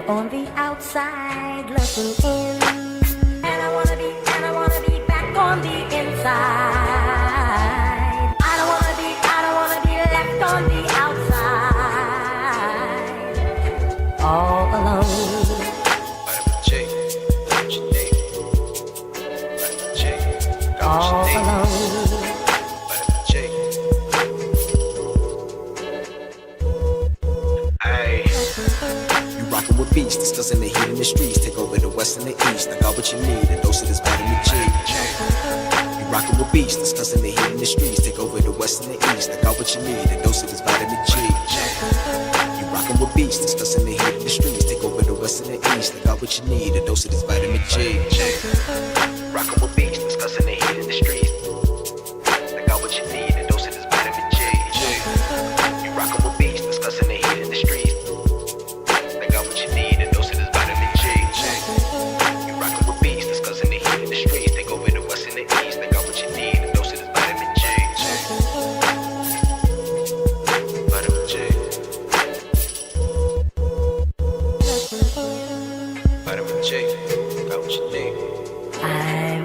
on the outside looking in, and I wanna be back on the inside. I don't wanna be left on the outside, all alone. All alone. With beats, discussing the heat in the streets. Take over the west and the east. I got what you need, a dose of this vitamin G. You rockin' with beats, discussing the heat in the streets. Take over the west and the east. I got what you need, a dose of this vitamin G. You rockin' with beats, discussing the heat in the streets. Take over the west and the east. I got what you need, a dose of this vitamin G. Rockin' with beats, discussing the heat in the streets. I got what you need, a dose of this vitamin G. You rockin' with beats, discussing the heat in the streets.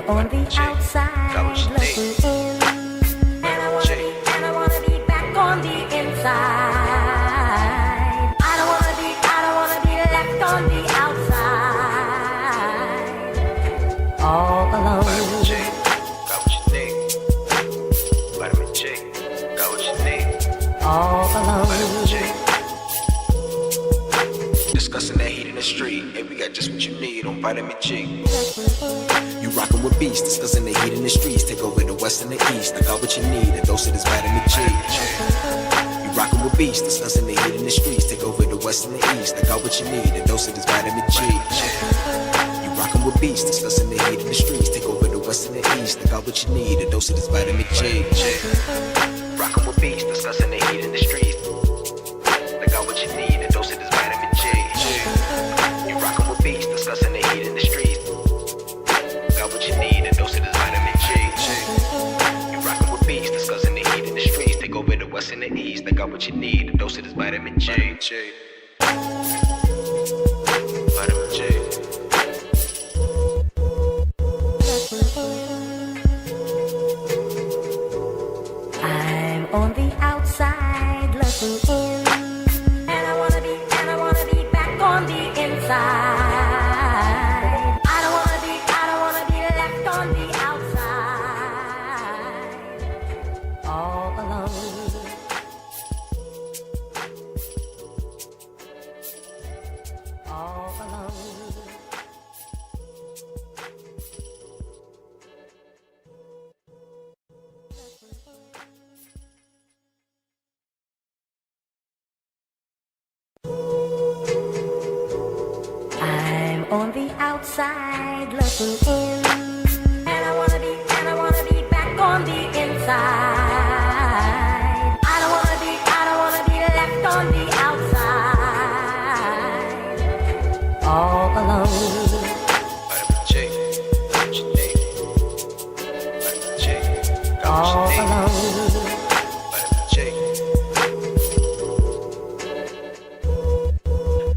On the outside looking in, and I wanna be back on the inside. I don't wanna be left on the outside, all alone. Vitamin J, got what you need. Vitamin J, got what you need. All alone. Vitamin J. Discussing that heat in the street, hey, we got just what you need on Vitamin G. You rockin' with beats, discussing the heat in the streets. Take over the west and the east. I got what you need, a dose of this vitamin G. You rockin' with beats, discussing the heat in the streets. Take over the west and the east. I got what you need, a dose of this vitamin G. You rockin' with beats, discussing the heat in the streets. Take over the west and the east. I got what you need, a dose of this vitamin G. Rockin' with beats, discussing the heat in the streets. I got what you need, a dose of this vitamin G. You rockin' with beats, discussing the heat in the streets. Got what you need, a dose of this vitamin G. You rockin' with beats, discussing the heat in the streets. Take over the west and the east. I got what you need, a dose of this vitamin G. Vitamin G. I'm on the outside looking in, and I wanna be back on the inside. I don't wanna be left on the outside, all alone. All alone. I'm on the outside looking in, and I wanna be back on the inside. I don't wanna be left on the outside, all alone. Vitamin J, got what you need. Vitamin J, got what All you need. alone. Vitamin J.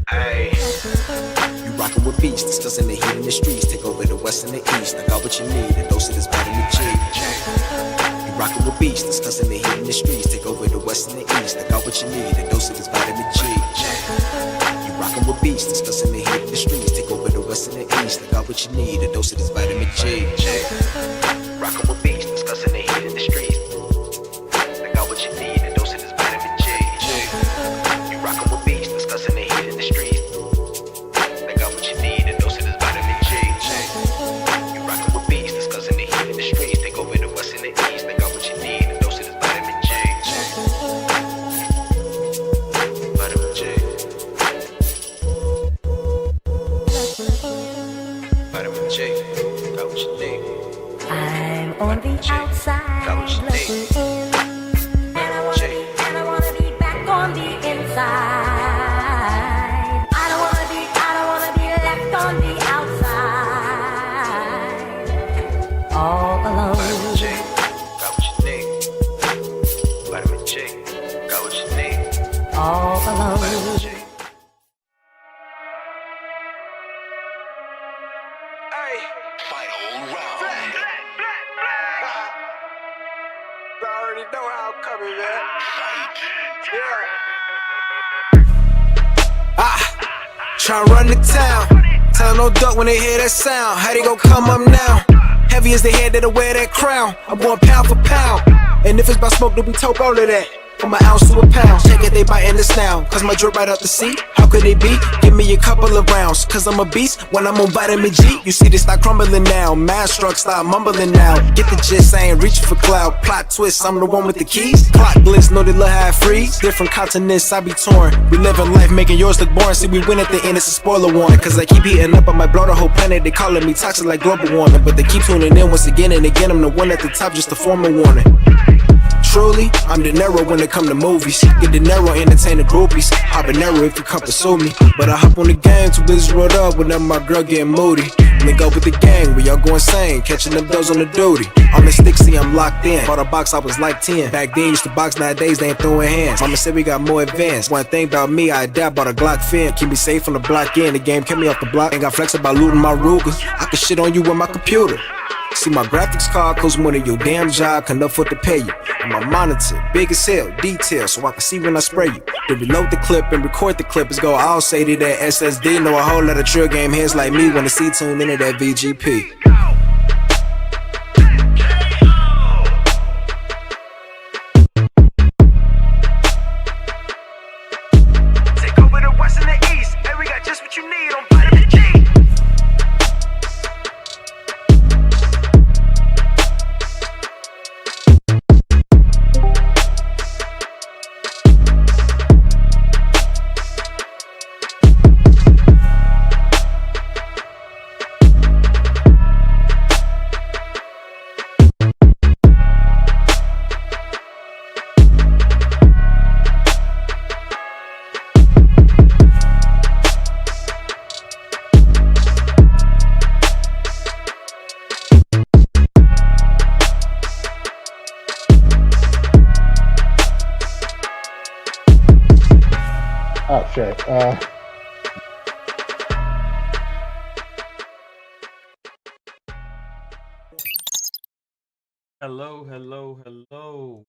Ay. You rockin' with beats, discussing the heat in the streets. Take over the west and the east. I got what you need, a dose of this vitamin G. You rockin' with beats, discussing the heat in the streets. Take over the west and the east. I got what you need, a dose of this vitamin G. You rockin' with beats, discussing the heat in the streets. Take over the west and the east. I got what you need, a dose of this vitamin G. Rockin' with beats, discussing the heat in the streets. I got what you need, a dose of this vitamin G. You rockin' with beats, discussing the heat in the streets. I got what you need, a dose of this vitamin G. You rockin' with beats, discussing the heat in the streets. Take over the west and the east. I got what you need, a dose of this vitamin G. Vitamin G. Vitamin J, got what you need. I'm on the outside looking in, and I wanna be back on the inside. I don't wanna be left on the outside, all alone. Vitamin J, got what you need. Vitamin J, got what you need. All alone. Vitamin J. Tryna run the town. Tell them no duck when they hear that sound. How they gon' come up now? Heavy as the head that'll wear that crown. I'm going pound for pound. And if it's by smoke, then we toke all of that. From an ounce to a pound. Check it, they biting this now. Cause my drip right out the sea. How could they be? Give me a couple of rounds. Cause I'm a beast when I'm on vitamin G. You see they start crumbling now. Mad struck start mumbling now. Get the gist, I ain't reaching for cloud. Plot twist, I'm the one with the keys. Clock blitz, know they love how it freeze. Different continents, I be torn. We living life, making yours look boring. See, we win at the end, it's a spoiler warning. Cause I keep heating up, I might blow the whole planet. They calling me toxic like global warming. But they keep tuning in once again and again. I'm the one at the top, just to form a warning. Truly, I'm De Niro when it come to movies. Get De Niro, entertain the groupies. Habanero if you come pursue me. But I hop on the gang, too busy rolled up whenever my girl getting moody. Link up with the gang, we all go insane. Catching them bills on the duty. I'm in Stixie, I'm locked in. Bought a box, I was like 10. Back then, used to box, nowadays they ain't throwing hands. Mama said we got more advanced. One thing about me, I adapt, bought a Glock fin. Keep me safe from the block in. The game kept me off the block. Ain't got flex about looting my Ruger. I can shit on you with my computer. See, my graphics card costs more than your damn job can afford to pay you. And my monitor, big as hell, detail, so I can see when I spray you. To reload the clip and record the clip is go all say to that SSD. Know a whole lot of trill game heads like me wanna see tuned into that VGP. Take over the west and the east, and we got just what you need on vitamin G. Oh shit. Hello.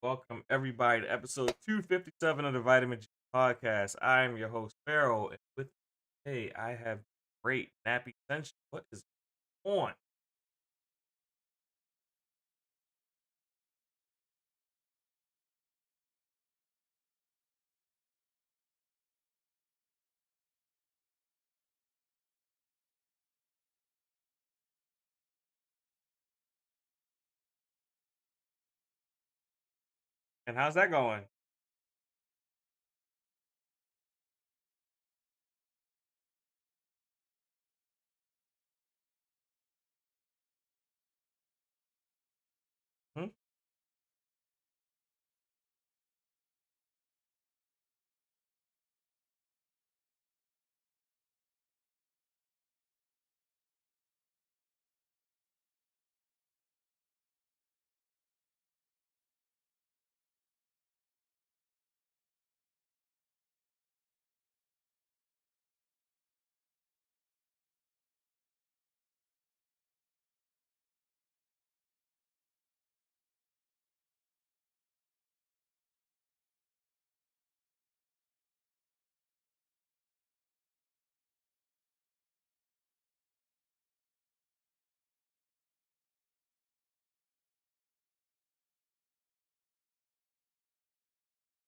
Welcome everybody to episode 257 of the Vitamin G podcast. I am your host, Pharaoh, and with me today, I have great Nappy Senshi. What is on? And how's that going? Hmm?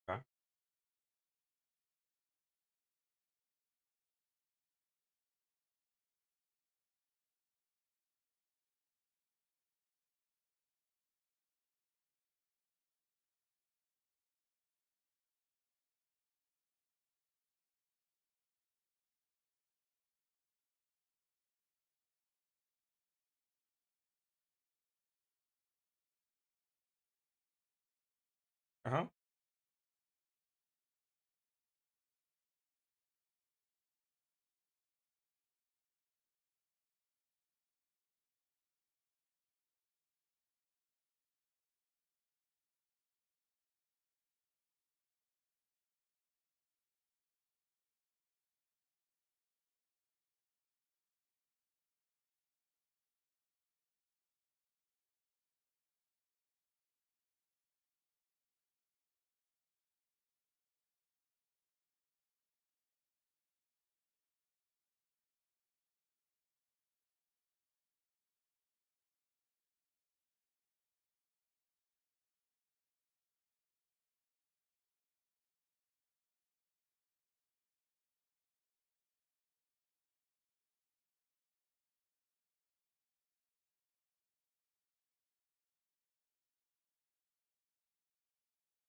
Okay. Uh-huh.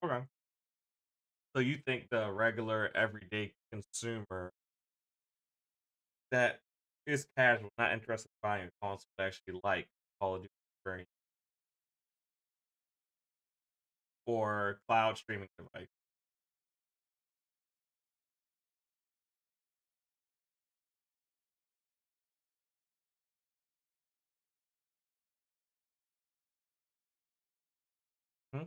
Okay. So you think the regular everyday consumer that is casual, not interested in buying a console, would actually like Call of Duty experience or cloud streaming device? Hmm?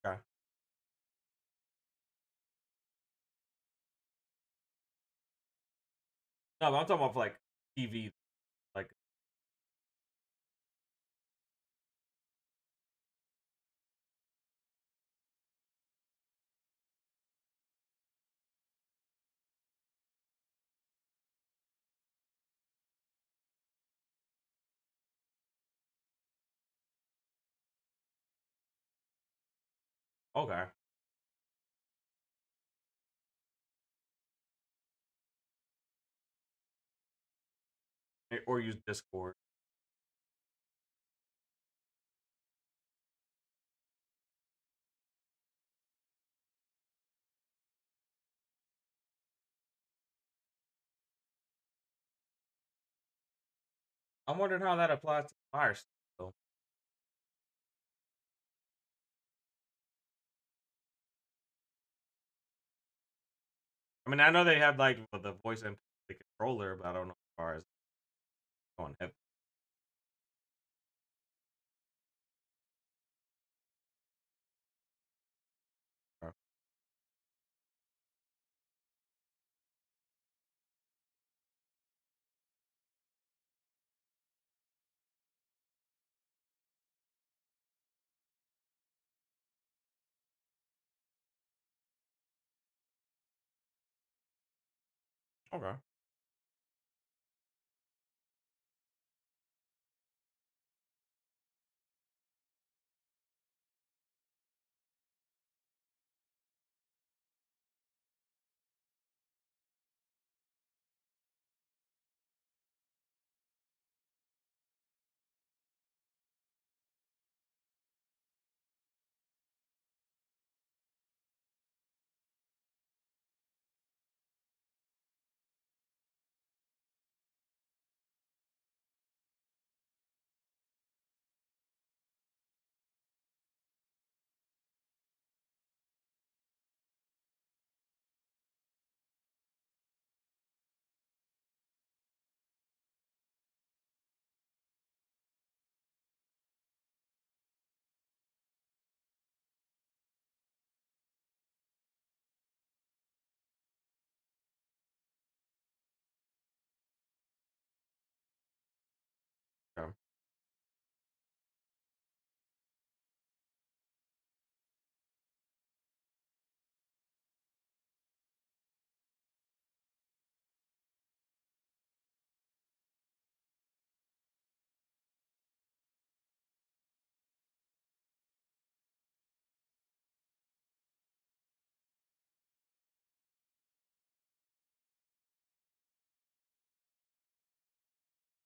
Okay. No, but I'm talking about for, like TV. Like, okay, or use Discord. I'm wondering how that applies to Fire still. I mean, I know they have like the voice and the controller, but I don't know as far as on head. Okay. Okay.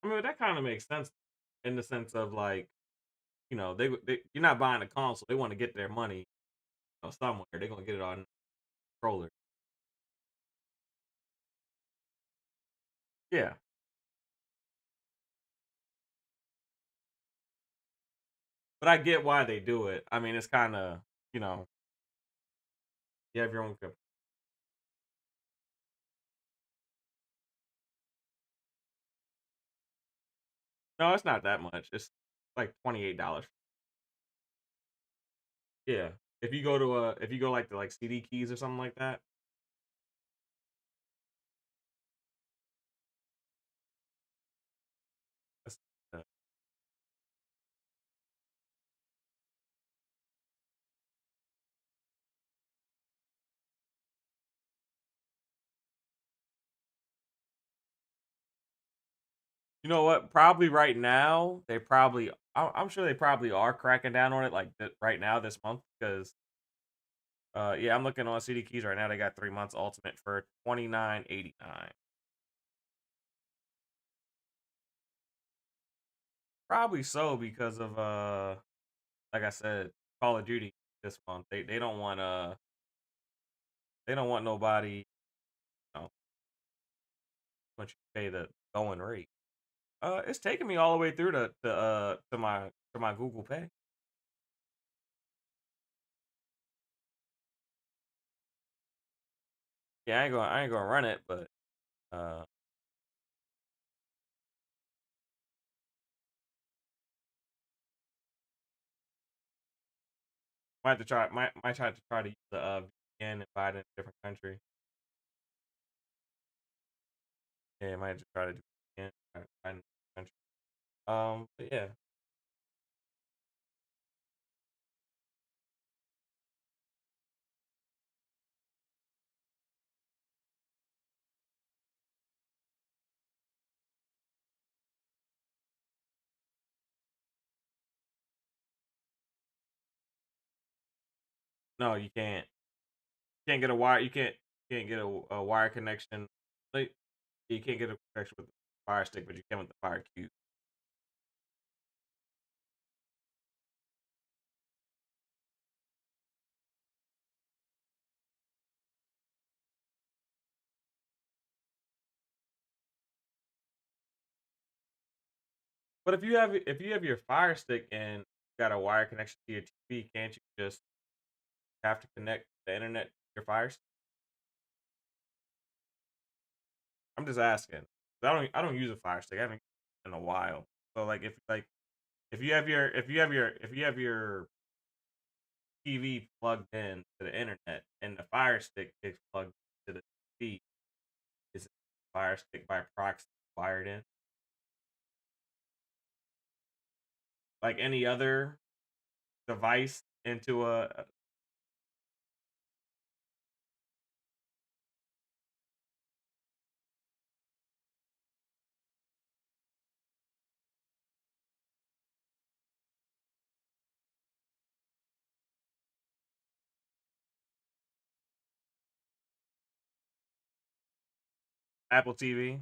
I mean, that kind of makes sense in the sense of like, they you're not buying a console. They want to get their money, somewhere. They're gonna get it on controller. Yeah, but I get why they do it. I mean, it's kind of, you know, you have your own. No, it's not that much. It's like $28. Yeah, if you go like to like CD keys or something like that. That's, uh, You know what? Probably right now, they probably. I'm sure they probably are cracking down on it like right now this month because yeah, I'm looking on CD Keys right now. They got 3 months Ultimate for $29.89. Probably so because of like I said, Call of Duty this month. They don't want nobody, you know, once you pay the going rate. It's taking me all the way through to my Google Pay. Yeah, I ain't gonna run it, but uh might try to use the VPN and buy it in a different country. Yeah, might just try to do VPN buy it in a different country. But yeah. No, you can't. You can't get a wire. You can't get a wire connection. Like you can't get a connection with the Fire Stick, but you can with the Fire Cube. But if you have your Fire Stick and got a wire connection to your TV, can't you just have to connect the internet to your Fire Stick? I'm just asking. I don't use a Fire Stick. I haven't used it in a while. So if you have your TV plugged in to the internet and the Fire Stick is plugged to the TV, is the Fire Stick by proxy wired in like any other device into a Apple TV?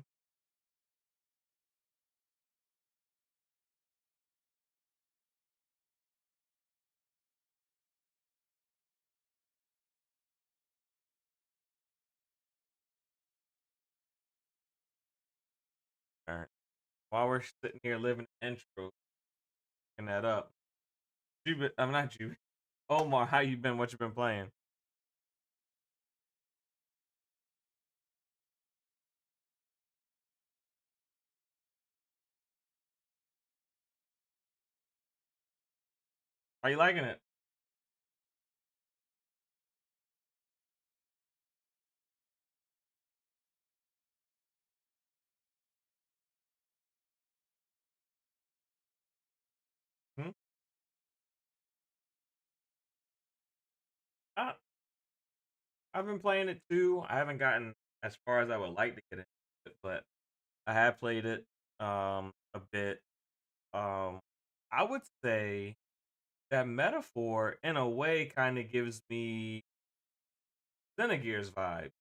All right. While we're sitting here living the intro, looking that up. I'm not you. Omar, how you been? What you been playing? Are you liking it? Hmm? I, I've been playing it too. I haven't gotten as far as I would like to get into it, but I have played it a bit. Um, I would say that metaphor, in a way, kind of gives me Xenogears vibe.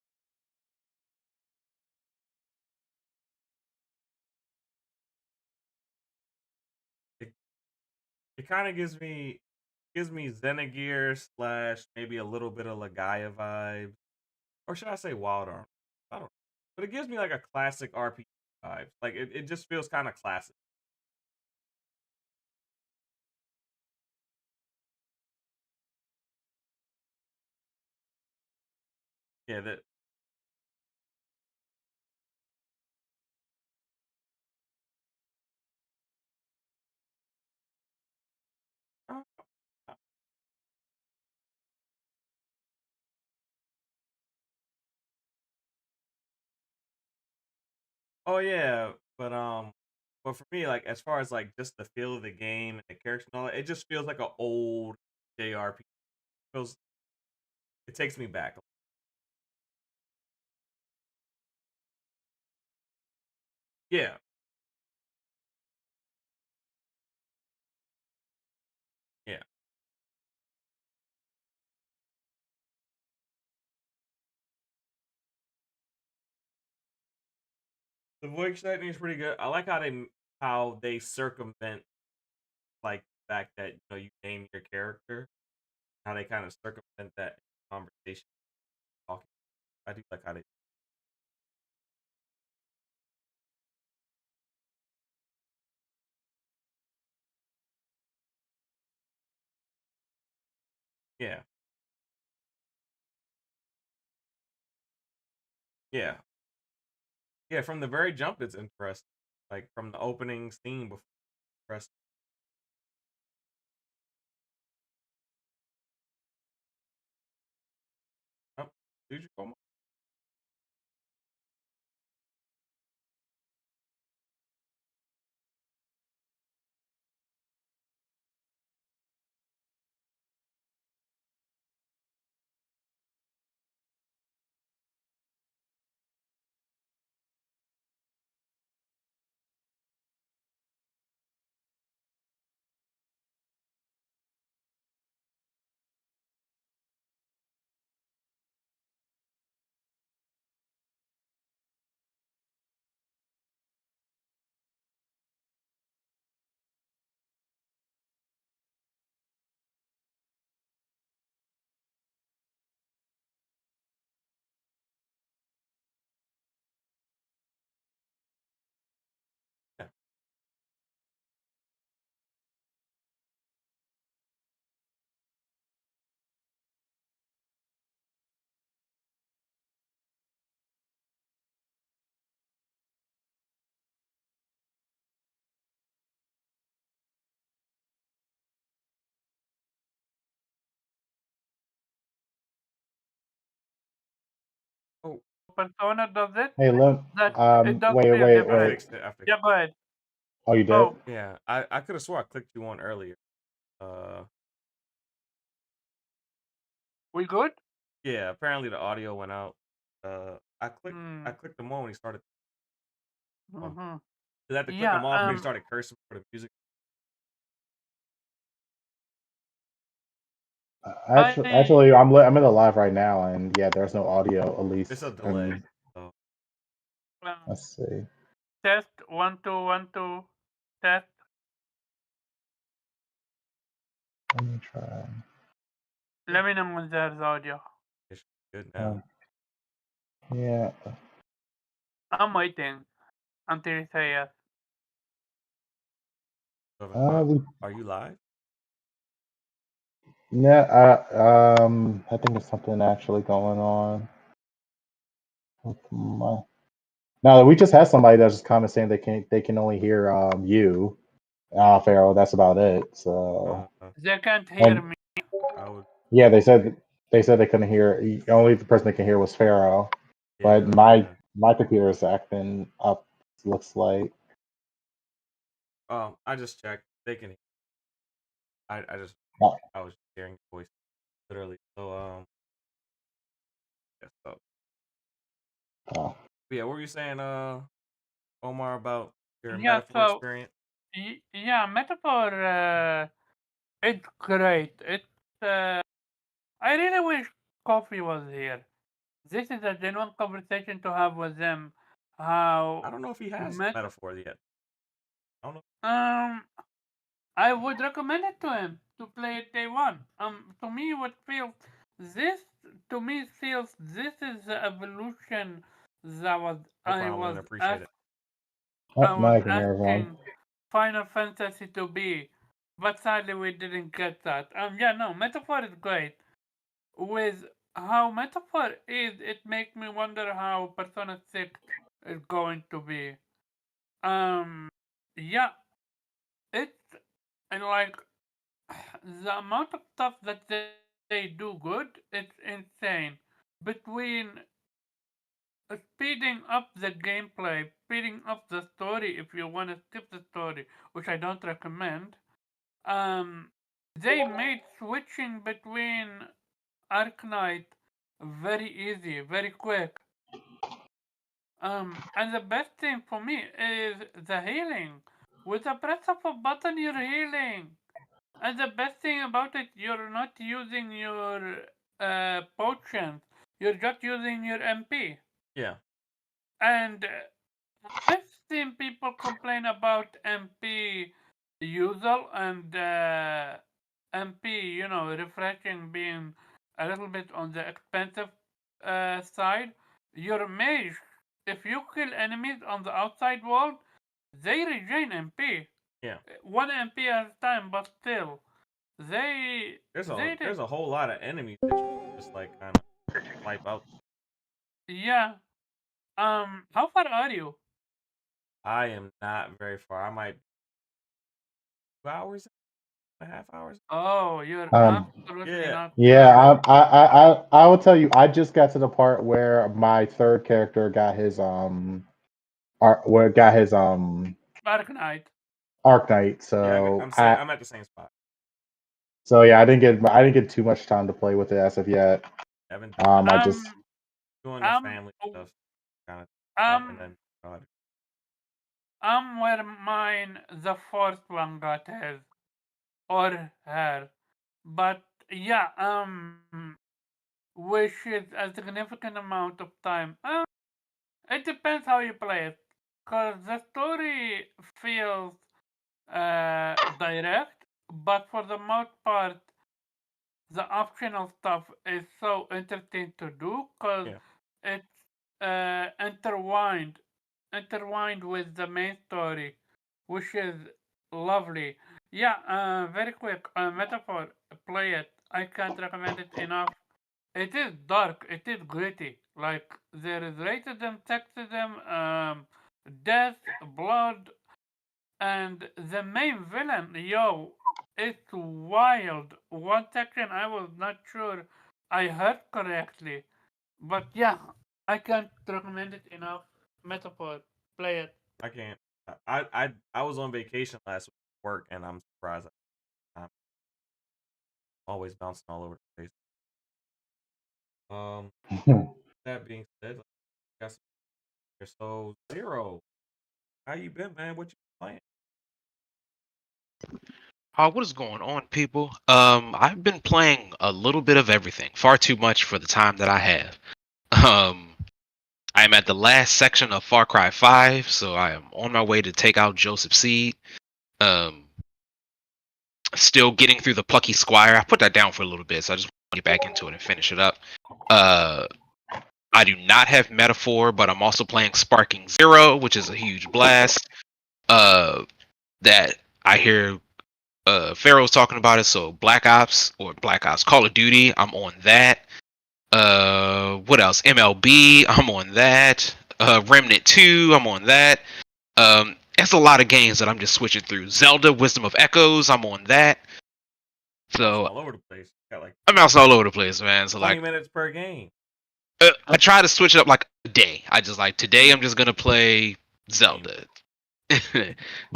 It, it kind of gives me Xenogears slash maybe a little bit of Legaia vibe, or should I say Wild Arms? I don't know, but it gives me like a classic RPG vibe. Like it just feels kind of classic. Yeah, that. uh, uh, Oh yeah, but for me, like as far as like just the feel of the game and the characters and all that, it just feels like an old JRPG. Feels it takes me back. Yeah, The voice acting is pretty good. I like how they circumvent like the fact that you name your character. How they kind of circumvent that conversation talking. I do like how they. Yeah, yeah, yeah. From the very jump, it's interesting. Like from the opening scene before. Interesting. Oh, did you come? Yeah. Oh, Persona does it, Hey, look. that it does Wait, feel wait, I wait. different. fixed it. I fixed Yeah, go ahead. Oh, you did? Oh, it. Yeah, I could have swore I clicked you on earlier. Uh, we good? yeah. Apparently the audio went out. I clicked. Hmm. I clicked him on when he started. Mm-hmm. I had to click Yeah. him off when he started cursing for the music. Actually, I'm in the live right now, and yeah, there's no audio, at It's least. a delay. And So let's see. Test 1 2 1 2 test. Let me try. Let me know when there's audio. it's good now. Yeah. I'm waiting until you say yes. So if it's not, We, are you live? yeah. I think there's something actually going on with my. No, we just had somebody that just comment saying they can only hear you, Pharaoh. That's about it. So They can't hear and me. I would. yeah, they said they couldn't hear. Only the person they can hear was Pharaoh. Yeah. But my computer is acting up. Looks like. I just checked. They can. I just. Oh, I was hearing your voice literally. So yeah. So oh. yeah. What were you saying, Omar, about your Yeah. metaphor So experience? yeah, metaphor. It's great. It's. I really wish Coffee was here. This is a genuine conversation to have with them. I How don't know if he has met metaphor yet. I don't know. I would recommend it to him to play it day one. To me, what feels this to me feels this is the evolution that was No problem. I appreciate it. Oh, I now was I can hear everyone. asking Final Fantasy to be, but sadly we didn't get that. Yeah, no, metaphor is great. With how metaphor is, it makes me wonder how Persona 6 is going to be. Yeah, it's like the amount of stuff that they do good, it's insane. Between speeding up the gameplay, speeding up the story if you want to skip the story, which I don't recommend, um, they made switching between Arknight very easy, very quick. And the best thing for me is the healing. With the press of a button, you're healing. And the best thing about it, you're not using your potions. You're just using your MP. Yeah. And I've seen people complain about MP usual and MP, refreshing being a little bit on the expensive side. Your mage, if you kill enemies on the outside world, they regain MP. Yeah. 1 MP at a time, but still, they There's they did. a whole lot of enemies that you just like kind of wipe out. Yeah. How far are you? I am not very far. I might be 2 hours and a half hours. Oh, you're Um, absolutely Yeah. not far. yeah, I will tell you, I just got to the part where my third character got his where it got his Dark Knight. Arknight. Yeah, So I'm saying I'm at the same spot. I didn't get too much time to play with it as of yet. I've been I just Um, doing the I'm, family oh, stuff kind of stuff, and I'm, then I'm where mine, the first one got his or her. But yeah, which is a significant amount of time. It depends how you play it, cause the story feels direct, but for the most part, the optional stuff is so interesting to do because yeah, it's intertwined with the main story, which is lovely. Yeah, very quick metaphor. Play it. I can't recommend it enough. It is dark. It is gritty. Like there is racism, sexism, death, blood, and the main villain, yo, it's wild. One section I was not sure I heard correctly. But yeah, I can't recommend it enough. Metaphor, play it. I can't. I was on vacation last week at work, and I'm surprised. I'm always bouncing all over the place. Um, that being said, like, got some here. So Zero, how you been, man? What you playing? What is going on, people? I've been playing a little bit of everything, far too much for the time that I have. Um, I'm at the last section of Far Cry 5, so I am on my way to take out Joseph Seed. Um, Still getting through the Plucky Squire. I put that down for a little bit, so I just want to get back into it and finish it up. I do not have Metaphor, but I'm also playing Sparking Zero, which is a huge blast. That I hear Pharaoh's talking about it, so Black Ops Call of Duty, I'm on that. What else? MLB, I'm on that. Remnant 2, I'm on that. It's a lot of games that I'm just switching through. Zelda Wisdom of Echoes, I'm on that. Bouncing So all over the place. Got like I'm also all over the place, man. So 20 like, minutes per game. I try to switch it up like a day. I just like today I'm just gonna play Zelda.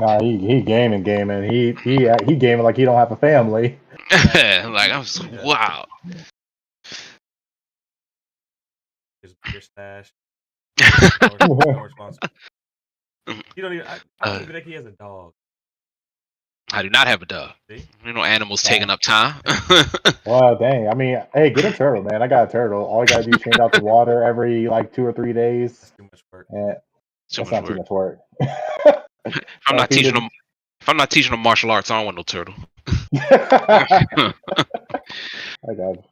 nah, he gaming. He gaming like he don't have a family. Like I'm just Yeah. wow. His beer stash. No responsibility. You don't even. I don't even think he has a dog. I do not have a dog. See? You know, animals Wow. taking up time. Well, dang. I mean, hey, get a turtle, man. I got a turtle. All I gotta do is change out the water every like 2 or 3 days. That's too much work. And Too that's much not too work. much work. If I'm not feed teaching it- them, if I'm not teaching them martial arts, I don't want no turtle. I got it.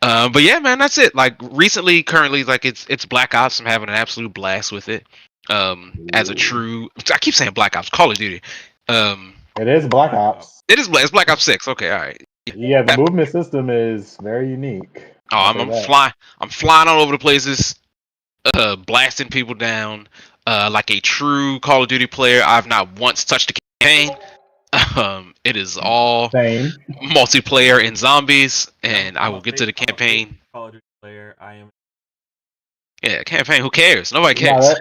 But yeah, man, that's it. Like recently, currently, like it's Black Ops. I'm having an absolute blast with it. As a true, I keep saying Black Ops, Call of Duty. It is Black Ops. It is it's Black Ops 6. Okay, all right. Yeah, the movement system is very unique. Oh, I'm flying. I'm flying all over the places, blasting people down. Like a true Call of Duty player, I've not once touched a campaign. It is all Same. multiplayer and zombies, and I will get to the I'm a fake campaign. Call of Duty player. I am. Yeah, campaign. Who cares? Nobody Nah, cares.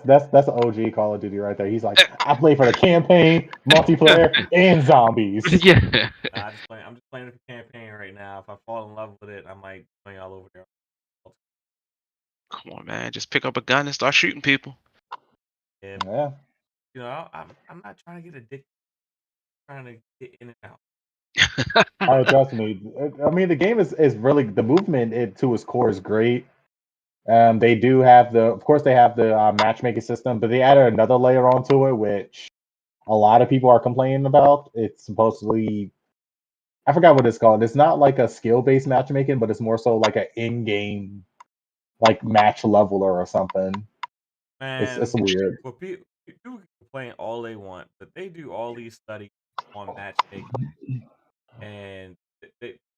that's an OG Call of Duty right there. He's like, I play for the campaign, multiplayer, and zombies. Yeah. I'm just playing the campaign right now. If I fall in love with it, I might play all over there. Come on, man. Just pick up a gun and start shooting people. Yeah. Yeah. You know, I'm not trying to get addicted. I'm trying to get in and out. Oh, trust me. I mean, the game is really the movement to its core is great. They do have of course, they have the matchmaking system, but they added another layer onto it, which a lot of people are complaining about. It's supposedly, I forgot what it's called. It's not like a skill-based matchmaking, but it's more so like an in-game, like match leveler or something. It's Man, weird. well, people can complain all they want, but they do all these studies on matchmaking, and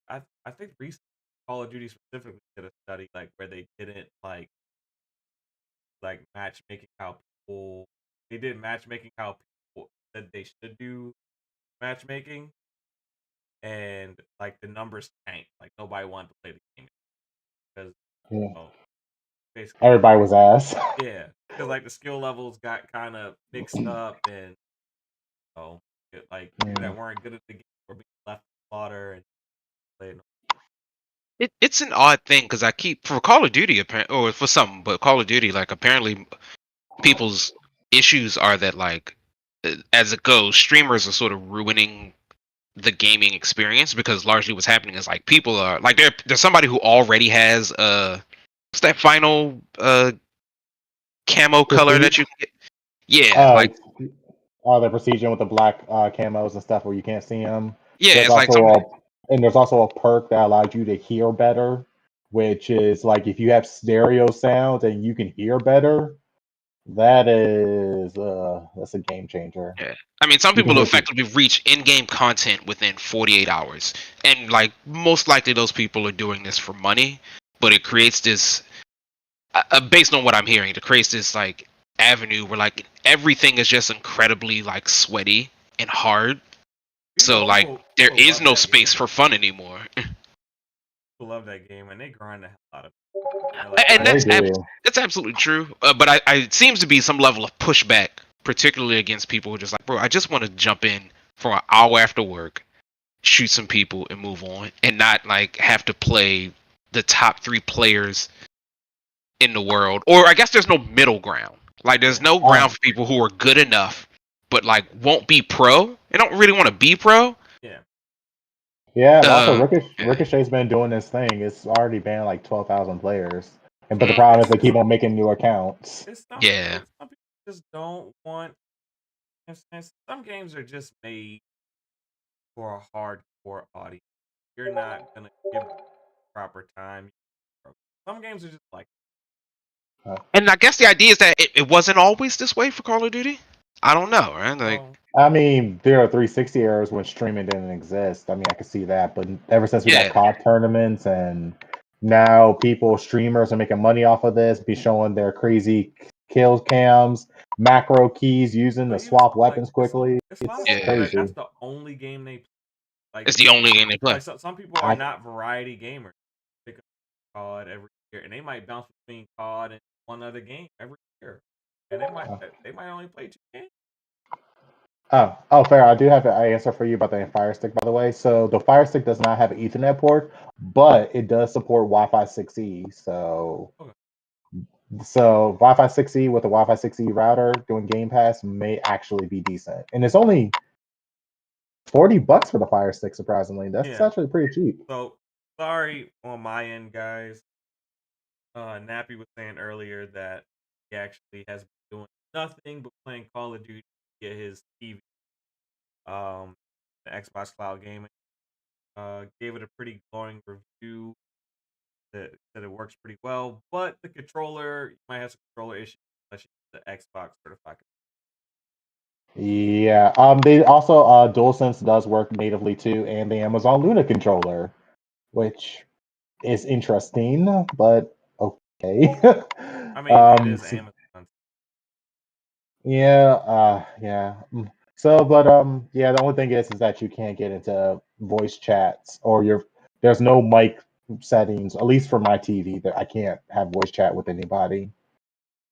I think recently Call of Duty specifically did a study like where they didn't like matchmaking how people they did matchmaking how people said they should do matchmaking, and like the numbers tanked. Like nobody wanted to play the game because Yeah. basically Everybody was ass. yeah, because like the skill levels got kind of mixed up, and like people Yeah. that weren't good at the game were being left in the slaughter and playing. It's an odd thing because I keep for Call of Duty or for some, but Call of Duty like apparently people's issues are that like as it goes, streamers are sort of ruining the gaming experience because largely what's happening is like people are like there's somebody who already has what's that final camo color Prestige? that you can get? Yeah, like The precision with the black camos and stuff where you can't see them. yeah, There's it's like also somebody. there's also a perk that allows you to hear better, which is like if you have stereo sound and you can hear better, that's a game changer. Yeah. I mean, some You can people hear people. effectively reach in-game content within 48 hours, and like most likely those people are doing this for money, but it creates this based on what I'm hearing, it creates this like avenue where like everything is just incredibly like sweaty and hard. So like there People is love no that game. space for fun anymore. People love that game, and they grind the hell out of it. They're like, And They do. that's absolutely true. But it seems to be some level of pushback, particularly against people who are just like, bro, I just want to jump in for an hour after work, shoot some people, and move on, and not like have to play the top 3 players in the world. Or I guess there's no middle ground. Like there's no ground Um, for people who are good enough, but like won't be pro. They don't really want to be pro. yeah. yeah, and also Yeah. Ricochet's been doing this thing. It's already banned like 12,000 players. But the Mm, problem is they keep on making new accounts. It's yeah. some people just don't want. Some games are just made for a hardcore audience. You're not gonna give them proper time. Some games are just like, Uh, And I guess the idea is that it wasn't always this way for Call of Duty. I don't know, right? Like, oh, I mean, there are 360 errors when streaming didn't exist. I mean, I could see that, but ever since we got yeah, COD tournaments and now streamers are making money off of this, be showing their crazy kill cams, macro keys using to but even swap like weapons quickly. it's a lot of It's people that yeah. that's crazy. the only game they like. It's the only game they play. Like some people are I not variety gamers. Pick up COD every year, and they might bounce between COD and one other game every year, and they might only play 2 games. fair. I do have an answer for you about the Fire Stick, by the way. So the Fire Stick does not have an Ethernet port, but it does support Wi-Fi 6E. Okay. So Wi-Fi 6E with a Wi-Fi 6E router doing Game Pass may actually be decent, and it's only $40 for the Fire Stick. Surprisingly, that's Yeah. actually pretty cheap. So sorry on my end, guys. Nappy was saying earlier that he actually has been doing nothing but playing Call of Duty to get his TV. The Xbox Cloud Gaming. Gave it a pretty glowing review. That said it works pretty well, but the controller, you might have some controller issues unless you use the Xbox certified. Yeah. They also DualSense does work natively too, and the Amazon Luna controller, which is interesting, but okay. I mean, it is Amazon. Yeah, yeah. So, but yeah, the only thing is that you can't get into voice chats or there's no mic settings, at least for my TV, that I can't have voice chat with anybody.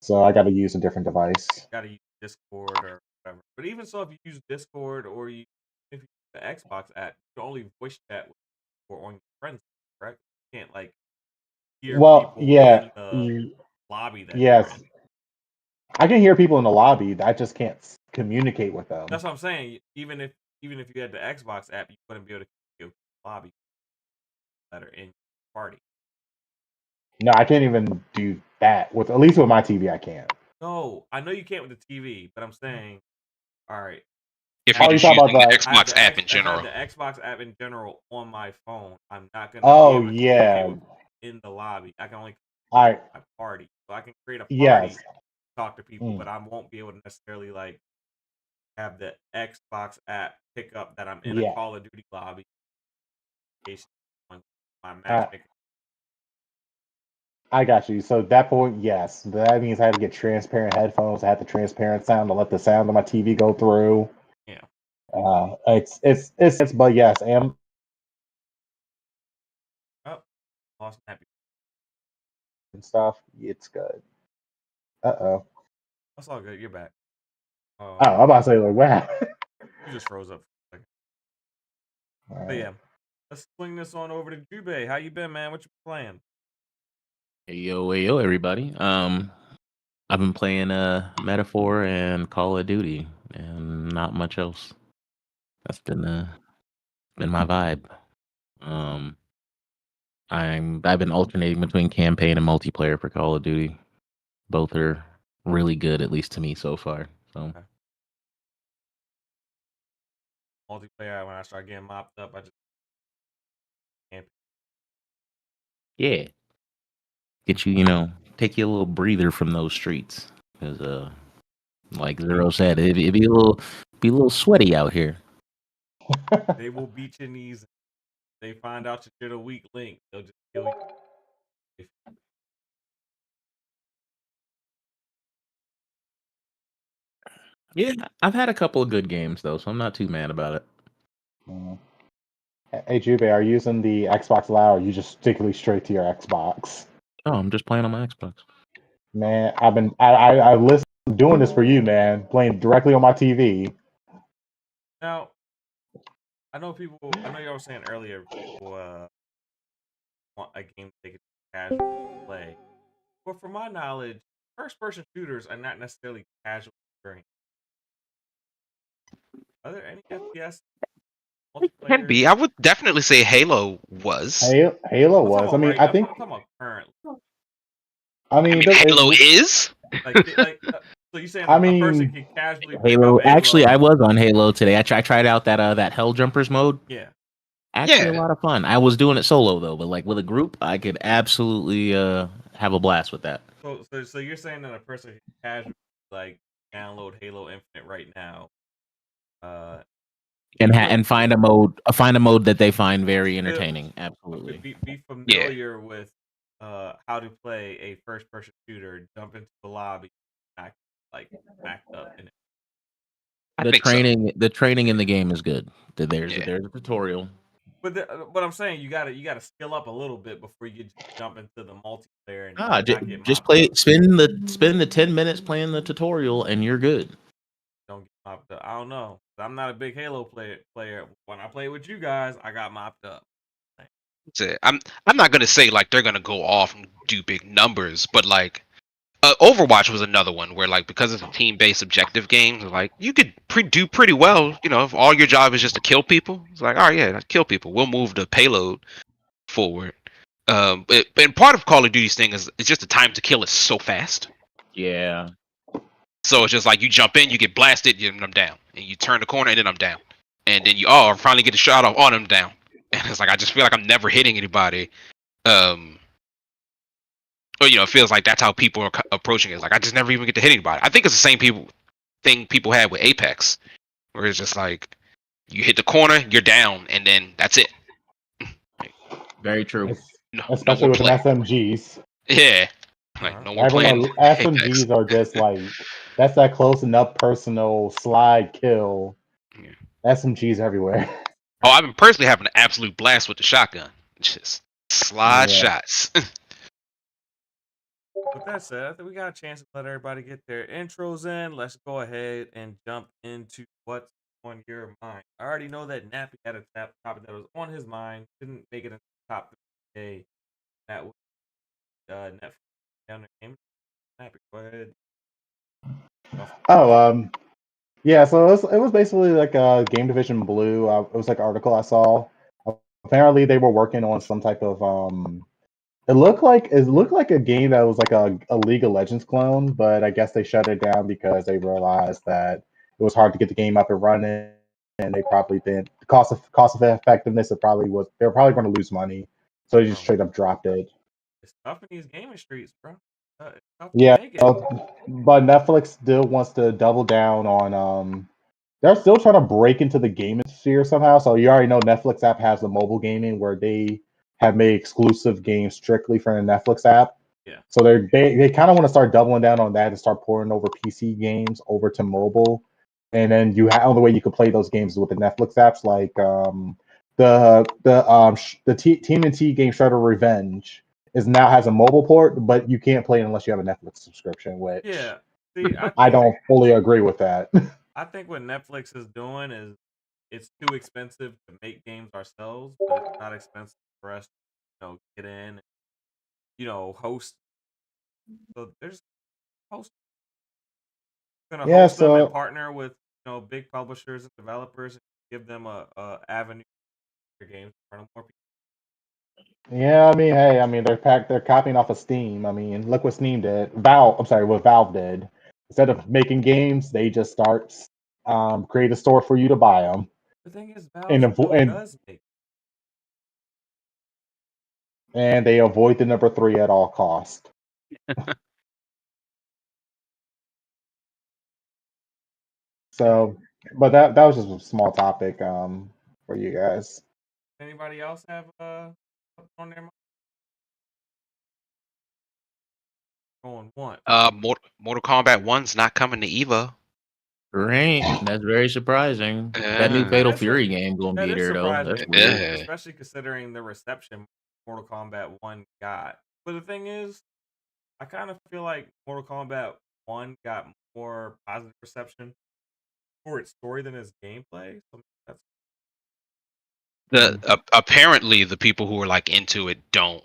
So I got to use a different device. Got to use Discord or whatever. But even so, if you use Discord or if you use the Xbox app, you can only voice chat with or on your friends, correct? You can't like hear Well, people yeah, in the lobby that you're yes, in. I can hear people in the lobby. I just can't communicate with them. That's what I'm saying. Even if you had the Xbox app, you wouldn't be able to communicate with the lobby that are in your party. No, I can't even do that with at least with my TV. I can't. No, I know you can't with the TV, but I'm saying, all right. If I you're Oh, you just talking using about the the? have Xbox the app in I have general. the Xbox app in general on my phone. I'm not gonna be Oh able to communicate yeah. with in the lobby. I can only All right. a party, so I can create a party, Yes. talk to people, Mm, but I won't be able to necessarily like have the Xbox app pick up that I'm in a yeah. Call of Duty lobby. On my Uh, matchmaking. I got you. So at that point, yes, that means I had to get transparent headphones. I had the transparent sound to let the sound of my TV go through. Yeah. But yes, Oh, lost Nappy. and stuff. It's good. Oh. That's all good. You're back. Oh, I'm about to say like, wow. You just froze up for a second. All But right. yeah, let's swing this on over to Jube. How you been, man? What you playing? Hey yo, everybody. I've been playing Metaphor and Call of Duty and not much else. That's been my vibe. Um I've been alternating between campaign and multiplayer for Call of Duty. Both are really good, at least to me so far. So Okay. Multiplayer. When I start getting mopped up, I just can't. yeah. Get take you a little breather from those streets. Because like Zero said, it'd be a little sweaty out here. They will beat your knees. They find out you're the weak link. They'll just kill you. Yeah, I've had a couple of good games though, so I'm not too mad about it. Mm. Hey Jube, are you using the Xbox Live or are you just sticking straight to your Xbox? Oh, I'm just playing on my Xbox. Man, I listen doing this for you, man. Playing directly on my TV. Now, I know y'all were saying earlier people want a game they could casually play. But from my knowledge, first person shooters are not necessarily casual experience. Are there any FPS Can multiplayer? be. I would definitely say Halo was. Halo I'm talking was. I about mean, right. I I'm think. talking about currently. I I mean, mean, Halo is. So you're saying I a person mean, can casually pick up Halo. Actually, I Halo? was on Halo today. I tried out that Hell Jumpers mode. Yeah. Actually, a Yeah. lot of fun. I was doing it solo though, but like with a group, I could absolutely have a blast with that. So you're saying that a person can casually like download Halo Infinite right now, uh, And find a mode that they find very still entertaining. Absolutely. be Yeah. familiar with how to play a first person shooter, jump into the lobby, act like act up in it. I think so. The training in the game is good. There's Yeah. a tutorial. But I'm saying you gotta skill up a little bit before you just jump into the multiplayer and Ah, not get just mopped play up. spend the 10 minutes playing the tutorial and you're good. Don't get mopped up. I don't know. I'm not a big Halo player. When I play with you guys, I got mopped up. That's it. I'm not gonna say like they're gonna go off and do big numbers, but like Overwatch was another one where like because it's a team-based objective game, like you could do pretty well. You know, if all your job is just to kill people, it's like, oh yeah, kill people. We'll move the payload forward. And part of Call of Duty's thing is it's just the time to kill is so fast. Yeah. So it's just like you jump in, you get blasted, and I'm down, and you turn the corner, and then I'm down, and then I finally get a shot off on him down, and it's like I just feel like I'm never hitting anybody. Or it feels like that's how people are approaching it. It's like I just never even get to hit anybody. I think it's the same thing people had with Apex, where it's just like you hit the corner, you're down, and then that's it. Very true. No especially more with play. SMGs. Yeah, like no more Everyone, playing Apex. SMGs are just like that's that close enough personal slide kill. Yeah. SMGs everywhere. Oh, I've been personally having an absolute blast with the shotgun. Just slide Yeah. shots. With that said, I think we got a chance to let everybody get their intros in. Let's go ahead and jump into what's on your mind. I already know that Nappy had a topic that was on his mind. Didn't make it in the top 3 today. That was Netflix down there. Game. Nappy, go ahead. Oh, yeah. So it was basically like a Game Division Blue. It was like an article I saw. Apparently, they were working on some type of It looked like a game that was like a League of Legends clone, but I guess they shut it down because they realized that it was hard to get the game up and running, and they probably didn't. The cost of effectiveness, it probably was. They were probably going to lose money, so they just Bro, straight up dropped it. it's tough in these gaming streets, bro. It's tough to Yeah, make it. but Netflix still wants to double down on. They're still trying to break into the gaming sphere somehow. So you already know Netflix app has the mobile gaming where they have made exclusive games strictly for the Netflix app. Yeah. So they kind of want to start doubling down on that and start pouring over PC games over to mobile. And then only way you can play those games is with the Netflix apps, like the TMNT game Shredder Revenge is now has a mobile port, but you can't play it unless you have a Netflix subscription, which Yeah. See, I don't fully agree with that. I think what Netflix is doing is it's too expensive to make games ourselves, but it's not expensive for us to, get in, host. So there's host gonna Yeah, host them and so partner with big publishers and developers and give them a avenue for games in front of more people. yeah, I mean, hey, I mean, they're copying off of Steam. I mean, look what Steam did. I'm sorry, what Valve did. Instead of making games, they just start create a store for you to buy them, The thing is, Valve and still does make. and they avoid the number 3 at all cost. So, but that was just a small topic for you guys. Anybody else have something on their mind? Going once. Mortal Kombat 1's not coming to Evo. Great. That's very surprising. That new Yeah. Fatal That's Fury game gonna That be is there though. surprising, That's weird. especially considering the reception Mortal Kombat 1 got. But the thing is, I kind of feel like Mortal Kombat 1 got more positive reception for its story than its gameplay. So that's Apparently the people who are like into it don't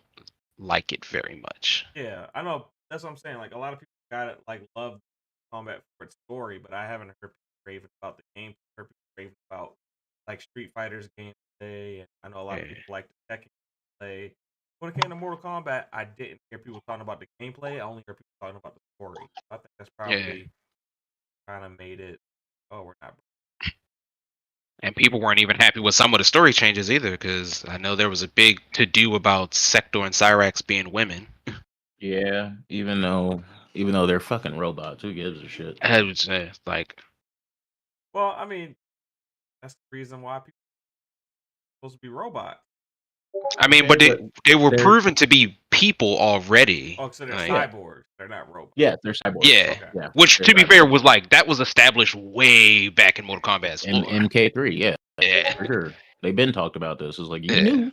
like it very much. yeah, I know. That's what I'm saying. Like a lot of people got it, like love Kombat for its story, but I haven't heard people raving about the game. Heard people raving about like Street Fighter's gameplay, and I know a lot of Yeah. people like the Tekken gameplay. When it came to Mortal Kombat, I didn't hear people talking about the gameplay. I only heard people talking about the story. I think that's probably kind of made it. Oh, we're not. And people weren't even happy with some of the story changes either, because I know there was a big to do about Sector and Cyrax being women. Yeah, even though they're fucking robots, who gives a shit? I would say, like, Well, I mean, that's the reason why people are supposed to be robots. I mean, Okay, but they were they're- proven to be people already. Oh, so they're Like, cyborgs. They're not robots. Yeah, they're cyborgs. Yeah. Okay. Yeah. Which, they're to be cyborgs. fair, was like that was established way back in Mortal Kombat's In lore. MK3, yeah. Yeah. For sure. They've been talked about this. It's like you Yeah. knew.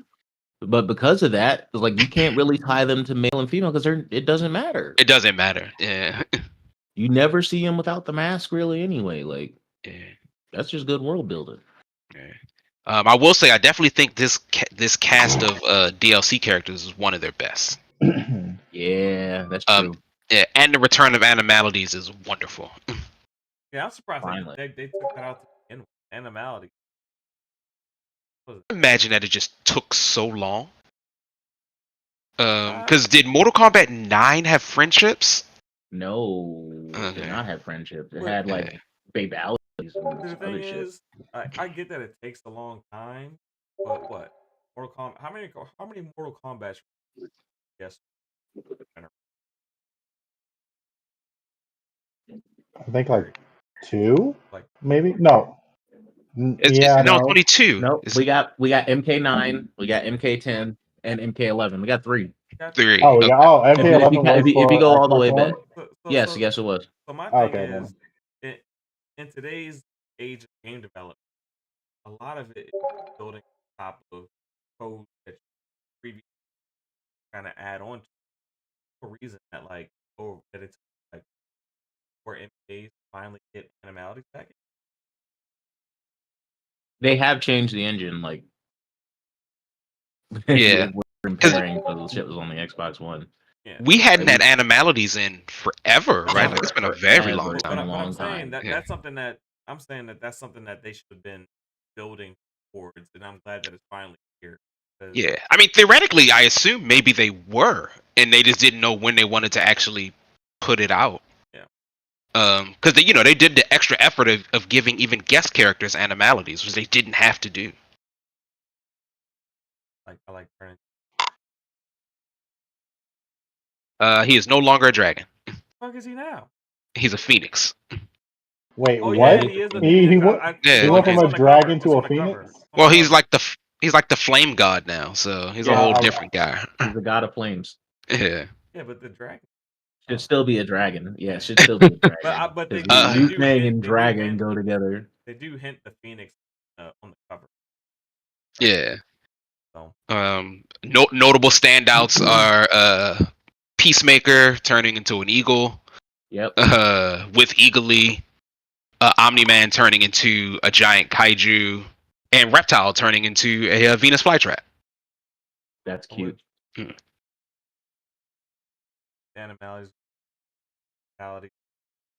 But because of that, it's like you can't really tie them to male and female because it doesn't matter. It doesn't matter. Yeah. You never see them without the mask, really. Anyway, like Yeah. that's just good world building. Yeah. I will say I definitely think this cast of DLC characters is one of their best. Yeah, that's true. Yeah, and the return of Animalities is wonderful. Yeah, I'm surprised Finally. they took that out to begin with. Animality. Imagine that it just took so long. Because did Mortal Kombat 9 have friendships? No, it Okay. did not have friendships. It Well, had like babalities and The other thing shit. is, I get that it takes a long time, but what? Mortal Kombat? How many Mortal Kombats? Yes. I think like 2, Like maybe no. It's 22. No, It's we got MK9, we got MK10, and MK11. We got 3. 3. Oh, yeah. Oh, If MK11 you, was if you for go all the Xbox way One? back, yes, it was. So my thing Okay, is, in today's age of game development, a lot of it is building on top of code that you previously kind of add on to for a reason that that it's like for MKs finally get animality back. They have changed the engine, like Yeah. we're comparing because the shit was on the Xbox One. Yeah. We hadn't had Animalities in forever, right? Like it's been a very long Forever. time. a long I'm saying time. that's something that I'm saying that's something that they should have been building towards, and I'm glad that it's finally here. Yeah, I mean, theoretically, I assume maybe they were, and they just didn't know when they wanted to actually put it out. Yeah. Because they did the extra effort of giving even guest characters animalities, which they didn't have to do. I like Turning. He is no longer a dragon. What the fuck is he now? He's a phoenix. Wait, Oh what? yeah, he is a He phoenix. went. Yeah, He went from It's a on the cover. dragon It's to on a the cover. phoenix. It's on the Well, he's cover. like the flame god now, so he's a Yeah, whole I- different guy. He's the god of flames. Yeah. Yeah, but the dragon. Should still be a dragon. Yeah, should still be a dragon. But they, 'Cause they Liu do Kang hint- and they do dragon hint- go together. They do hint the phoenix on the cover. Yeah. So Notable standouts are Peacemaker turning into an eagle. Yep. With Eagly, Omni-Man turning into a giant kaiju, and Reptile turning into a Venus flytrap. That's cute. Animalities, fatality.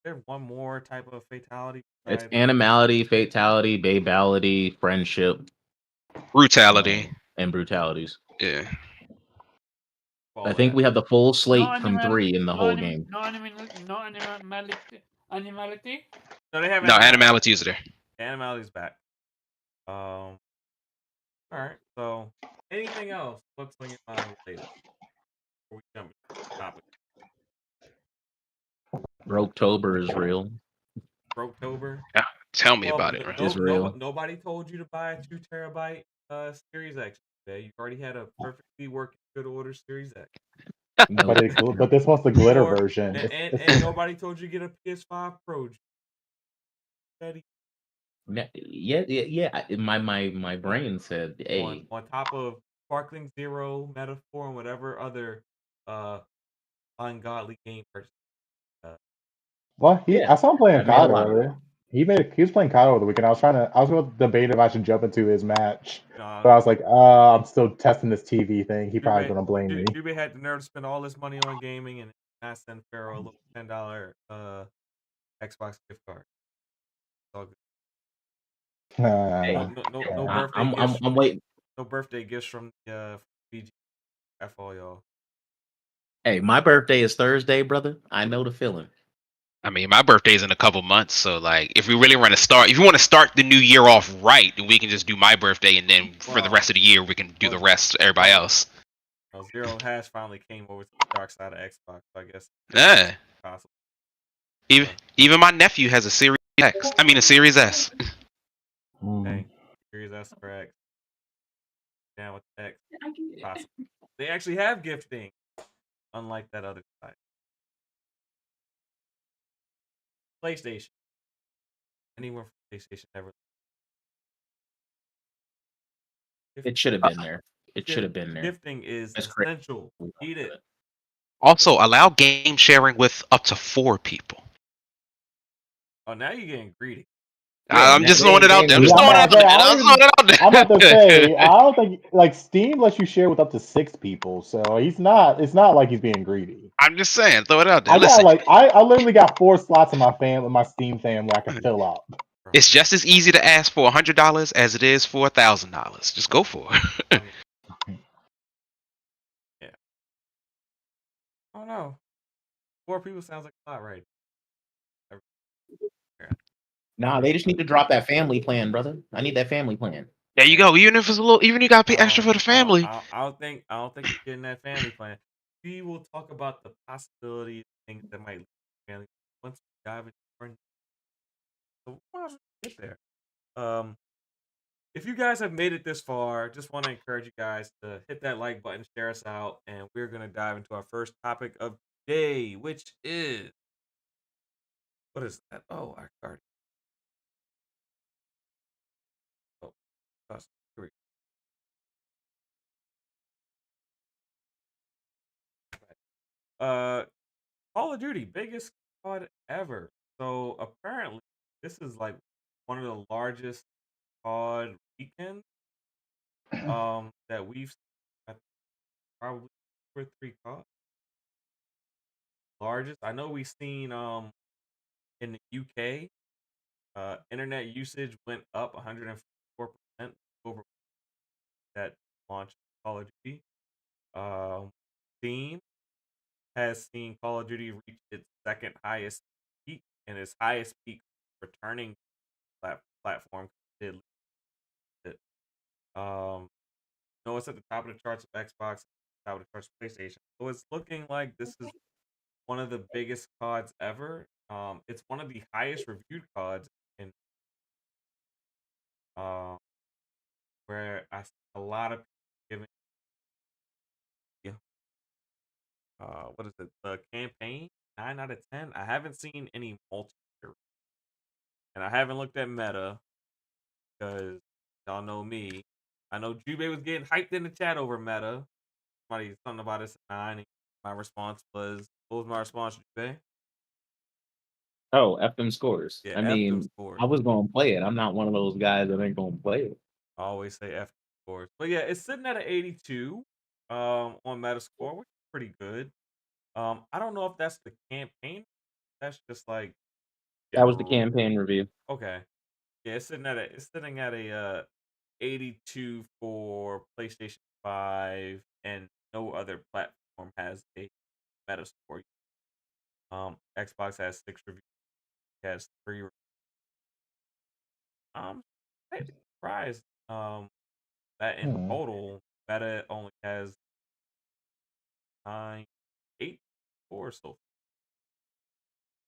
There's one more type of fatality. It's besides- animality, fatality, babality, friendship, Brutality. and brutalities. Yeah. I think we have the full slate No from animal- 3 in the no whole anim- game. No animality. No, they have No, animality is there. Animality's back. All right. So, anything else? What's on your mind later? Before we jump into the topic. Broketober is real. Broketober. Yeah, tell me about it. It's real. Nobody told you to buy a 2 terabyte Series X. Okay, you've already had a perfectly working good order Series X. No. But this one's the glitter Or- version. And nobody told you to get a PS5 Pro. Daddy. Yeah. My brain said, "Hey, On top of Sparkling Zero, Metaphor, and whatever other ungodly game purchase. Well, I saw him playing I made a COD lot of earlier. He was playing COD over the weekend. I was going to debate if I should jump into his match, but I was like, I'm still testing this TV thing. He probably going to blame me. Jube had the nerve to spend all this money on gaming and not send Pharaoh a little $10 Xbox gift card. It's all good. Hey, No birthday gifts. I'm waiting. No birthday gifts from VGP. F all y'all. Hey, my birthday is Thursday, brother. I know the feeling. I mean, my birthday's in a couple months, so like, if we really want to start, if you want to start the new year off right, then we can just do my birthday, and then for the rest of the year, we can do the rest. Everybody else. Well, Zero Hash finally came over to the dark side of Xbox. So I guess. Yeah. Possible. Even my nephew has a Series X. I mean, a Series S. Okay. Series S for X. Down with X. Possible. They actually have gifting, unlike that other side. PlayStation. Anywhere from PlayStation ever. It should have been there. It should have been there. Gifting is That's great. essential. Eat it. Also, allow game sharing with up to 4 people. Oh, now you're getting greedy. I'm just throwing it out there. I'm about to say, I don't think like Steam lets you share with up to 6 people, so it's not like he's being greedy. I'm just saying, throw it out there. I Listen, I literally got 4 slots in my Steam family I can fill up. it's just as easy to ask for $100 as it is for $1,000. Just go for it. Yeah. I don't know. 4 people sounds like a lot, right? Nah, they just need to drop that family plan, brother. I need that family plan. There you go. Even if it's a little, even you gotta pay extra for the family. I don't think you're getting that family plan. We will talk about the possibility of things that might lead to family once we dive into. So we'll get there. If you guys have made it this far, just want to encourage you guys to hit that like button, share us out, and we're gonna dive into our first topic of the day, which is what is that? Oh, I already. Oh, here we go. Call of Duty, biggest COD ever. So apparently, this is like one of the largest COD weekends that we've seen. I think probably 2 or 3 COD. Largest. I know we've seen in the UK, internet usage went up 104% over that launch Call of Duty. Steam has seen Call of Duty reach its second highest peak, and its highest peak returning platform did it. No, it's at the top of the charts of Xbox, top of the charts of PlayStation. So it's looking like this is one of the biggest CODs ever. It's one of the highest reviewed CODs in uh, where I see a lot of people giving yeah, what is it? The campaign 9 out of 10. I haven't seen any multiplayer, and I haven't looked at meta because y'all know me. I know Jube was getting hyped in the chat over meta. Somebody something about this at 9. And my response was, what was my response, Jube? Oh, F them scores. Yeah, I F them mean, scores. I was gonna play it. I'm not one of those guys that ain't gonna play it. I always say F scores. But yeah, it's sitting at an 82 on Metascore, which is pretty good. I don't know if that's the campaign. That's just like That was the general. campaign review. Okay. Yeah, it's sitting at a 82 for PlayStation 5, and no other platform has a Metascore. Xbox has 6 reviews, has 3. I'm surprised that in Hmm. total Meta only has 9, 8 scores, so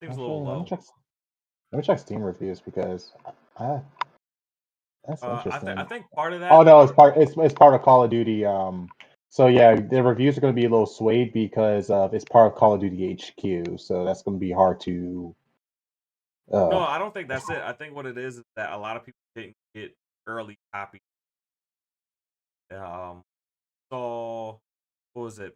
seems a little Actually, low. let me check Steam reviews because I, that's I interesting. think part of that. Oh no, it's part of Call of Duty. So yeah, the reviews are going to be a little swayed because it's part of Call of Duty HQ. So that's going to be hard to. No, Uh, I don't think that's it. I think what it is that a lot of people didn't get early copies. So what was it?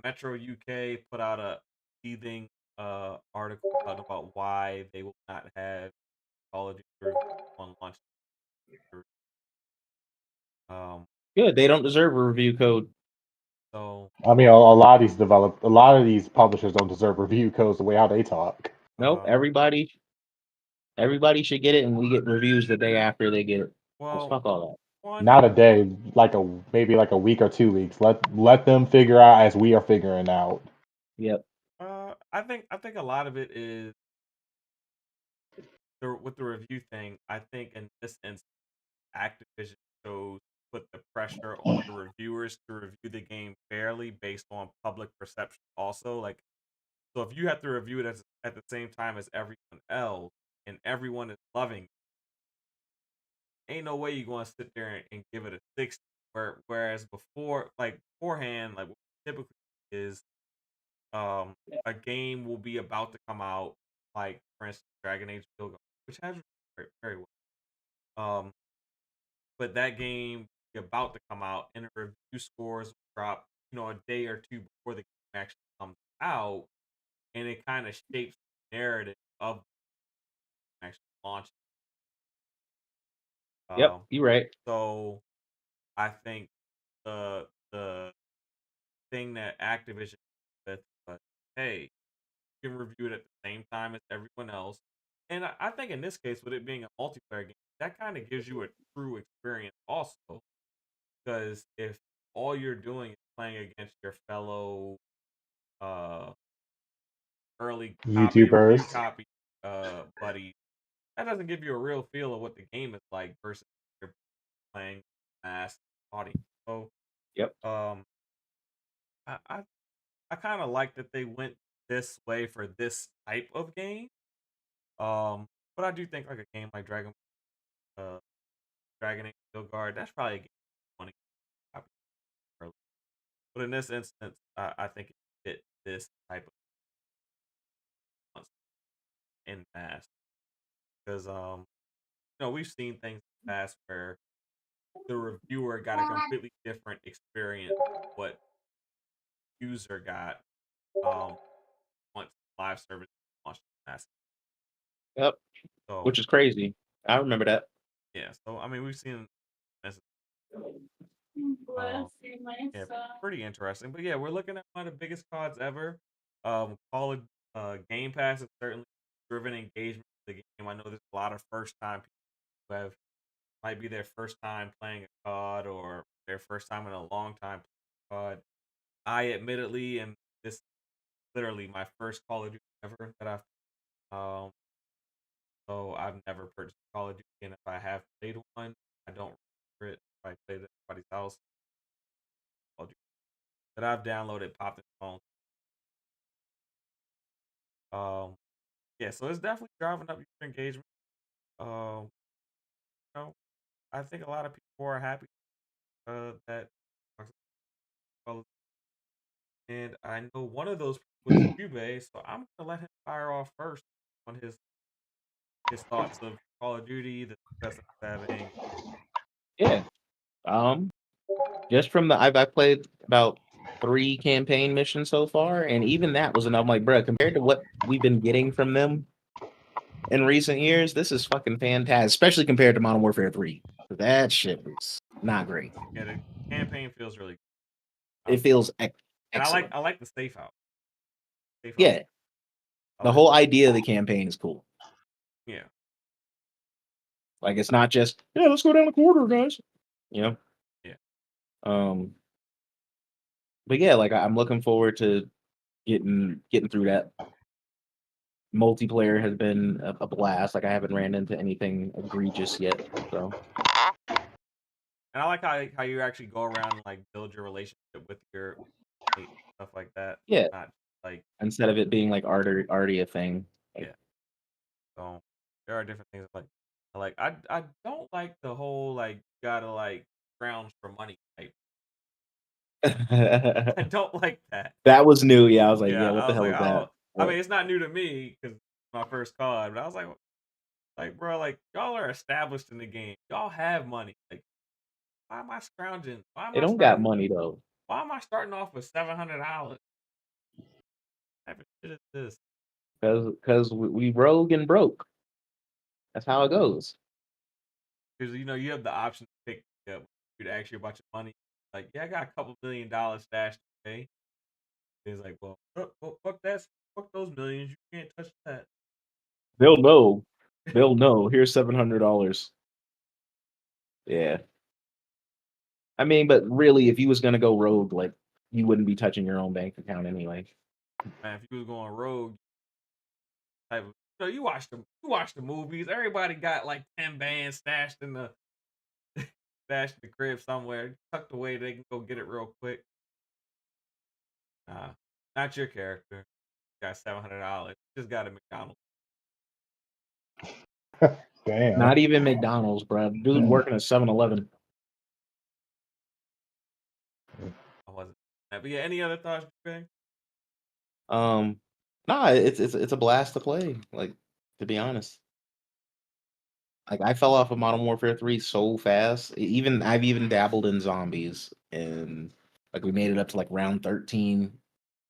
Metro UK put out a teething article talking about why they will not have Call of Duty review on launch. Um, Good. They don't deserve a review code. so I mean, a lot of these publishers don't deserve review codes the way how they talk. Nope. uh, Everybody should get it, and we get reviews the day after they get it. Just well, fuck all one, Not a day, maybe like a week or 2 weeks. Let them figure out as we are figuring out. that. Yep. I think a lot of it is with the review thing. I think in this instance, Activision chose to put the pressure on the reviewers to review the game fairly based on public perception. Also, like, so if you have to review it at the same time as everyone else, and everyone is loving it, ain't no way you're going to sit there and give it a 60. Whereas beforehand, like what typically is, a game will be about to come out, like for instance, Dragon Age Guild, which has very, very well. But that game is about to come out, and the review scores will drop, a day or two before the game actually comes out, and it kind of shapes the narrative of the actual launch. Yep. You right. So I think the thing that Activision with, but hey, you can review it at the same time as everyone else. And I think in this case, with it being a multiplayer game, that kind of gives you a true experience also. Because if all you're doing is playing against your fellow uh early copy review YouTubers. copy buddy, that doesn't give you a real feel of what the game is like versus you're playing mass audience. So Yep. I kind of like that they went this way for this type of game. But I do think like a game like uh Dragon Age Guard, that's probably a game you want to copy early. But in this instance, I think it fit this type of in mass because we've seen things in the past where the reviewer got a completely different experience what user got once live service launched mass. Yep. So Which is crazy. I remember that. yeah, so I mean we've seen this. Yeah, pretty interesting. But yeah, we're looking at one of the biggest CODs ever. Call it Game Pass has certainly driven engagement to the game. I know there's a lot of first time people who have might be their first time playing a COD or their first time in a long time playing COD. I admittedly am this is literally my first Call of Duty ever that so I've never purchased Call of Duty, and if I have played one, I don't remember it. If I played at somebody's house, Call of Duty that I've downloaded popped in the phone. Yeah, so it's definitely driving up user engagement. Um, you know, I think a lot of people are happy that and I know one of those people is Cube, so I'm gonna let him fire off first on his thoughts of Call of Duty, the success it's having. Yeah. Just from I've played about 3 campaign missions so far, and even that was enough. I'm like, bruh, compared to what we've been getting from them in recent years, this is fucking fantastic, especially compared to Modern Warfare 3. That shit was not great. Yeah, the campaign feels really good. It feels And excellent. I like the safe house. Safe house. Yeah, I the like whole idea of the campaign is cool. yeah. Like, it's not just, yeah, let's go down the corridor, guys. You know? Yeah. But yeah, like I'm looking forward to getting through that. Multiplayer has been a blast. Like I haven't ran into anything egregious yet. So And I like how you actually go around and like build your relationship with your mate, stuff like that. yeah, Not like instead of it being like already a thing. Like, yeah. So there are different things I don't like the whole like gotta like grounds for money type. I don't like that. that was new. Yeah, I was like, Yeah, yeah, what I the was hell like, is I that? don't. I But mean, it's not new to me because my first COD, but I was like, bro, like y'all are established in the game. Y'all have money. Like, why am I scrounging? they don't got money though, Why am I starting off with $700? What type of shit is this? because we rogue and broke. That's how it goes. Because you have the option to pick you to ask you about your money. Like, yeah, I got a couple $1 million stashed away. It's like, well, fuck that, fuck those millions. You can't touch that. They'll know. They'll know. Here's $700. Yeah. I mean, but really, if you was gonna go rogue, like you wouldn't be touching your own bank account anyway. Man, if you was going rogue, type of, you watch the movies. Everybody got like 10 bands stashed in the crib somewhere, tucked away. They can go get it real quick. Nah, not your character. Got $700. Just got a McDonald's. Damn. Not even McDonald's, bro. Dude working at 7-Eleven. I wasn't. But yeah, any other thoughts, Bang? Nah, it's a blast to play. Like, to be honest, like I fell off of Modern Warfare 3 so fast. Even I've even dabbled in zombies, and like we made it up to like round 13,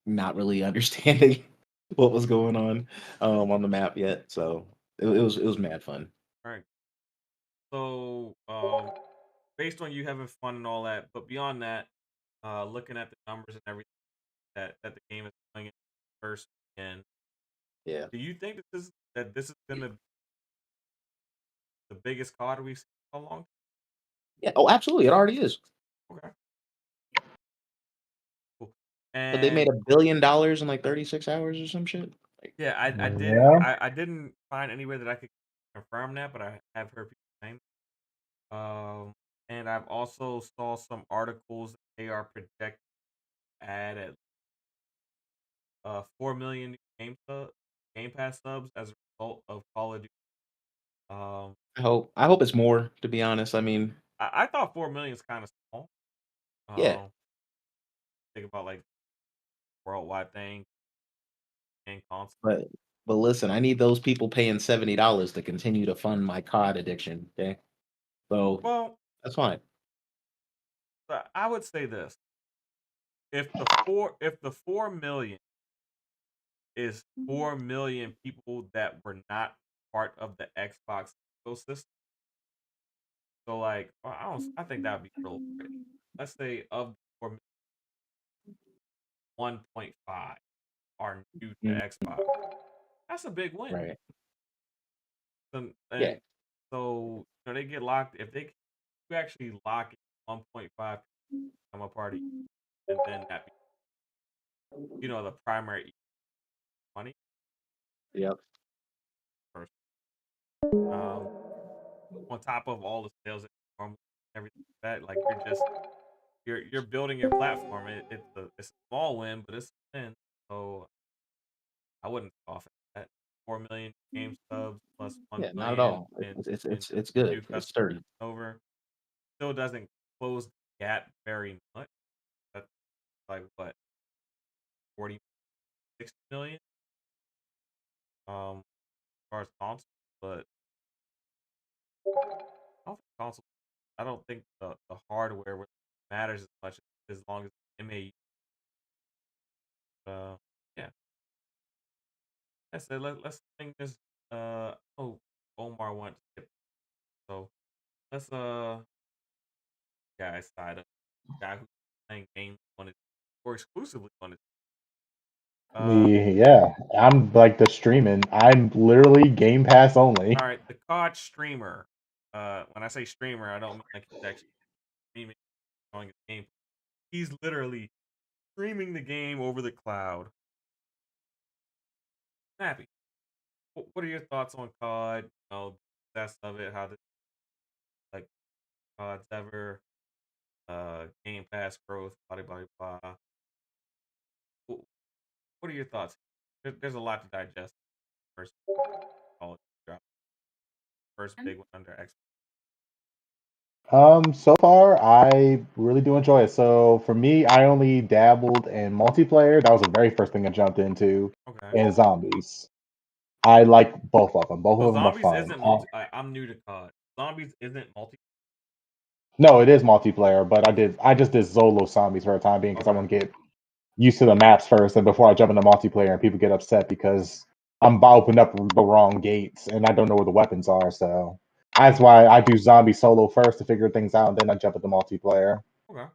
not really understanding what was going on the map yet. So it was mad fun. All right. So, based on you having fun and all that, but beyond that, looking at the numbers and everything that the game is doing in the first weekend, Yeah. do you think that this has been the biggest COD we've seen in a long time? Yeah. Oh, absolutely. It already is. Okay, cool. But they made And $1 billion in like 36 hours or some shit. Like, yeah, Yeah. I didn't find anywhere that I could confirm that, but I have heard people saying. And I've also saw some articles that they are projected to add at 4 million Game Pass subs as a result of Call of Duty. Um, I hope it's more. To be honest, I mean, I thought 4 million is kind of small. yeah. Think about like worldwide thing and console. But listen, I need those people paying $70 to continue to fund my COD addiction. Okay, so Well, that's fine. I would say this: if the 4 million is 4 million people that were not part of the Xbox ecosystem, so like I think that would be real pretty. Let's say of the 4 1.5 are new to Mm, Xbox. That's a big win. right? And Yeah. So they get locked if they you actually lock it 1.5 become a party, and then that the primary money Yep. first. Um, on top of all the sales that you normally everything like that, like you're building your platform. It's a small win, but it's a win. So I wouldn't scoff at that. 4 million game subs plus one Yeah, not at million all. in It's good. new It's customers sturdy. over. Still doesn't close the gap very much. That's like what 40, 60 million as far as console, but console. I don't think the hardware matters as much as long as MAU. Yeah, that's it. Let's think this. Oh, Omar wants to skip. So let's guys side of guy who's playing games wanted or exclusively wanted. Yeah, I'm like the streaming. I'm literally Game Pass only. All right, the COD streamer. When I say streamer, I don't mean like he's actually streaming, showing his game. He's literally streaming the game over the cloud. Happy. What are your thoughts on COD? The success of it, how the like COD's ever, Game Pass growth, blah blah blah. What are your thoughts? There's a lot to digest. First, Call it drop. First big one under X. So far I really do enjoy it. So for me, I only dabbled in multiplayer. That was the very first thing I jumped into, Okay. and zombies. I like both of them. Both So of them are zombies fun. isn't multi. I'm new to COD. Zombies isn't multi. No, it is multiplayer, but I just did solo zombies for a time being because I Okay. want to get used to the maps first, and before I jump into multiplayer, and people get upset because I'm opening up the wrong gates and I don't know where the weapons are. So that's why I do zombie solo first to figure things out, and then I jump into multiplayer. Okay.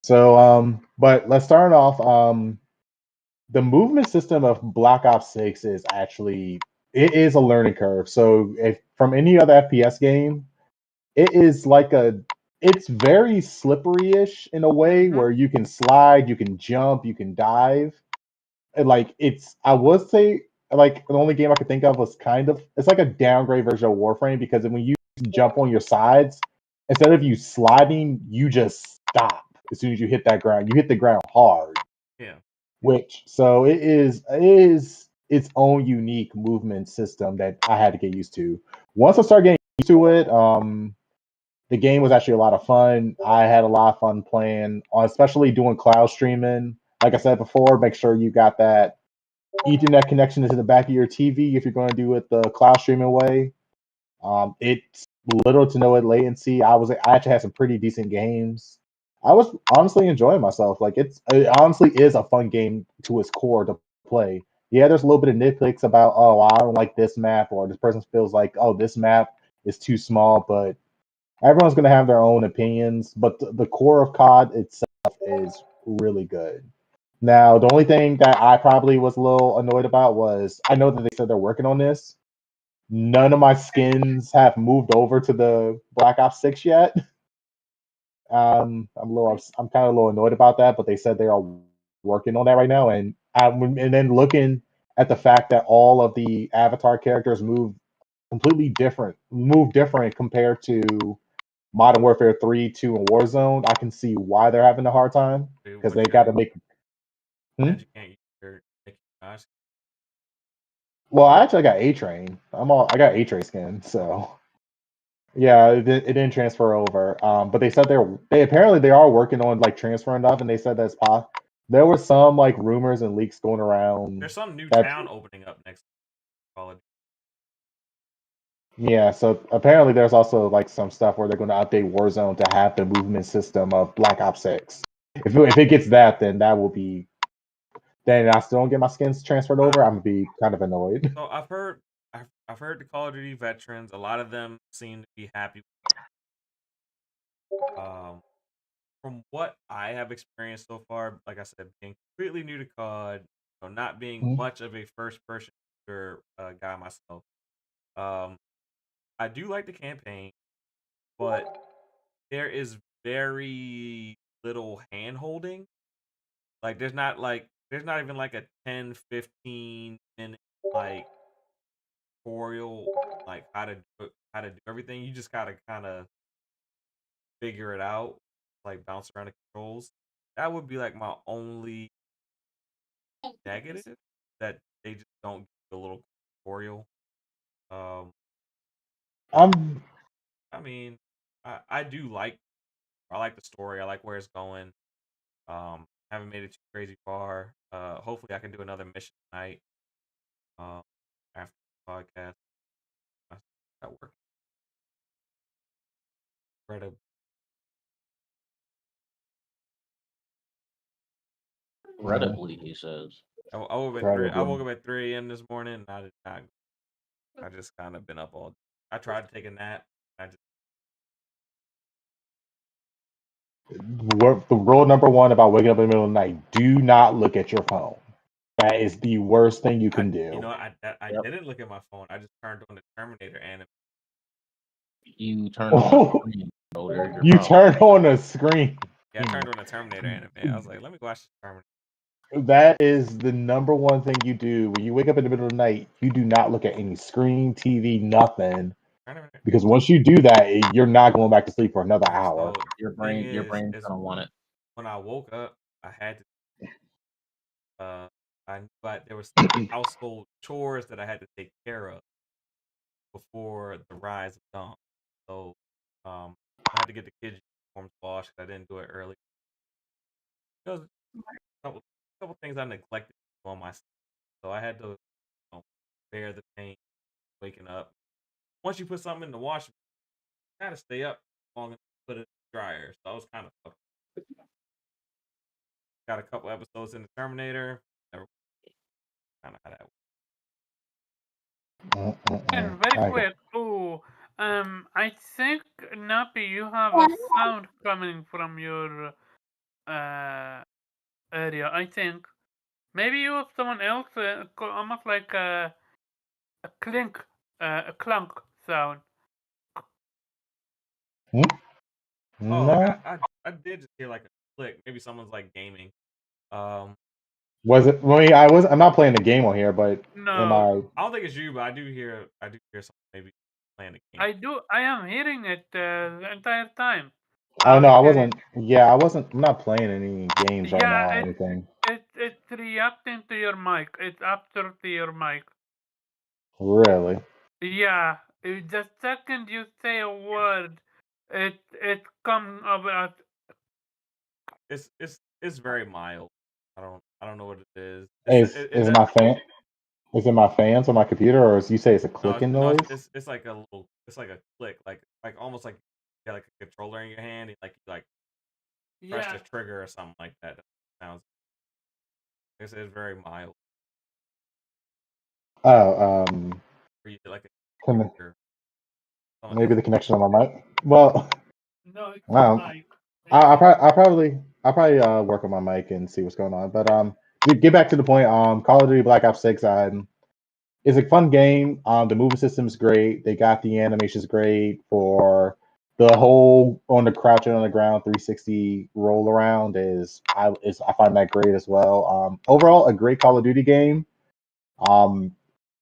So, but let's start off. The movement system of Black Ops 6 is actually it is a learning curve. So, if from any other FPS game, it is like it's very slippery-ish in a way Mm-hmm. where you can slide, you can jump, you can dive. And like I would say like the only game I could think of was kind of it's like a downgrade version of Warframe because when you jump on your sides, instead of you sliding, you just stop as soon as you hit that ground. You hit the ground hard, Yeah. which so it is its own unique movement system that I had to get used to. Once I started getting used to it, the game was actually a lot of fun. I had a lot of fun playing, especially doing cloud streaming. Like I said before, make sure you got that Ethernet connection into the back of your TV if you're going to do it the cloud streaming way. It's little to no latency. I actually had some pretty decent games. I was honestly enjoying myself. Like it honestly is a fun game to its core to play. Yeah, there's a little bit of nitpicks about I don't like this map or this person feels like this map is too small, but everyone's going to have their own opinions. But the core of COD itself is really good. Now, the only thing that I probably was a little annoyed about was I know that they said they're working on this. None of my skins have moved over to the Black Ops 6 yet. I'm kind of a little annoyed about that, but they said they are working on that right now. And then looking at the fact that all of the avatar characters move different compared to Modern Warfare 3, 2, and Warzone, I can see why they're having a hard time Dude, because what they you got got to make. Hmm? that you can't use your gosh. Well, I actually got A Train. I got A Train skin, so yeah, it didn't transfer over. But they said they apparently they are working on like transferring up, and they said that's possible. There were some like rumors and leaks going around There's some new that town opening up next college. yeah. So apparently there's also like some stuff where they're going to update Warzone to have the movement system of Black Ops 6. If it gets that, then that will be. Then I still don't get my skins transferred Uh, over. I'm gonna be kind of annoyed. so I've heard the Call of Duty veterans. A lot of them seem to be happy. Um, from what I have experienced so far, like I said, being completely new to COD, not being Mhm. much of a first person shooter guy myself. Um, I do like the campaign, but there is very little hand holding. Like there's not even like a 10-15 minute like tutorial like how to do everything. You just gotta kind of figure it out, like bounce around the controls. That would be like my only negative, that they just don't give you a little tutorial. Um, I'm I mean, I do like I like the story. I like where it's going. Haven't made it too crazy far. Hopefully I can do another mission tonight. Um, after the podcast, I got work. Incredible. Incredibly, he says. I woke up at three. I woke up at 3 a.m. this morning. And I did not. I just kind of been up all day. I tried to take a nap. I just the rule number one about waking up in the middle of the night: do not look at your phone. That is the worst thing you can do. I Yep. didn't look at my phone. I just turned on the Terminator anime. You turned on the screen, so there's your You problem. turn on the screen. Yeah, I turned on the Terminator anime. I was like, let me watch the Terminator. That is the number one thing you do when you wake up in the middle of the night. You do not look at any screen, TV, nothing, because once you do that, you're not going back to sleep for another hour. So Your thing brain's is gonna want it. when I woke up, I had to I knew there was some household chores that I had to take care of before the rise of dawn. So I had to get the kids' uniforms washed because I didn't do it early. There was a couple things I neglected on myself, so I had to bear the pain waking up. Once you put something in the wash, you gotta stay up long enough to put it in the dryer. So I was kind of fucked. Got a couple episodes in the Terminator. Never kind of how that And very quick. Oh, I think Nappy, you have a sound coming from your area. I think maybe you have someone else, almost like a clink, a clunk sound. No. I did just hear like a click. Maybe someone's like gaming. Was it? Well, I'm not playing the game on here, but am I? I don't think it's you, but I do hear someone maybe playing the game. I am hearing it the entire time. Oh no, I wasn't. Yeah, I wasn't. I'm not playing any games right now or anything. It's reacting to your mic. It's after to your mic. Really? Yeah. The second you say a word, it comes about. It's very mild. I don't know what it is. Is it my fan? Is it my fans on my computer, or as you say, it's a clicking no, noise? it's like a little. It's like a click, like almost like you got like a controller in your hand, and like press the trigger or something like that. That sounds. It's very mild. Oh, Or you like maybe the connection on my mic. Well, No, it's wow. mic. I'll probably work on my mic and see what's going on. But get back to the point. Call of Duty Black Ops 6. It's a fun game. The movement system's great. They got the animations great for the whole on the crouching on the ground 360 roll around I find that great as well. Overall, a great Call of Duty game.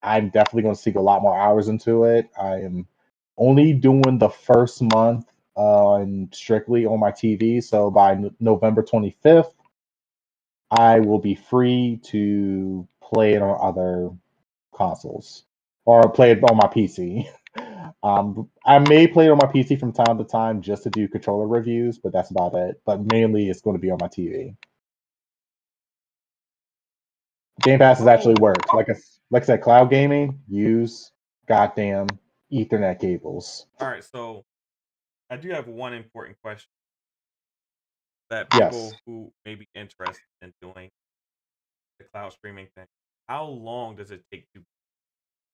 I'm definitely going to sink a lot more hours into it. I am only doing the first month strictly on my TV. So by November 25th, I will be free to play it on other consoles or play it on my PC. I may play it on my PC from time to time just to do controller reviews, but that's about it. But mainly, it's going to be on my TV. Game Pass has actually worked. Like I said, cloud gaming, use goddamn Ethernet cables. All right, so I do have one important question that people who may be interested in doing the cloud streaming thing. How long does it take to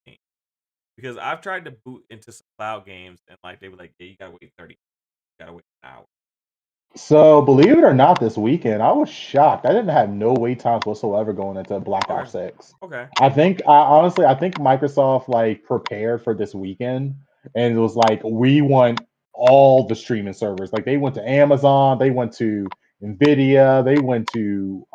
game? Because I've tried to boot into some cloud games and like they were like, yeah, you gotta wait 30, you gotta wait an hour. So believe it or not, this weekend I was shocked. I didn't have no wait times whatsoever going into Black Ops 6. Okay. I think honestly, I think Microsoft like prepared for this weekend and it was like we want all the streaming servers. Like they went to Amazon, they went to Nvidia, they went to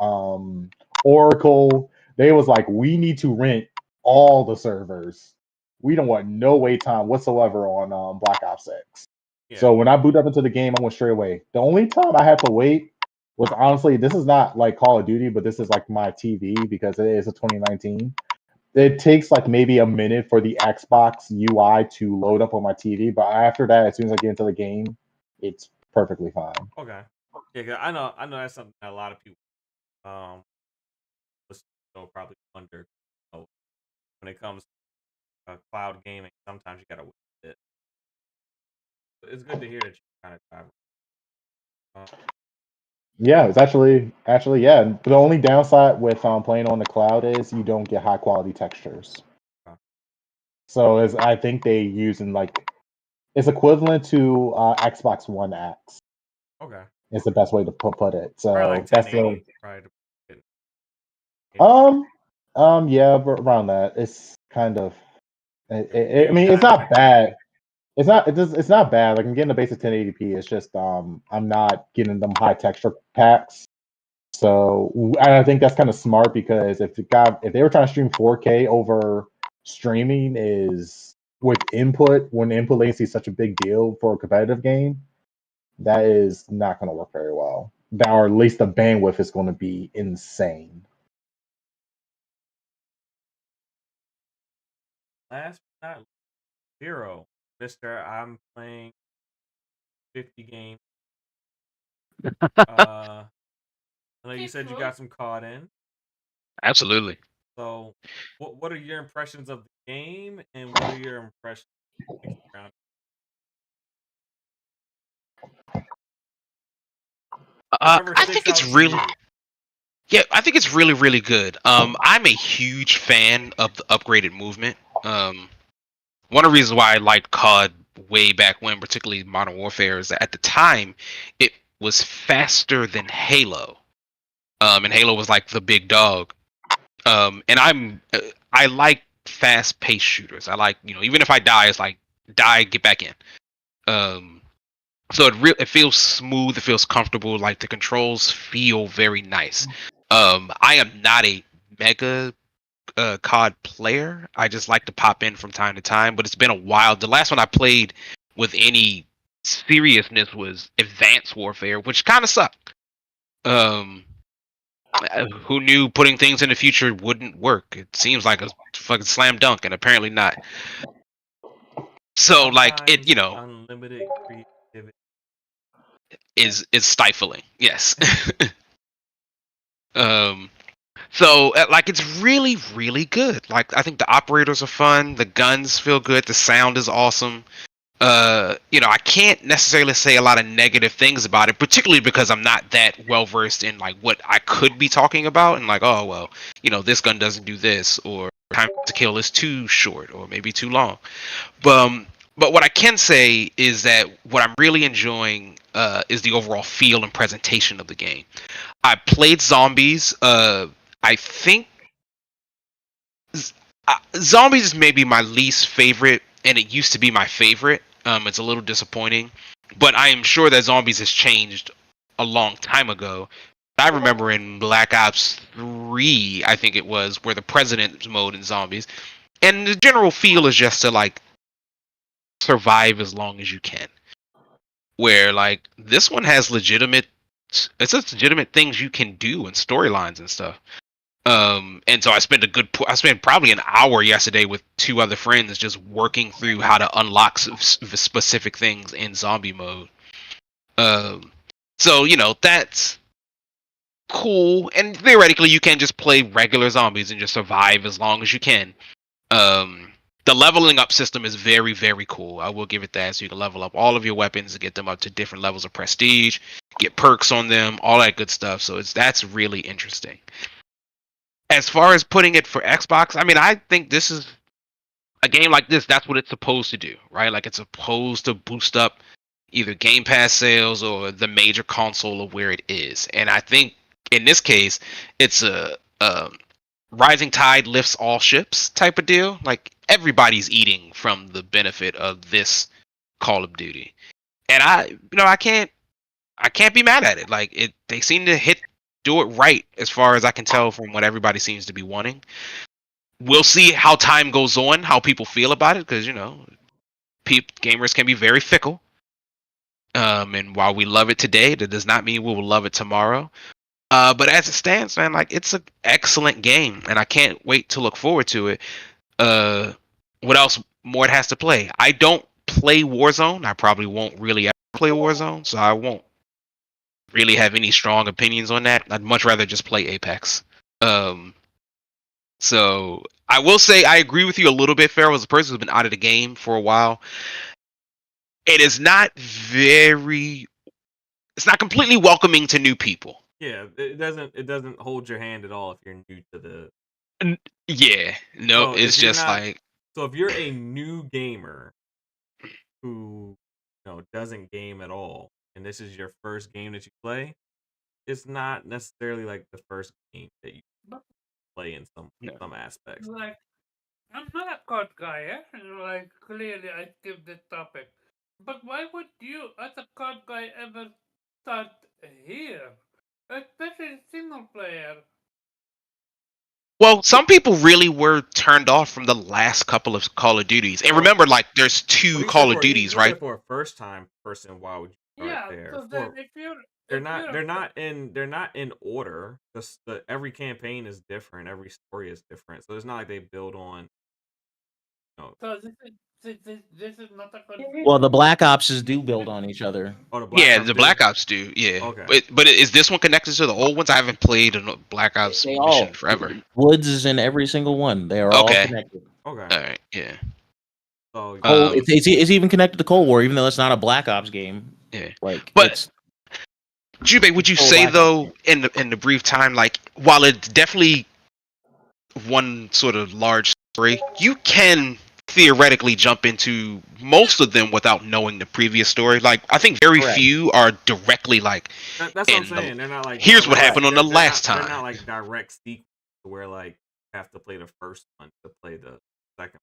Oracle. They was like, we need to rent all the servers. We don't want no wait time whatsoever on Black Ops 6. Yeah. So when I boot up into the game, I went straight away. The only time I had to wait was honestly, this is not like Call of Duty, but this is like my TV because it is a 2019. It takes like maybe a minute for the Xbox UI to load up on my TV, but after that, as soon as I get into the game, it's perfectly fine. Okay. Yeah, 'cause I know that's something that a lot of people listen to probably wonder. You know, when it comes to cloud gaming, sometimes you gotta wait a bit. But it's good to hear that you kind of drive. Yeah, it's actually yeah. The only downside with playing on the cloud is you don't get high quality textures. Huh. So as I think they using like it's equivalent to Xbox One X. Okay. Is the best way to put it. So Probably like that's the 1080. Probably. yeah, around that. It's kind of. I You mean, it's kind of not bad. It's not. It's not bad. Like I'm getting the basic 1080p. It's just I'm not getting them high texture packs. So and I think that's kind of smart because if they were trying to stream 4K over streaming is with input when input latency is such a big deal for a competitive game, that is not going to work very well. Or at least the bandwidth is going to be insane. Last but not least, Zero. Mister, I'm playing 50 games. I know you said you got some COD in. Absolutely. So, what are your impressions of the game, and what are your impressions around? Whatever I sticks think it's out to really, you. yeah, I think it's really, really good. I'm a huge fan of the upgraded movement. One of the reasons why I liked COD way back when, particularly Modern Warfare, is that at the time it was faster than Halo. And Halo was like the big dog. And I like fast-paced shooters. I like, even if I die, it's like die, get back in. So it feels smooth, it feels comfortable, like the controls feel very nice. I am not a mega COD player. I just like to pop in from time to time, but it's been a while. The last one I played with any seriousness was Advanced Warfare, which kind of sucked. Who knew putting things in the future wouldn't work? It seems like a fucking slam dunk, and apparently not. So like it, Sometimes unlimited creativity. is stifling. Yes. So like it's really, really good. Like I think the operators are fun, the guns feel good, the sound is awesome. I can't necessarily say a lot of negative things about it, particularly because I'm not that well versed in like what I could be talking about and like, oh well, this gun doesn't do this, or time to kill is too short or maybe too long. But what I can say is that what I'm really enjoying is the overall feel and presentation of the game. I played Zombies. I think Zombies is maybe my least favorite, and it used to be my favorite. It's a little disappointing, but I am sure that Zombies has changed a long time ago. I remember in Black Ops 3, I think it was, where the President's mode in Zombies, and the general feel is just to like survive as long as you can. Where like this one has legitimate things you can do and storylines and stuff. And so I spent probably an hour yesterday with two other friends just working through how to unlock specific things in zombie mode. So that's cool, and theoretically you can just play regular zombies and just survive as long as you can. The leveling up system is very, very cool. I will give it that. So you can level up all of your weapons and get them up to different levels of prestige, get perks on them, all that good stuff. So that's really interesting. As far as putting it for Xbox, I mean, I think this is a game like this. That's what it's supposed to do, right? Like it's supposed to boost up either Game Pass sales or the major console of where it is. And I think in this case, it's rising tide lifts all ships type of deal. Like everybody's eating from the benefit of this Call of Duty, and I can't be mad at it. Like they seem to do it right as far as I can tell from what everybody seems to be wanting. We'll see how time goes on, how people feel about it, because gamers can be very fickle. And while we love it today, that does not mean we will love it tomorrow. But as it stands, man, like it's an excellent game, and I can't wait to look forward to it. What else more it has to play? I don't play Warzone. I probably won't really ever play Warzone, so I won't really have any strong opinions on that. I'd much rather just play Apex. So I will say I agree with you a little bit, Farrell, as a person who's been out of the game for a while. It is not it's not completely welcoming to new people. Yeah, it doesn't hold your hand at all if you're new to the. Yeah, no, So it's just like. So if you're a new gamer who doesn't game at all, and this is your first game that you play, it's not necessarily like the first game that you play in some aspects. Like, I'm not a COD guy, eh? Like, clearly I skipped this topic. But why would you, as a COD guy, ever start here? Especially single player. Well, some people really were turned off from the last couple of Call of Duties. And remember, like, there's two Call of Duties, right? For a first time person, why would you start there? So then if you're they're not in order. Every campaign is different, every story is different. So it's not like they build on. So this is not a confusion. Well, the Black Opses do build on each other. Oh, the Black Ops do. Yeah. Okay. But is this one connected to the old ones? I haven't played a Black Ops mission forever. Woods is in every single one. They are all connected. Okay. All right. Yeah. So it's even connected to Cold War, even though it's not a Black Ops game. Yeah. But Jube, would you say though, in the brief time, like while it's definitely one sort of large story, you can theoretically jump into most of them without knowing the previous story. Like I think very few are directly like. That's what I'm saying. They're not like. Here's what happened on the last time. They're not like direct sequels where like you have to play the first one to play the second.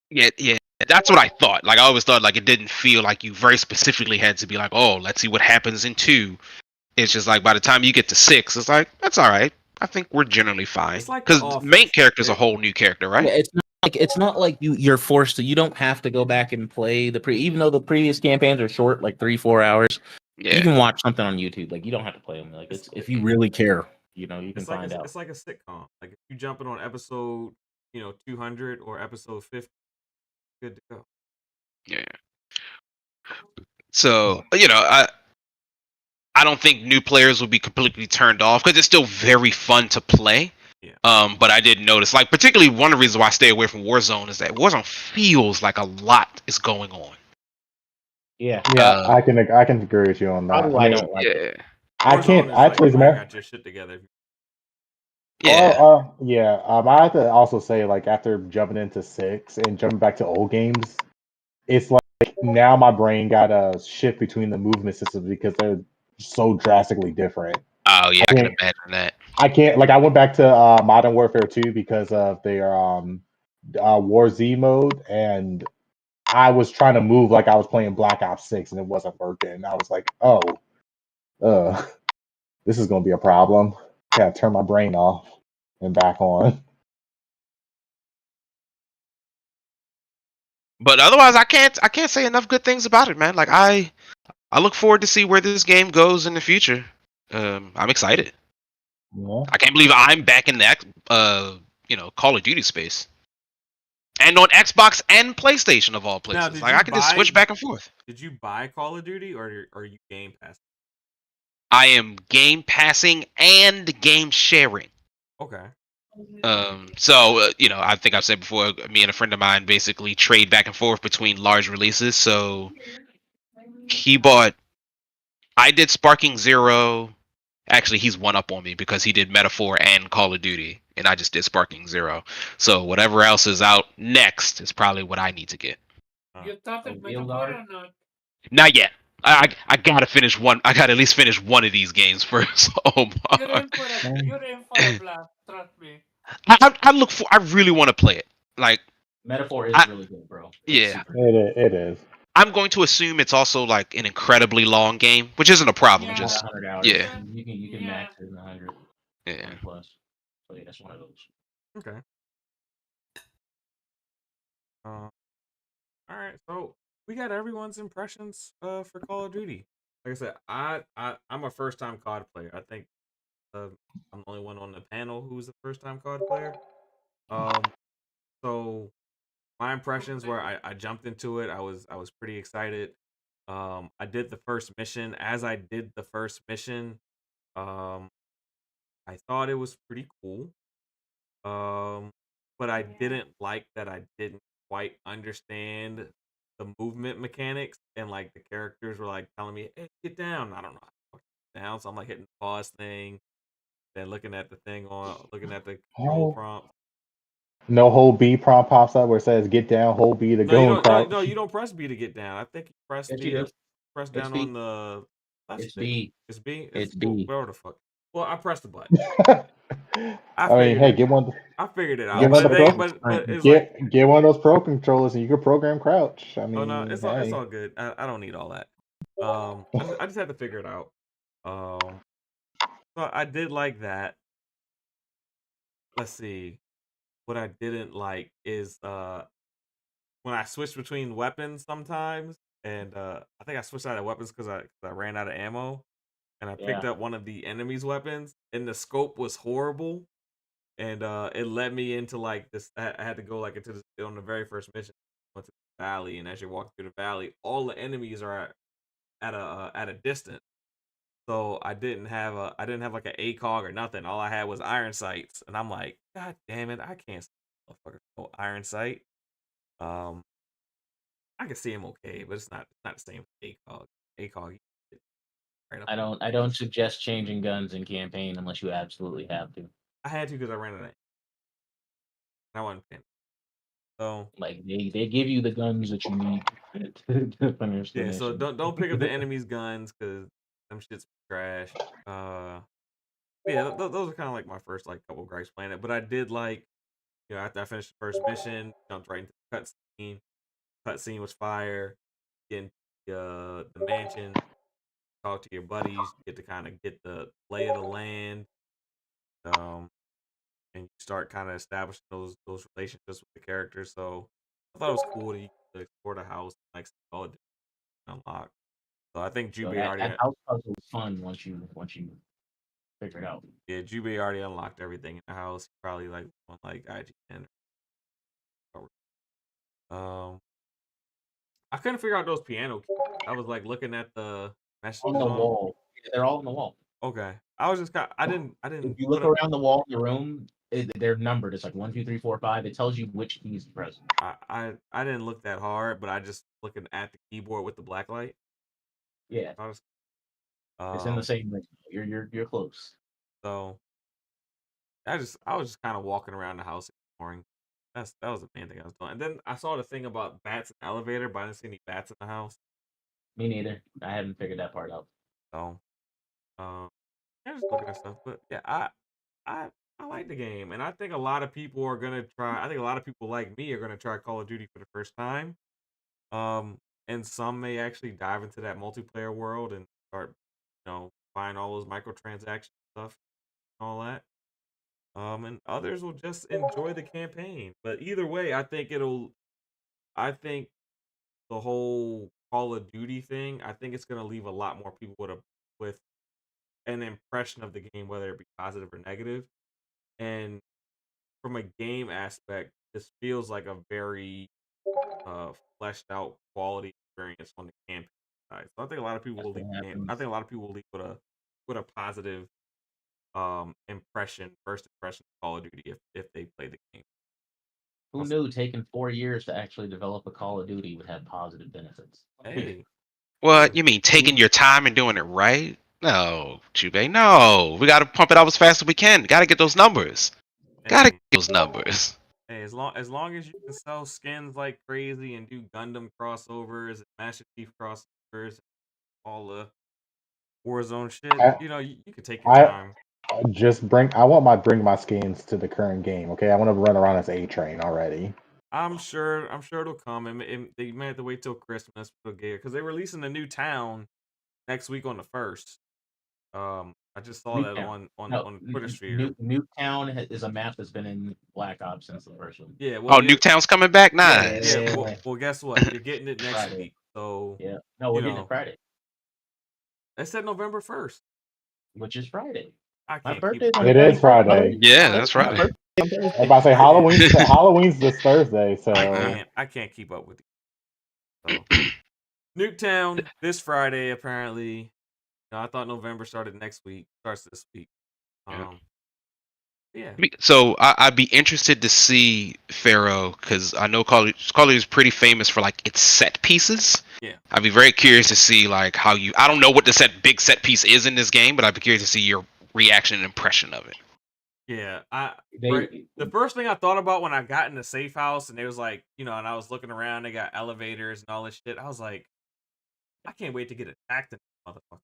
Yeah, that's what I thought. Like I always thought, like it didn't feel like you very specifically had to be like, oh, let's see what happens in 2. It's just like by the time you get to 6, it's like that's all right. I think we're generally fine because the main character is a whole new character, right? Yeah, it's not like you're forced to. You don't have to go back and play even though the previous campaigns are short, like 3-4 hours. Yeah. You can watch something on YouTube. Like you don't have to play them. Like it's if you really care, you can find out. It's like a sitcom. Like if you jump in on episode 200 or episode 50, good to go. Yeah. So I don't think new players will be completely turned off because it's still very fun to play. Yeah. But I did notice, like, particularly one of the reasons why I stay away from Warzone is that Warzone feels like a lot is going on. Yeah. I can agree with you on that. I don't like it. I can't actually. Got your shit together. Yeah. I have to also say, like, after jumping into 6 and jumping back to old games, it's like now my brain got a shift between the movement systems because they're so drastically different. Oh yeah, I can imagine that. I can't I went back to Modern Warfare 2 because of their War Z mode, and I was trying to move like I was playing Black Ops 6 and it wasn't working. I was like, this is gonna be a problem. Gotta turn my brain off and back on. But otherwise, I can't say enough good things about it, man. Like I look forward to see where this game goes in the future. I'm excited. Yeah. I can't believe I'm back in the Call of Duty space, and on Xbox and PlayStation of all places. Like I can just switch back and forth. Did you buy Call of Duty or are you Game Pass? I am Game Passing and game sharing. Okay. So I think I've said before, me and a friend of mine basically trade back and forth between large releases. So I did Sparking Zero. Actually, he's one up on me because he did Metaphor and Call of Duty, and I just did Sparking Zero. So whatever else is out next is probably what I need to get. You started Metaphor or not? Not yet. I gotta finish one. I gotta at least finish one of these games first. Oh You're my. in for a blast. Trust me. I look for. I really want to play it. Like, Metaphor is I really good, bro. It's yeah. super good. It is. I'm going to assume it's also like an incredibly long game, which isn't a problem. Yeah. About Just 100 hours. yeah, You can Yeah. max it in 100 yeah. plus. So yeah, that's one of those. Okay. All right. So we got everyone's impressions for Call of Duty. Like I said, I'm a first time COD player. I think I'm the only one on the panel who's a first time COD player. Um, so my impressions were I jumped into it. I was pretty excited. I did the first mission. As I did the first mission, um, I thought it was pretty cool. Um, but I didn't like that I didn't quite understand the movement mechanics and like the characters were like telling me, "Hey, get down." I don't know how to get down, so I'm like hitting the pause thing, then looking at the control Oh, prompt. no whole B prompt pops up where it says get down, hold B to No, you go and don't. No, crouch. you don't press B to get down. I think you Yes, you do. press It's down on B. the left It's stick. B. It's B. It's It's B. whatever the fuck. Well, I pressed the button. I I mean, figured hey, it. I figured it get out. one But of the the thing, pro, but it's like, get one of those pro controllers and you can program crouch. I oh no, mean, it's hey, all good. I don't need all that. I just had to figure it out. Um, so I did like that. Let's see. What I didn't like is when I switched between weapons sometimes, and I think I switched out of weapons because I ran out of ammo, and I picked Yeah. up one of the enemy's weapons, and the scope was horrible, and it led me into like this. I had to go like into this on the very first mission, went to the valley, and as you're walking through the valley, all the enemies are at a distance. So I didn't have like an ACOG or nothing. All I had was iron sights, and I'm like, God damn it, I can't see motherfucker no iron sight. Um, I can see him okay, but it's not the same as ACOG. ACOG, you get right up. I don't suggest changing guns in campaign unless you absolutely have to. I had to because I ran out of. I wasn't paying. So Like they give you the guns that you need to finish the yeah, so mission. don't pick up the enemy's guns because them shit's trash. Uh, yeah, those are kind of like my first like couple gripes playing it, but I did like, after I finished the first mission, jumped right into the cutscene. Cutscene was fire. Get into the mansion, talk to your buddies, get to kind of get the lay of the land, um, and you start kind of establishing those relationships with the characters. So I thought it was cool that you could explore the house, like all it unlock. So I think So Jubei already, that house puzzle is fun once you figure it out. yeah, Jubei already unlocked everything in the house. Probably like on like IGN. Um, I couldn't figure out those piano keys. I was like looking at the On messages the on them. wall. They're all on the wall. Okay, I was just kind. I didn't If you put look them. around the wall in the room, they're numbered. It's like 1, 2, 3, 4, 5. It tells you which keys to press. I didn't look that hard, but I just looking at the keyboard with the black light. Yeah, I was, it's in the um, same room. You're close. so I was just kind of walking around the house exploring. That was the main thing I was doing. And then I saw the thing about bats in the elevator, but I didn't see any bats in the house. Me neither. I haven't figured that part out. So yeah, just looking at stuff. But yeah, I I like the game, and I think a lot of people are gonna try. I think a lot of people like me are gonna try Call of Duty for the first time. Um, and some may actually dive into that multiplayer world and start, buying all those microtransaction stuff and all that. And others will just enjoy the campaign. But either way, I think the whole Call of Duty thing, I think it's gonna leave a lot more people with an impression of the game, whether it be positive or negative. And from a game aspect, this feels like a very fleshed out quality experience on the campaign side. So I think a lot of people That's will leave what the game. I happens. think a lot of people will leave with a positive first impression of Call of Duty if they play the game. Who I'll- knew taking 4 years to actually develop a Call of Duty would have positive benefits? Hey, What hey, you mean taking your time and doing it right? No, Jubei, no. We gotta pump it up as fast as we can. Gotta get those numbers. Gotta hey, get those numbers. hey! As long as you can sell skins like crazy and do Gundam crossovers and Master Chief crossovers, all the Warzone shit. I, You know, you could take your I time. I want my bring my skins to the current game. Okay, I want to run around as A Train already. I'm sure it'll come. And they may have to wait till Christmas for Gear because they're releasing a new town next week on the 1st. I just saw that Nuketown. on No, the Twitter sphere. Nuketown is a map that's been in Black Ops since the first one. Yeah, Oh, Nuketown's coming back. Nice. Yeah. Yeah. Well, guess what? You're getting it next Friday. week. So Yeah. No, we're getting it Friday, I said November 1st. which is Friday. I My can't birthday's keep. on It the is 31st. Friday. Yeah, that's My right. birthday's on I'm Thursday. about to say Halloween's this Thursday, so I can't keep up with you. So Nuketown this Friday apparently. I thought November started next week. Starts this week. Yeah. So I'd be interested to see Pharaoh because I know Call of Duty is pretty famous for like its set pieces. Yeah. I'd be very curious to see like how you. I don't know what the big set piece is in this game, but I'd be curious to see your reaction and impression of it. Yeah, the first thing I thought about when I got in the safe house and it was like, and I was looking around, they got elevators and all this shit. I was like, I can't wait to get attacked in this motherfucker.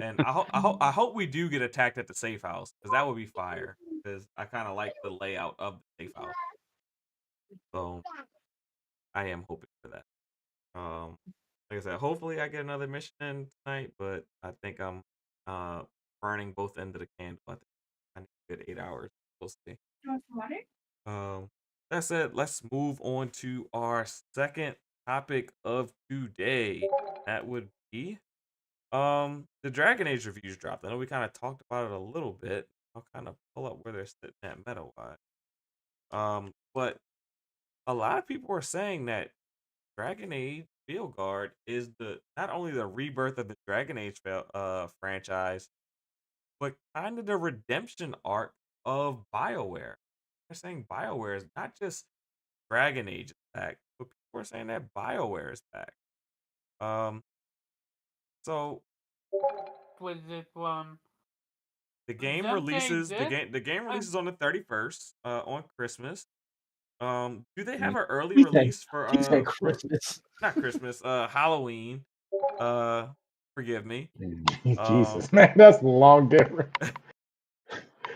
And I hope we do get attacked at the safe house because that would be fire. Because I kind of like the layout of the safe house, so I am hoping for that. Like I said, hopefully I get another mission in tonight, but I think I'm burning both ends of the candle. I think I need a good 8 hours. We'll see. That said, let's move on to our second topic of today. That would be the Dragon Age reviews dropped. I know we kind of talked about it a little bit. I'll kind of pull up where they're sitting at meta wise. But a lot of people are saying that Dragon Age Fieldguard is not only the rebirth of the Dragon Age franchise, but kind of the redemption arc of BioWare. They're saying BioWare is not just Dragon Age is back, but people are saying that BioWare is back. So Was it one? the game releases on the 31st on Christmas. Do they have an early release for Christmas? not Christmas, Halloween. Forgive me. Jesus, man, that's a long difference.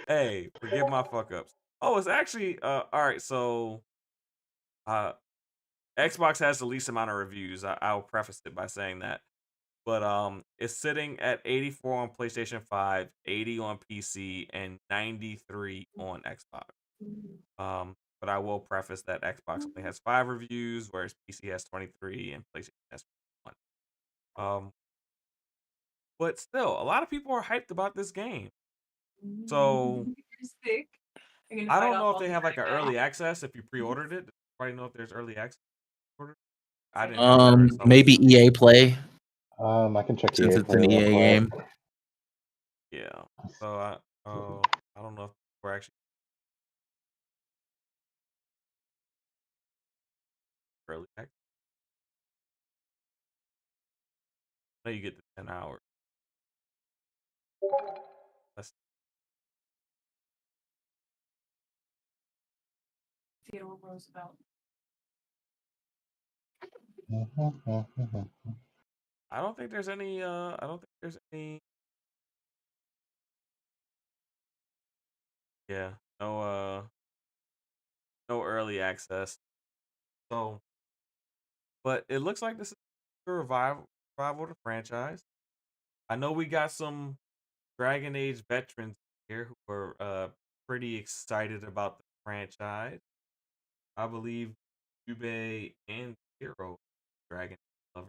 Hey, forgive my fuck ups. Oh, it's actually all right, so Xbox has the least amount of reviews. I'll preface it by saying that. But it's sitting at 84 on PlayStation 5, 80 on PC, and 93 on Xbox. But I will preface that Xbox only has 5 reviews, whereas PC has 23 and PlayStation has 1. But still, a lot of people are hyped about this game. So I don't know if they have like an early access if you pre-ordered it. Does anybody know if there's early access? I didn't pre-order it, so Maybe EA Play. I can check Since EA it's Play an real EA quick. game. Yeah. So I don't know if we're actually early access. I know you get the 10 hours. That's Theodore Roosevelt. I don't think there's any yeah, no early access. So but it looks like this is a revival of the franchise. I know we got some Dragon Age veterans here who are pretty excited about the franchise. I believe Ube and Hero Dragon lover.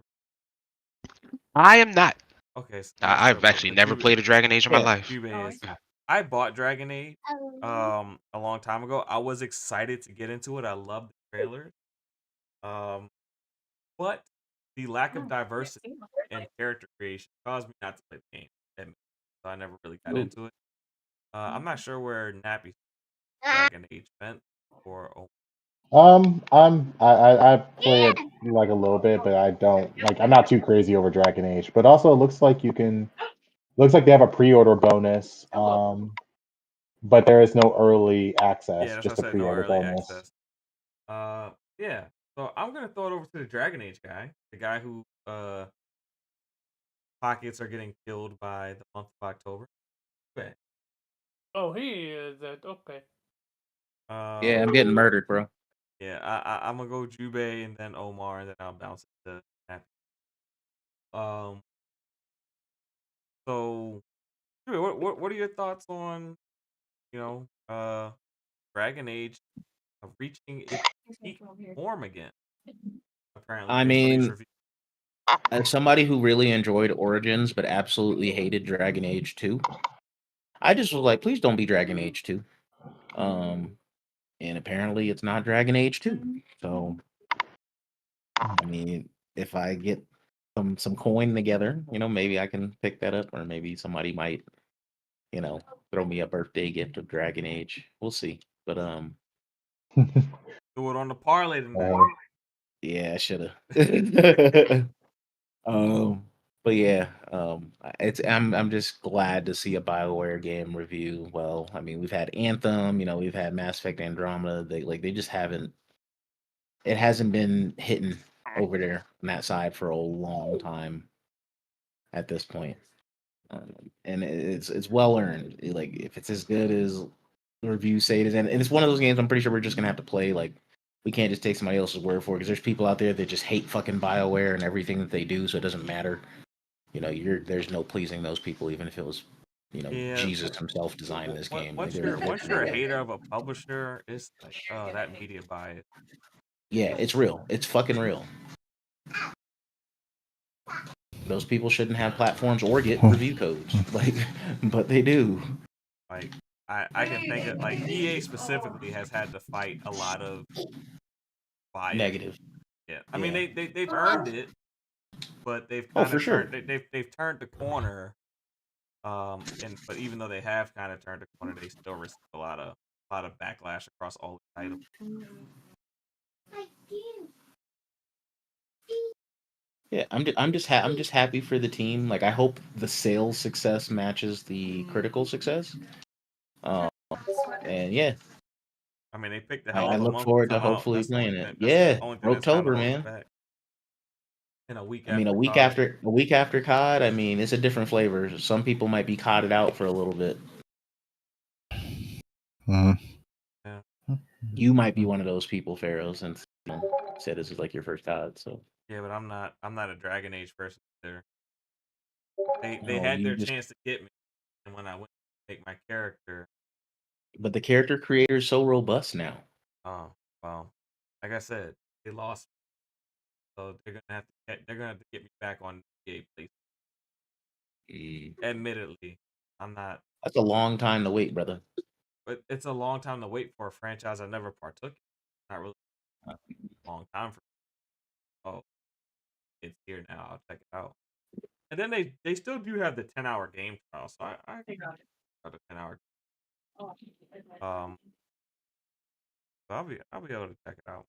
I am not. Okay, so I've actually never played a Dragon Age in my life. Ube is. I bought Dragon Age a long time ago. I was excited to get into it. I loved the trailer. But the lack of diversity and character creation caused me not to play the game. So I never really got into it. I'm not sure where Nappy Dragon Age went or I play it like a little bit, but I don't like. I'm not too crazy over Dragon Age. But also, it looks like looks like they have a pre-order bonus. But there is no early access. Yeah, that's just what a I said. No pre-order early bonus. access. Yeah. So I'm gonna throw it over to the Dragon Age guy, the guy who pockets are getting killed by the month of October. Okay. Oh, he is it. Okay. Yeah, I'm getting murdered, bro. Yeah, I'm gonna go Jubei and then Omar, and then I'll bounce it to Nappy. So, Jubei, what are your thoughts on Dragon Age reaching its peak form again? Apparently, I based on these mean, reviews. as somebody who really enjoyed Origins but absolutely hated Dragon Age 2, I just was like, please don't be Dragon Age 2. And apparently it's not Dragon Age 2. So, I mean, if I get some coin together, maybe I can pick that up, or maybe somebody might, throw me a birthday gift of Dragon Age. We'll see. But Do it on the parlay tonight. yeah, I should have. But yeah, I'm just glad to see a BioWare game review. Well, I mean, we've had Anthem, we've had Mass Effect Andromeda. They just haven't. It hasn't been hitting over there on that side for a long time at this point. And it's well earned. Like, if it's as good as the reviews say it is, and it's one of those games I'm pretty sure we're just gonna have to play. Like, we can't just take somebody else's word for it, because there's people out there that just hate fucking BioWare and everything that they do, so it doesn't matter. There's no pleasing those people, even if it was, Yeah, Jesus himself designing this game. once you're a hater of a publisher, it's like, oh, that media bias. Yeah, it's real. It's fucking real. Those people shouldn't have platforms or get review codes, like, but they do. Like, I can think of, like, EA specifically has had to fight a lot of bias. Negative. Yeah, I mean they've earned it, but they've Oh, kind for of sure. they've turned the corner. But even though they have kind of turned the corner, they still receive a lot of backlash across all the titles. Yeah, I'm just happy for the team. Like, I hope the sales success matches the critical success. And yeah, I mean, they picked a hell I of a look month to forward to come out. hopefully That's the only playing it. thing. That's the Yeah, only thing that's kind of October, holding it man. back. In a week I mean, after a week COD. after COD. I mean, it's a different flavor. Some people might be CODed out for a little bit. Yeah. You might be one of those people, Pharaoh, since said this is like your first COD. So Yeah, but I'm not a Dragon Age person either. They no, had their chance to get me, and when I went to make my character, but the character creator is so robust now. oh well, like I said, they lost me. So they're gonna have to get me back on EA, please. Admittedly, I'm not. That's a long time to wait, brother. But it's a long time to wait for a franchise I never partook in. Not really a long time for me. Oh, it's here now. I'll check it out. And then they still do have the 10-hour game trial, so I got a 10-hour. Um, so I'll be able to check it out.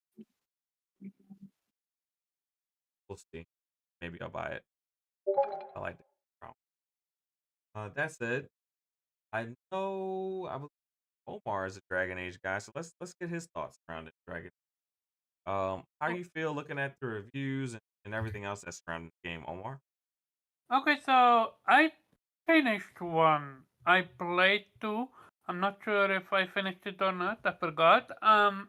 We'll see. Maybe I'll buy it. I like the trial. That said, I know I believe Omar is a Dragon Age guy, so let's get his thoughts around it. Dragon. How do you feel looking at the reviews and everything else that's surrounding the game, Omar? Okay, so I finished one. I played two. I'm not sure if I finished it or not. I forgot. I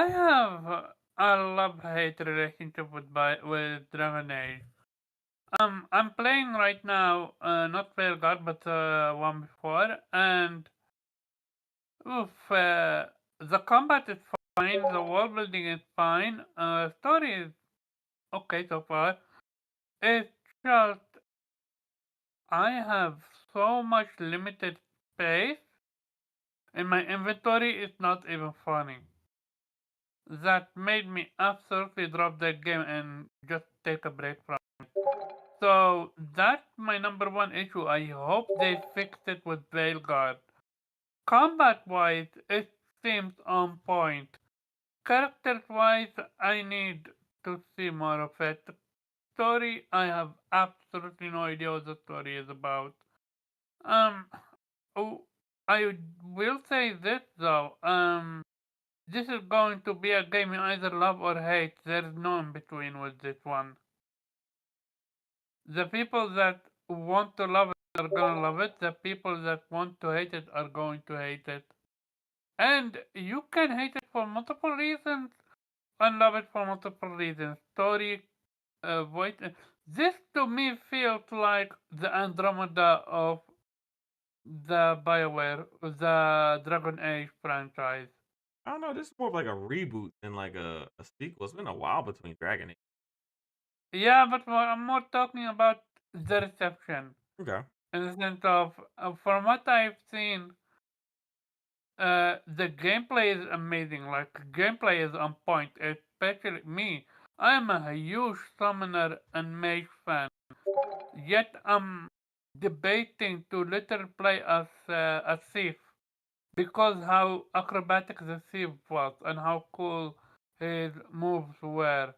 have a love-hate relationship with Dragon Age. I'm playing right now, not Veilguard, but one before, and oof, the combat is fine, the world building is fine, story is okay so far. It's just I have so much limited space in my inventory. It's not even funny. That made me absolutely drop that game and just take a break from it. So that's my number one issue. I hope they fix it with Veilguard. Combat wise, it seems on point. Characters wise, I need to see more of it. Story, I have absolutely no idea what the story is about. Um, oh, I will say this though. This is going to be a game you either love or hate. There's no in between with this one. The people that want to love it are gonna love it. The people that want to hate it are going to hate it. And you can hate it for multiple reasons and love it for multiple reasons. Story, voice. This to me feels like the Andromeda of the BioWare, the Dragon Age franchise. I don't know. This is more of like a reboot than like a sequel. It's been a while between Dragon Age. Yeah, but I'm more talking about the reception. Okay. In the sense of, from what I've seen, the gameplay is amazing. Like, gameplay is on point. Especially me. I'm a huge Summoner and Mage fan. Yet I'm debating to later play as a thief because how acrobatic the thief was and how cool his moves were.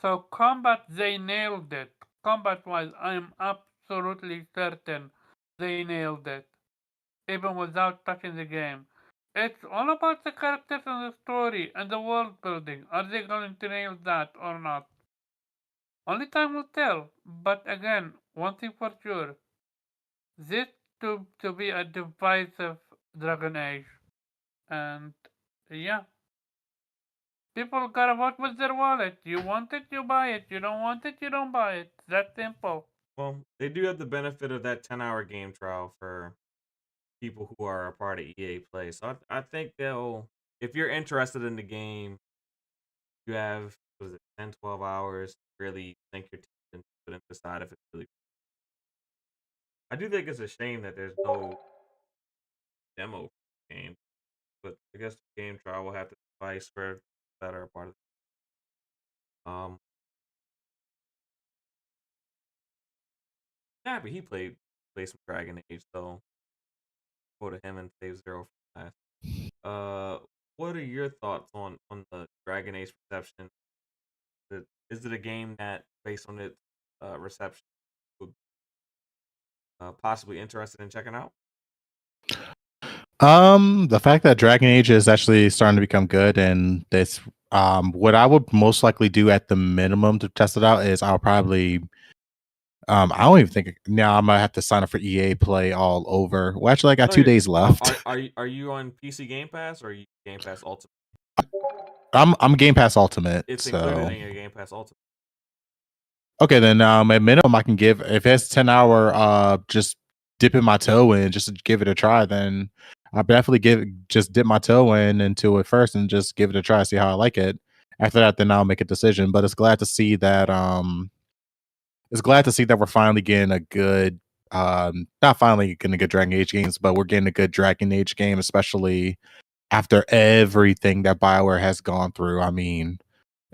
So combat, they nailed it. Combat wise, I am absolutely certain they nailed it, even without touching the game. It's all about the characters and the story and the world building. Are they going to nail that or not? Only time will tell. But again, one thing for sure, this to be a divisive Dragon Age. And yeah, people gotta vote with their wallet. You want it, you buy it. You don't want it, you don't buy it. That simple. Well, they do have the benefit of that 10-hour game trial for people who are a part of EA Play. So I think they'll, if you're interested in the game, you have, what is it, 10, 12 hours to really think your teeth into it and decide if it's really. I do think it's a shame that there's no demo for the game, but I guess the game trial will have to suffice for that are a part of it. Yeah, but he played some Dragon Age, so go to him and save zero for last. What are your thoughts on the Dragon Age reception? Is it a game that, based on its reception, would possibly interested in checking out? The fact that Dragon Age is actually starting to become good, and this, what I would most likely do at the minimum to test it out is I'll probably, I don't even think now I might have to sign up for EA Play all over. Well, actually, I got No, 2 days left. Are you on PC Game Pass or are you Game Pass Ultimate? I'm Game Pass Ultimate, It's so included in your Game Pass Ultimate. okay, then at minimum I can give if it's 10-hour just dipping my toe in just to give it a try, then I'll definitely just dip my toe into it first and just give it a try, see how I like it. After that, then I'll make a decision. But it's glad to see that we're finally getting a good not finally getting a good Dragon Age games, but we're getting a good Dragon Age game, especially after everything that BioWare has gone through. I mean,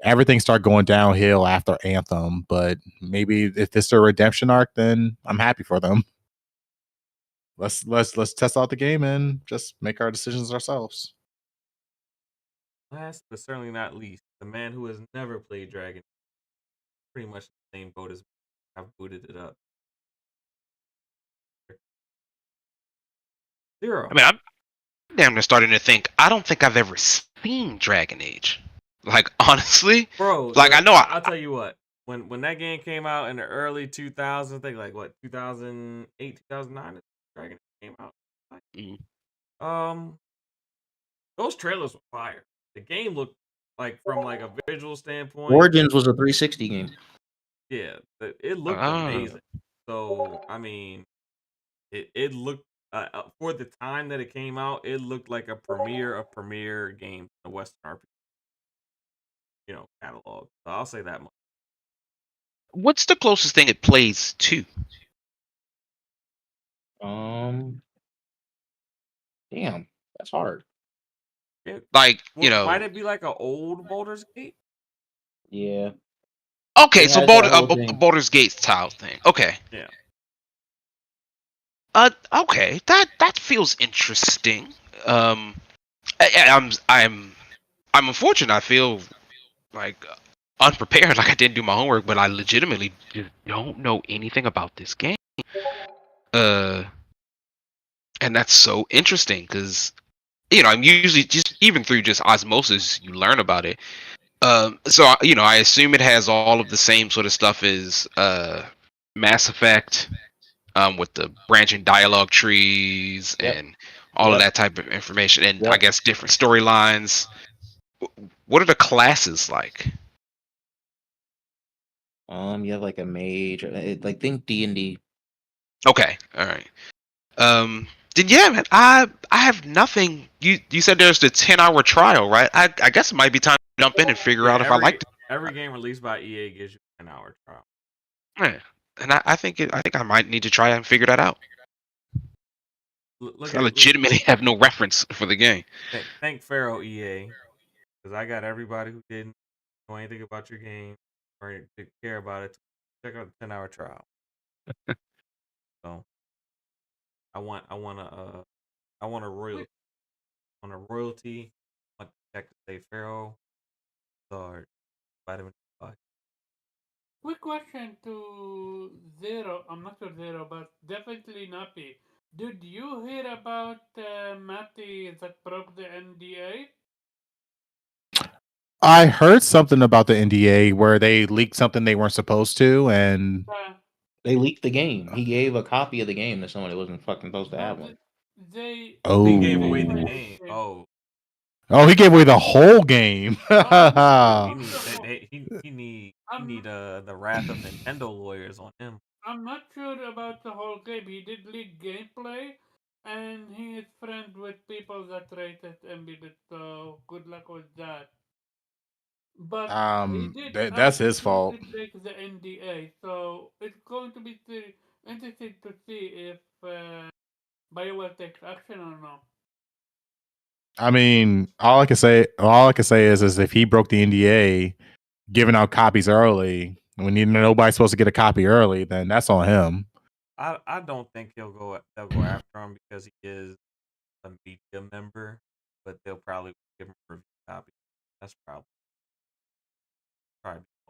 everything started going downhill after Anthem, but maybe if this is a redemption arc, then I'm happy for them. Let's test out the game and just make our decisions ourselves. Last but certainly not least, the man who has never played Dragon, pretty much the same boat as me. I've booted it up. Zero. I mean, I'm damn near starting to think. I don't think I've ever seen Dragon Age. Like honestly, Bro, like I know I'll tell you what. When that game came out in the early 2000s, I think like what 2008, 2009, Dragon Age came out. Those trailers were fire. The game looked like, from like a visual standpoint, Origins was a 360 game. yeah, it looked amazing. So I mean, it looked for the time that it came out, it looked like a premier game in the Western RPG, catalog. So I'll say that much. What's the closest thing it plays to? Damn, that's hard. Like, might it be like an old Baldur's Gate? Yeah. Okay, It so has that whole thing. Baldur's Gate style thing. Okay. Yeah. Okay, that feels interesting. I'm unfortunate. I feel like unprepared, like I didn't do my homework, but I legitimately just don't know anything about this game. And that's so interesting because I'm usually just even through just osmosis, you learn about it. So I assume it has all of the same sort of stuff as Mass Effect, with the branching dialogue trees Yep. and all of Yep. that type of information, and I Yep. guess different storylines. What are the classes like? You have like a mage, like think D&D. Okay, all right. Then yeah, man, I have nothing. You said there's the 10-hour trial, right? I guess it might be time to jump in and figure Yeah, out if I like every game released by EA gives you an hour trial. it. And I think I might need to try and figure that out. Look I at legitimately have no reference for the game. thank Pharaoh EA, because I got everybody who didn't know anything about your game or to care about it to check out the 10-hour trial. So I want a royalty. On a royalty, I want the check to say Pharaoh or Vitamin D. Quick question to Zero. I'm not sure Zero, but definitely Nappy. Did you hear about Matty that broke the NDA? I heard something about the NDA where they leaked something they weren't supposed to, and They leaked the game. He gave a copy of the game to someone that wasn't fucking supposed to No, have one. they. He gave away the oh, game. Oh, he gave away the whole game. Oh, he not need the whole. he need the wrath of Nintendo lawyers on him. I'm not sure about the whole game. He did leak gameplay, and he is friends with people that rated and beat it. So good luck with that. But he did That's his fault. absolutely break the NDA, so it's going to be interesting to see if BioWare takes action or not. I mean, all I can say is if he broke the NDA, giving out copies early, when nobody's supposed to get a copy early, then that's on him. I don't think they'll go after him because he is a media member, but they'll probably give him a review copy. That's probably.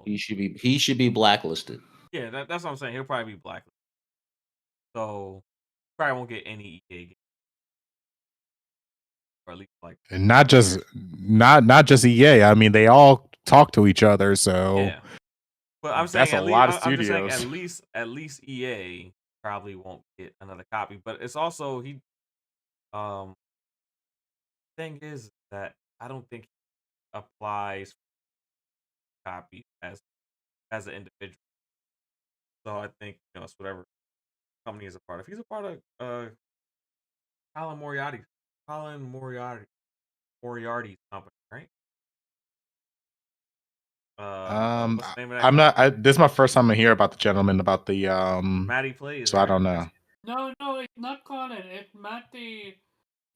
He should be blacklisted. Yeah, that's what I'm saying. He'll probably be blacklisted. So probably won't get any EA game. Or at least like And not just EA. I mean, they all talk to each other, so yeah. But I'm saying that's a at least lot of I'm just saying studios. at least EA probably won't get another copy. But it's also he thing is that I don't think he applies for copy as an individual. So I think it's whatever company is a part of. He's a part of Colin Moriarty's company, right? What's the name of that I'm company? not. This is my first time to hear about the gentleman about the Matty Plays, So I right? don't know. No, it's not Colin. It's Matty,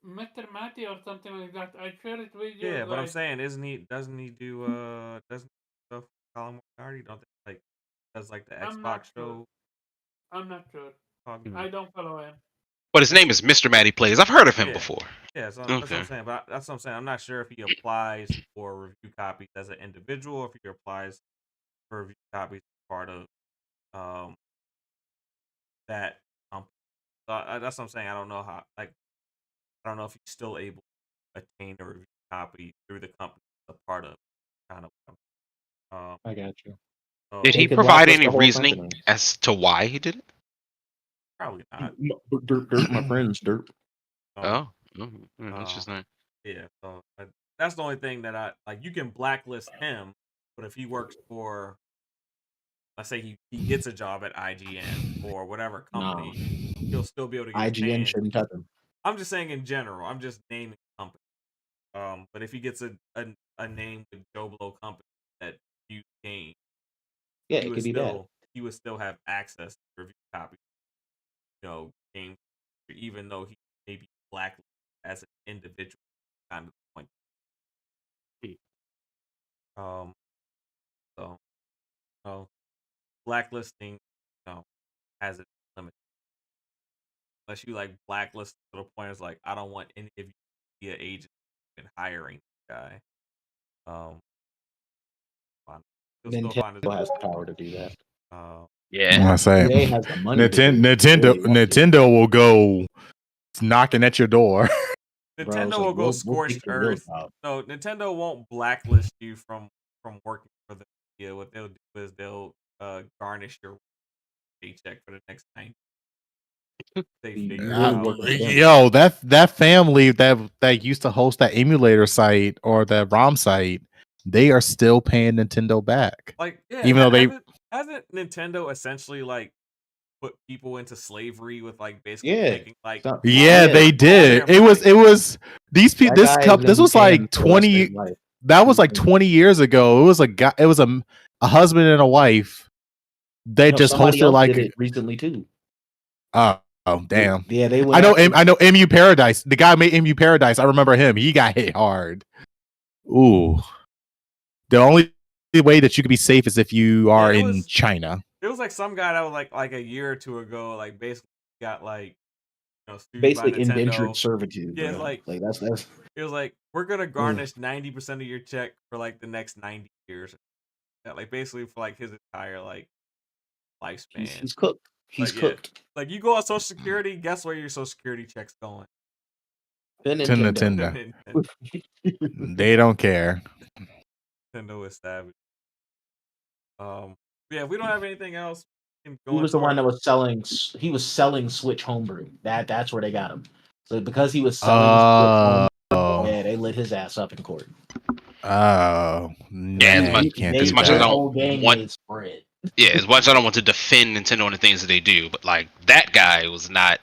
Mr. Matty or something like that. I shared it with you Yeah, but I'm guys. saying, doesn't he do doesn't he stuff with Colin Moriarty? Don't they, like does like the I'm not Xbox sure. show? I'm not sure. called- I don't follow him. But his name is Mr. Matty Plays. I've heard of him before. Yeah, so that's what I'm saying. But that's what I'm saying. I'm not sure if he applies for review copies as an individual, or if he applies for review copies as part of that company. So that's what I'm saying. I don't know how. Like, I don't know if he's still able to attain a review copy through the company as a part of kind of. I got you. So Did he could provide blacklist any the whole reasoning company. as to why he did it? probably not. Dirt, my friends, dirt. Oh, interesting. Yeah, so that's the only thing that I like. You can blacklist him, but if he works for, let's say he gets a job at IGN or whatever company, he'll still be able to get his IGN hands. shouldn't touch him. I'm just saying in general. I'm just naming company. But if he gets a name with Joe Blow company that you game, Yeah, it could be bad. he would still have access to review copies. Games, even though he may be blacklisted as an individual, kind of point. So, blacklisting, has its limit. Unless you like blacklist to the point, it's like I don't want any of you to be an agent in hiring this guy. He'll still find Nintendo has the power to do that. Yeah. I say EA has the money to do it. Nintendo will go knocking at your door. Nintendo will go scorched earth. No, Nintendo won't blacklist you from working for the media. What they'll do is they'll garnish your paycheck for the next 90. They You figure it really out. working for them. Yo, that family that used to host that emulator site or the ROM site, they are still paying Nintendo back, Like, yeah, even though they. hasn't Nintendo essentially like put people into slavery with like basically Yeah. making like So, Yeah, yeah, they did. their It was these people. that guy is gonna This be was paying like for the rest of his 20. life. That was like 20 years ago. It was a guy. It was a husband and a wife. They No, just somebody hosted else like. did it recently too. Oh damn. Yeah, they went after. I know MU Paradise. The guy made MU Paradise. I remember him. He got hit hard. Ooh. The only way that you could be safe is if you are in China. It was like some guy that was like a year or two ago, like basically got like sued by Basically Nintendo. indentured servitude. Yeah, Bro. like that's it was like we're gonna garnish 90% of your check for like the next 90 years. Yeah, like basically for like his entire like lifespan. he's cooked. He's Like, yeah, cooked. like you go on Social Security, guess where your Social Security check's going? To To Nintendo. Nintendo. They don't care. Nintendo is savage. Yeah, if we don't have anything else, we can go He was the into one that was selling. He was selling Switch homebrew. That's where they got him. So because he was selling Switch homebrew, yeah, they lit his ass up in court. Oh, Yeah, you can't as do much as I that. don't want, yeah, as much as I don't want to defend Nintendo and the things that they do, but like that guy was not.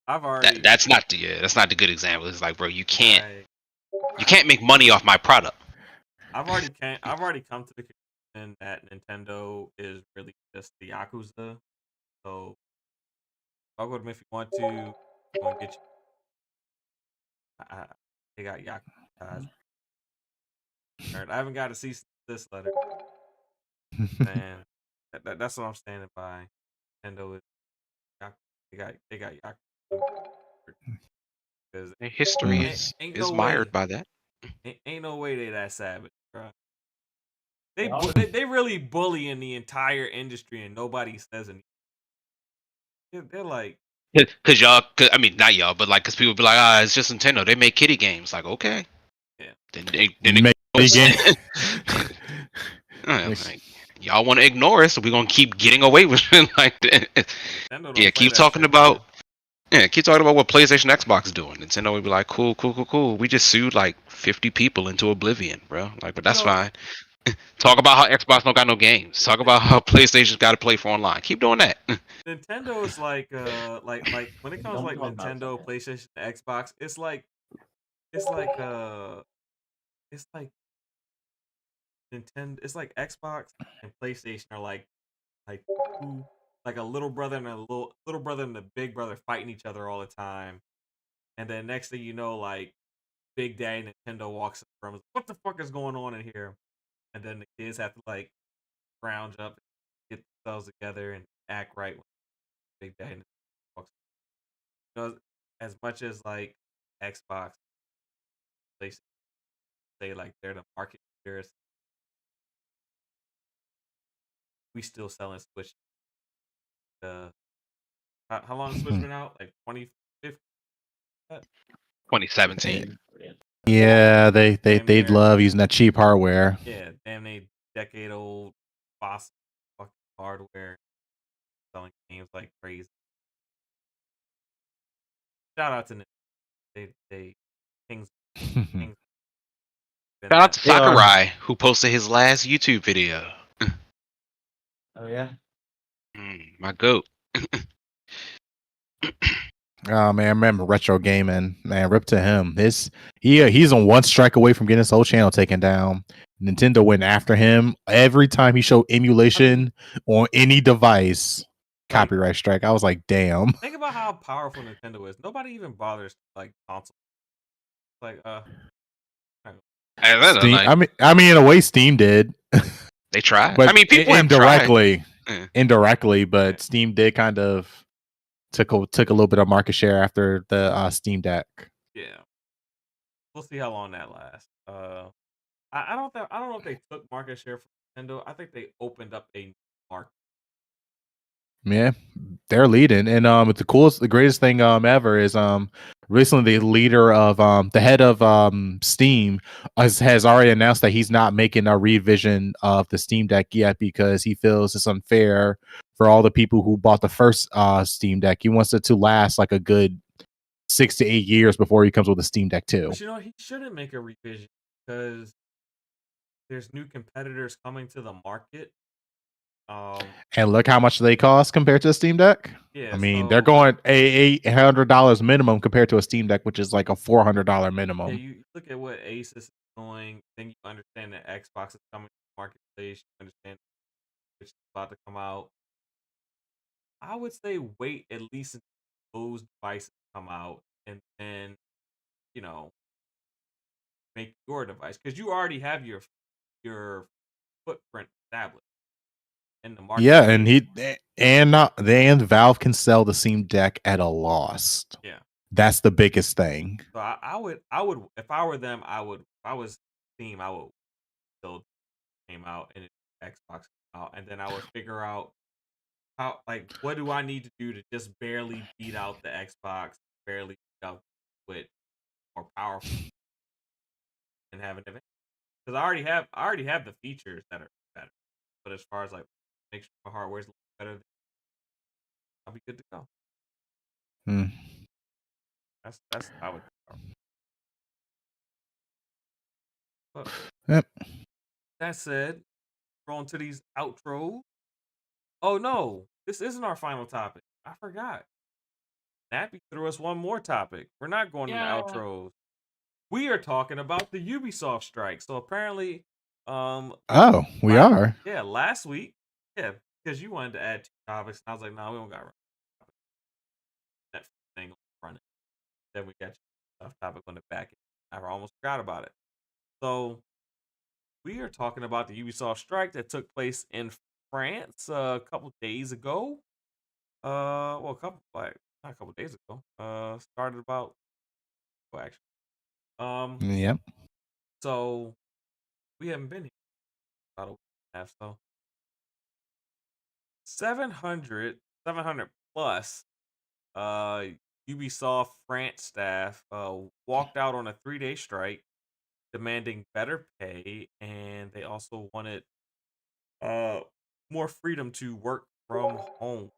I've already. That's not the good example. It's like, bro, you can't make money off my product. I've already come to the conclusion that Nintendo is really just the Yakuza. So I'll go to them if you want to. I'm gonna get you. They got Yakuza. I haven't got a cease and desist letter. Man, that's what I'm standing by. Nintendo is Yakuza. They got Yakuza. Because history is no mired way. by that. Ain't no way they that savage, bro. They really bullying the entire industry and nobody says anything. They're like, because y'all, I mean, not y'all, but like, because people be like, it's just Nintendo. They make kiddie games. Like, okay, yeah. Then they make games. Like, y'all want to ignore us, so we're gonna keep getting away with it like that. Yeah, keep talking about. Yeah, keep talking about what PlayStation, Xbox doing. Nintendo would be like, cool. We just sued like 50 people into oblivion, bro. Like, but that's fine. Talk about how Xbox don't got no games. Talk about how PlayStation's got to play for online. Keep doing that. Nintendo is like when it comes to like Nintendo, PlayStation, Xbox, it's like Nintendo, it's like Xbox and PlayStation are like two, like a little brother and a little brother and a big brother fighting each other all the time, and then next thing you know, like Big Daddy Nintendo walks in the room, what the fuck is going on in here? And then the kids have to like scrounge up, get themselves together, and act right when Big Daddy walks. As much as like Xbox, they say like they're the market leaders, we still selling Switch. How long has Switch been out? Like 2015? 2017. Yeah, they'd love using that cheap hardware. Yeah, damn, they decade old fossil fucking hardware selling games like crazy. Shout out to they kings. Shout out to Sakurai, who posted his last YouTube video. Oh yeah. My goat. Oh man, I remember retro gaming. Man, rip to him. He's on one strike away from getting his whole channel taken down. Nintendo went after him every time he showed emulation on any device. Copyright strike. I was like, damn. Think about how powerful Nintendo is. Nobody even bothers like console. Like Steam, I mean, in a way, Steam did. They tried. But I mean, people indirectly, tried. but Steam did kind of took a little bit of market share after the Steam Deck. Yeah, we'll see how long that lasts. I don't know if they took market share from Nintendo. I think they opened up a market. Yeah, they're leading, and the greatest thing ever is recently the leader of the head of Steam has already announced that he's not making a revision of the Steam Deck yet because he feels it's unfair for all the people who bought the first Steam Deck. He wants it to last like a good 6 to 8 years before he comes with a Steam Deck 2. But he shouldn't make a revision because there's new competitors coming to the market. And look how much they cost compared to a Steam Deck. Yeah, I mean, they're going $800 minimum compared to a Steam Deck, which is like a $400 minimum. Yeah, you look at what Asus is doing, then you understand that Xbox is coming to the marketplace. You understand which is about to come out. I would say wait at least until those devices come out, and then make your device because you already have your footprint established in the market. Yeah, and Valve can sell the Steam Deck at a loss. Yeah, that's the biggest thing. So I would if I were them, if I was Steam, I would still came out and Xbox came out, and then I would figure out how what do I need to do to just barely beat out the Xbox, barely beat out with more powerful and have an event. Because I already have the features that are better. But as far as make sure my hardware is a little better, I'll be good to go. That's how I would start. But yep. That said, we're on to these outros. Oh no, this isn't our final topic. I forgot. Nappy threw us one more topic. We're not going into outros. We are talking about the Ubisoft strike. So apparently, we are. Yeah, last week. Yeah, because you wanted to add 2 topics, and I was like, no, we don't got that thing running. Then we got your topic on the back end. I almost forgot about it. So we are talking about the Ubisoft strike that took place in France a couple days ago. Well, not a couple days ago. Started about actually. Yep. So we haven't been here about a week and a half. So 700 plus Ubisoft France staff walked out on a 3-day strike demanding better pay, and they also wanted more freedom to work from home.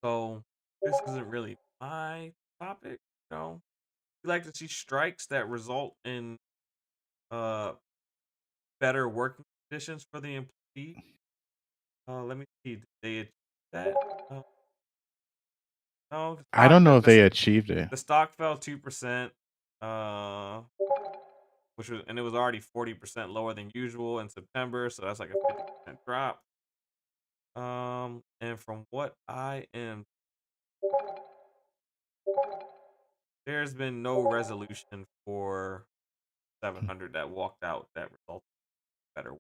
So this isn't really my topic. We like to see strikes that result in better working conditions for the employee. Let me see. Did they achieve that? No, I don't know if they achieved it. The stock fell 2%, and it was already 40% lower than usual in September, so that's like a 50% drop. And from what I am, there's been no resolution for 700 that walked out that resulted in better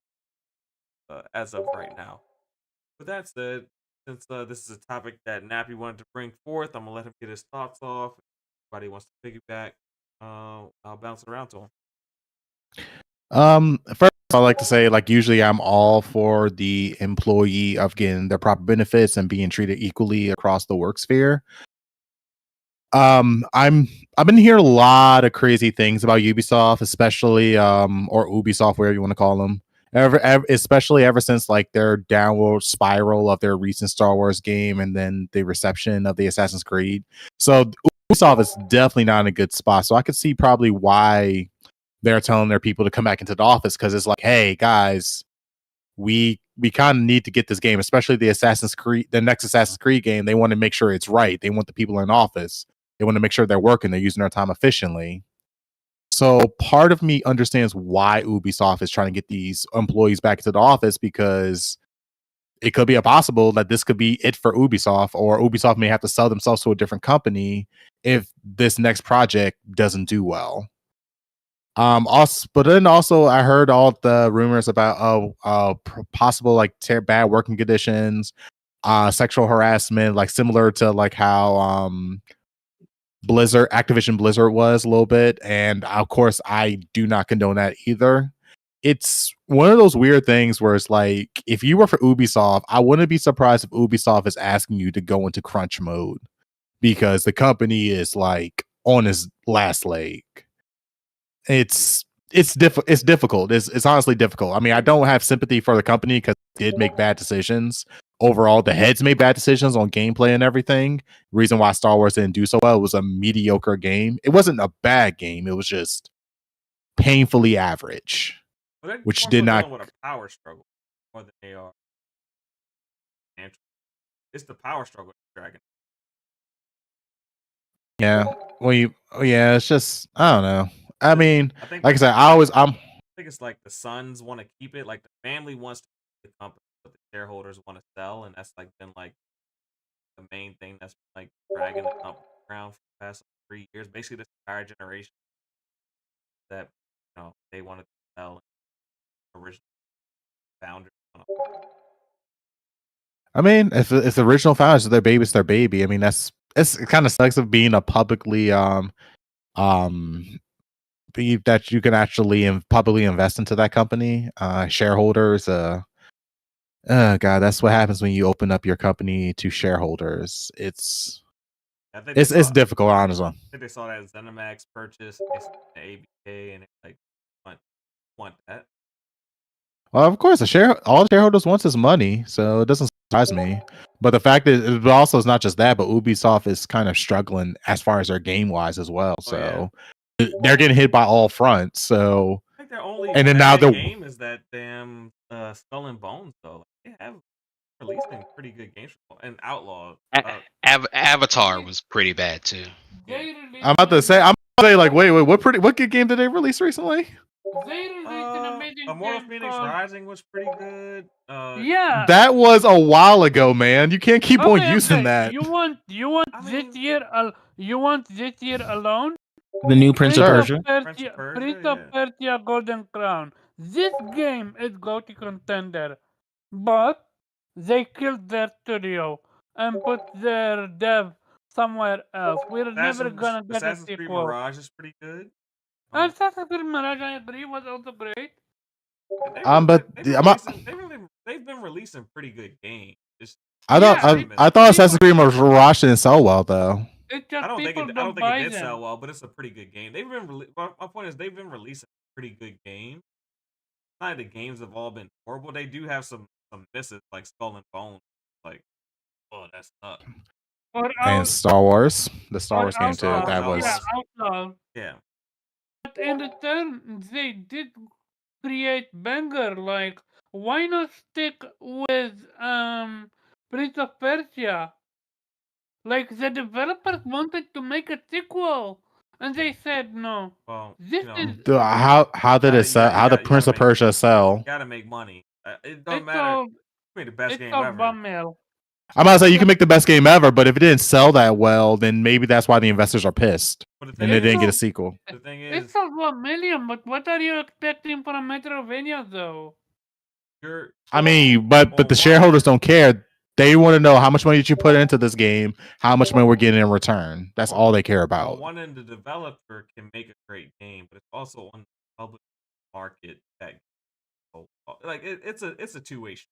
as of right now. With that said, since this is a topic that Nappy wanted to bring forth, I'm gonna let him get his thoughts off. If anybody wants to piggyback, I'll bounce it around to him. First I like to say, usually I'm all for the employee of getting their proper benefits and being treated equally across the work sphere. I've been hearing a lot of crazy things about Ubisoft, especially or Ubisoft, whatever you want to call them. Especially ever since their downward spiral of their recent Star Wars game and then the reception of the Assassin's Creed. So Ubisoft is definitely not in a good spot. So I could see probably why they're telling their people to come back into the office, because it's hey guys, we kind of need to get this game, especially the next Assassin's Creed game. They want to make sure it's right. They want the people in office. They want to make sure they're working. They're using their time efficiently. So part of me understands why Ubisoft is trying to get these employees back into the office, because it could be possible that this could be it for Ubisoft, or Ubisoft may have to sell themselves to a different company if this next project doesn't do well. But then also I heard all the rumors about possible bad working conditions, sexual harassment, similar to how Activision Blizzard was a little bit, and of course I do not condone that either. it's one of those weird things where it's like, if you were for Ubisoft, I wouldn't be surprised if Ubisoft is asking you to go into crunch mode because the company is like on its last leg. It's difficult. It's honestly difficult. I mean, I don't have sympathy for the company because it did make bad decisions. Overall, the heads made bad decisions on gameplay and everything. Reason why Star Wars didn't do so well, it was a mediocre game. It wasn't a bad game. It was just painfully average, Well, they're which more did so not. dealing with a power struggle more than they are. It's the power struggle Dragon. Yeah. Yeah, it's just, I don't know. I mean, I think like I said, I think it's like the sons want to keep it, like the family wants to keep the company, but the shareholders want to sell, and that's like been like the main thing that's like dragging the company around for the past 3 years. Basically, this entire generation that they wanted to sell original founders. I mean, if the original founders are their baby, it's their baby. I mean, it kind of sucks of being a publicly be that you can actually publicly invest into that company. Shareholders, God, that's what happens when you open up your company to shareholders. It's difficult, honestly. I think they saw that ZeniMax purchase, they saw the ABK, and it's like want that. Well, of course, all the shareholders wants is money, so it doesn't surprise me. But the fact that it also is not just that, but Ubisoft is kind of struggling as far as their game wise as well. So they're getting hit by all fronts. So I think their only and then now bad the game is that damn Skull and Bones though. Like, they have releasing pretty good games and Outlaw. Avatar was pretty bad too. They I'm about to say, like, wait, what good game did they release recently? They released an amazing Immortal game Phoenix called... Rising was pretty good. Yeah. That was a while ago, man. You can't keep on using that. You want this year? You want this year alone? The new Prince of Persia. Prince of Persia Golden Crown. This game is GOTY contender, but they killed their studio and put their dev somewhere else. We're never gonna get a Assassin's Creed sequel. Mirage is pretty good. Assassin's Creed Mirage, I agree, was also great. They've been releasing pretty good games. I thought Assassin's Creed Mirage didn't sell well though. It's just I don't think it did them. sell well, but it's a pretty good game. My point is they've been releasing pretty good games. Not the games have all been horrible. They do have some misses like Skull and Bones. Like, oh, that's up. And Star Wars, the Star Wars game too. That was Outlaw. Yeah. But in return, they did create banger. Like, why not stick with Prince of Persia? Like, the developers wanted to make a sequel, and they said no. Well, this is how did it sell? How did Prince of Persia sell? You gotta make money. It doesn't matter. You made the best game ever. I'm about to say you can make the best game ever, but if it didn't sell that well, then maybe that's why the investors are pissed and they didn't get a sequel. The thing is, it sold 1 million, but what are you expecting from Metrovania, though? I mean, but the shareholders don't care. They want to know how much money did you put into this game, how much money we're getting in return. That's all they care about. One end, the developer can make a great game, but it's also on the public market that, like, it's a two-way street.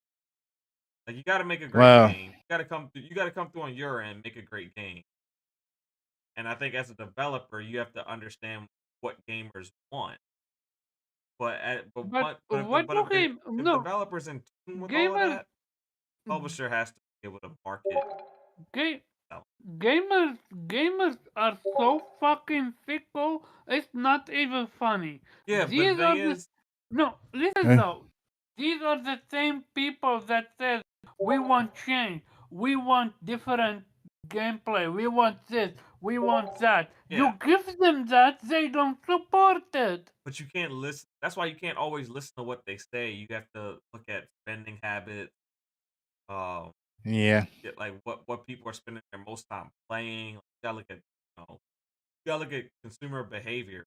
Like, you got to make a great game. You got to come through on your end, make a great game. And I think as a developer, you have to understand what gamers want. But if developers in tune with all of that, publisher has to be able to market. Gamers are so fucking fickle. It's not even funny. Yeah, but the thing is, listen though. These are the same people that said we want change, we want different gameplay, we want this, we want that. Yeah. You give them that, they don't support it. But you can't listen. That's why you can't always listen to what they say. You have to look at spending habits. Like what people are spending their most time playing. You gotta look at consumer behavior,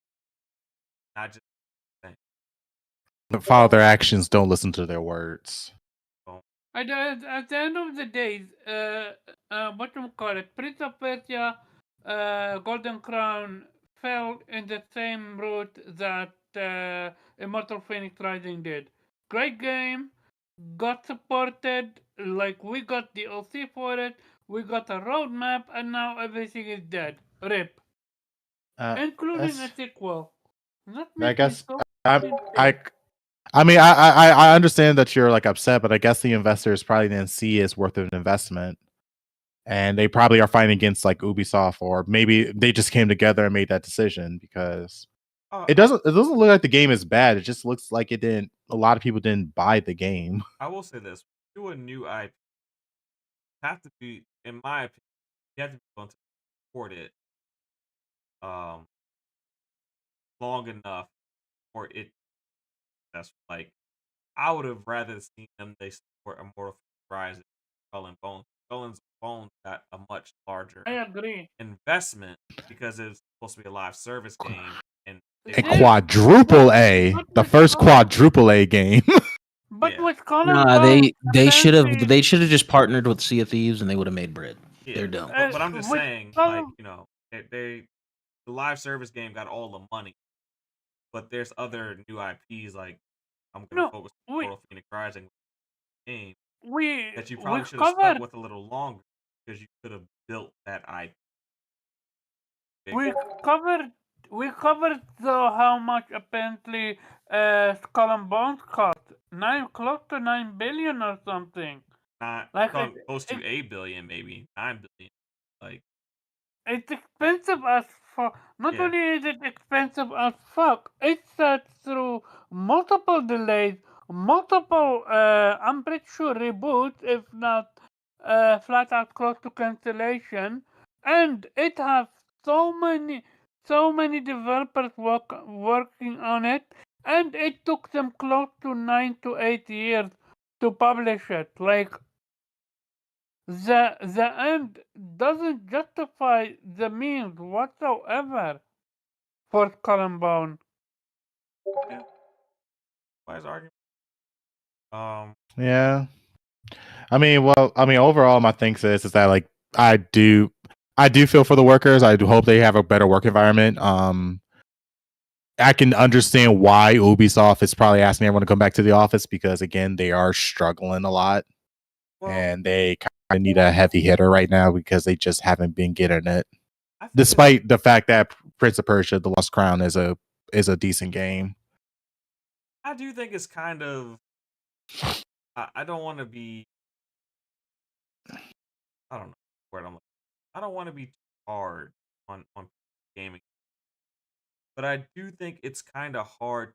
not just follow their actions. Don't listen to their words. At the end of the day, Prince of Persia, Golden Crown fell in the same route that Immortal Phoenix Rising did. Great game, got supported, like we got DLC for it, we got a roadmap, and now everything is dead. RIP. Including a That's, sequel. That I makes me guess so I, fucking I, pissed. I mean, I understand that you're like upset, but I guess the investors probably didn't see it's worth an investment, and they probably are fighting against like Ubisoft, or maybe they just came together and made that decision because I, it doesn't look like the game is bad. It just looks like it didn't. A lot of people didn't buy the game. I will say this: do a new IP have to be, in my opinion, you have to be willing to support it um long enough for it. That's like I would have rather seen them they support Immortal Phoenix Rising, Skull and Bones. Skull and Bones got a much larger I agree. investment because it's supposed to be a live service game, and they A It wanted is, quadruple but, A, but the with first Skull and, quadruple A game. but yeah, with Skull and Nah, Bones, apparently, they should have just partnered with Sea of Thieves and they would have made bread. yeah. They're dumb. But I'm just with saying, like Skull, they the live service game got all the money, but there's other new IPs like I'm gonna no, focus on we Immortal Phoenix Rising game we that you we probably should have stuck covered with a little longer because you could have built that IP bigger. we covered we covered how much apparently Skull and Bones cost. Close to 9 billion or something. Not Like close to it 8 billion, maybe 9 billion. Like it's expensive as fuck. Not yeah, only is it expensive as fuck, it's through multiple delays, multiple, I'm pretty sure reboots, if not flat out close to cancellation, and it has so many developers working on it, and it took them close to 9 to 8 years to publish it. Like the end doesn't justify the means whatsoever for Columbine. yeah. Wise argument. Um, Yeah. I mean, overall, my thing is that like I do feel for the workers. I do hope they have a better work environment. I can understand why Ubisoft is probably asking everyone to come back to the office because again, they are struggling a lot, well, and they kind of need a heavy hitter right now because they just haven't been getting it. I think it's Despite the fact that Prince of Persia: The Lost Crown is a decent game. I do think it's kind of I don't want to be I don't know where I'm. I don't want to be too hard on gaming, but I do think it's kind of hard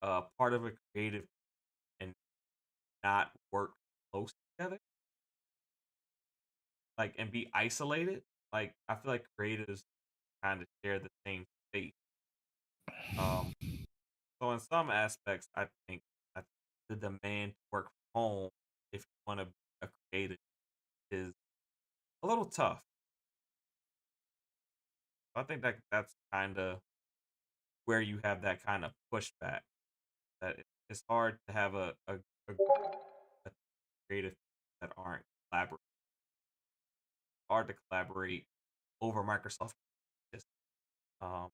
part of a creative and not work close together, like and be isolated. Like I feel like creatives kind of share the same space. Um, so in some aspects, I think the demand to work from home if you want to be a creative is a little tough. I think that that's kind of where you have that kind of pushback. That it's hard to have a creative that aren't collaborating. Hard to collaborate over Microsoft. Just, um,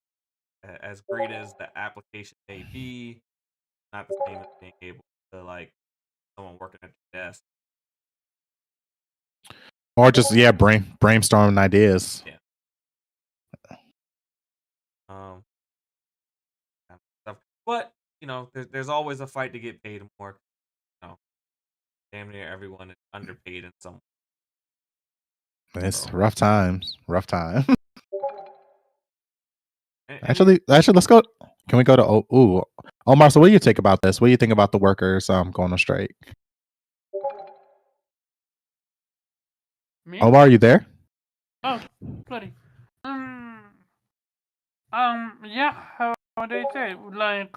as great as the application may be, not the same as being able to like someone working at your desk. Or just yeah, brainstorming ideas. Yeah. Um. Kind of stuff. But there's always a fight to get paid more. You know, damn near everyone is underpaid in some. It's So, rough times. Rough time. and we Actually, let's go. Can we go to Omar? So, what do you think about this? What do you think about the workers going on strike? Me? Omar, are you there? Oh, sorry. Um, yeah, how they say, like,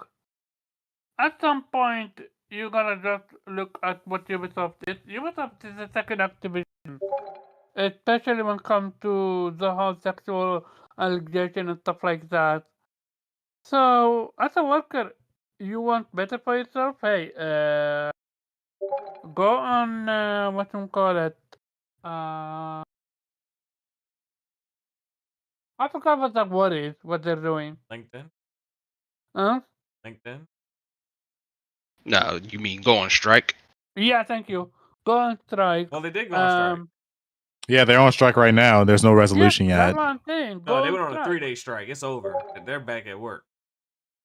at some point, you gotta just look at what Ubisoft is. Ubisoft is a second Activision, especially when it comes to the whole sexual allegation and stuff like that. So, as a worker, you want better for yourself? Hey, go on, what you call it? Uh, I forgot what that word is, what they're doing. LinkedIn. Huh? LinkedIn. No, you mean go on strike? Yeah, thank you. Go on strike. Well, they did go on strike. Yeah, they're on strike right now. There's no resolution Yes, yet. that's what I'm saying. Go No, they on went on a strike. 3-day strike. It's over. They're back at work.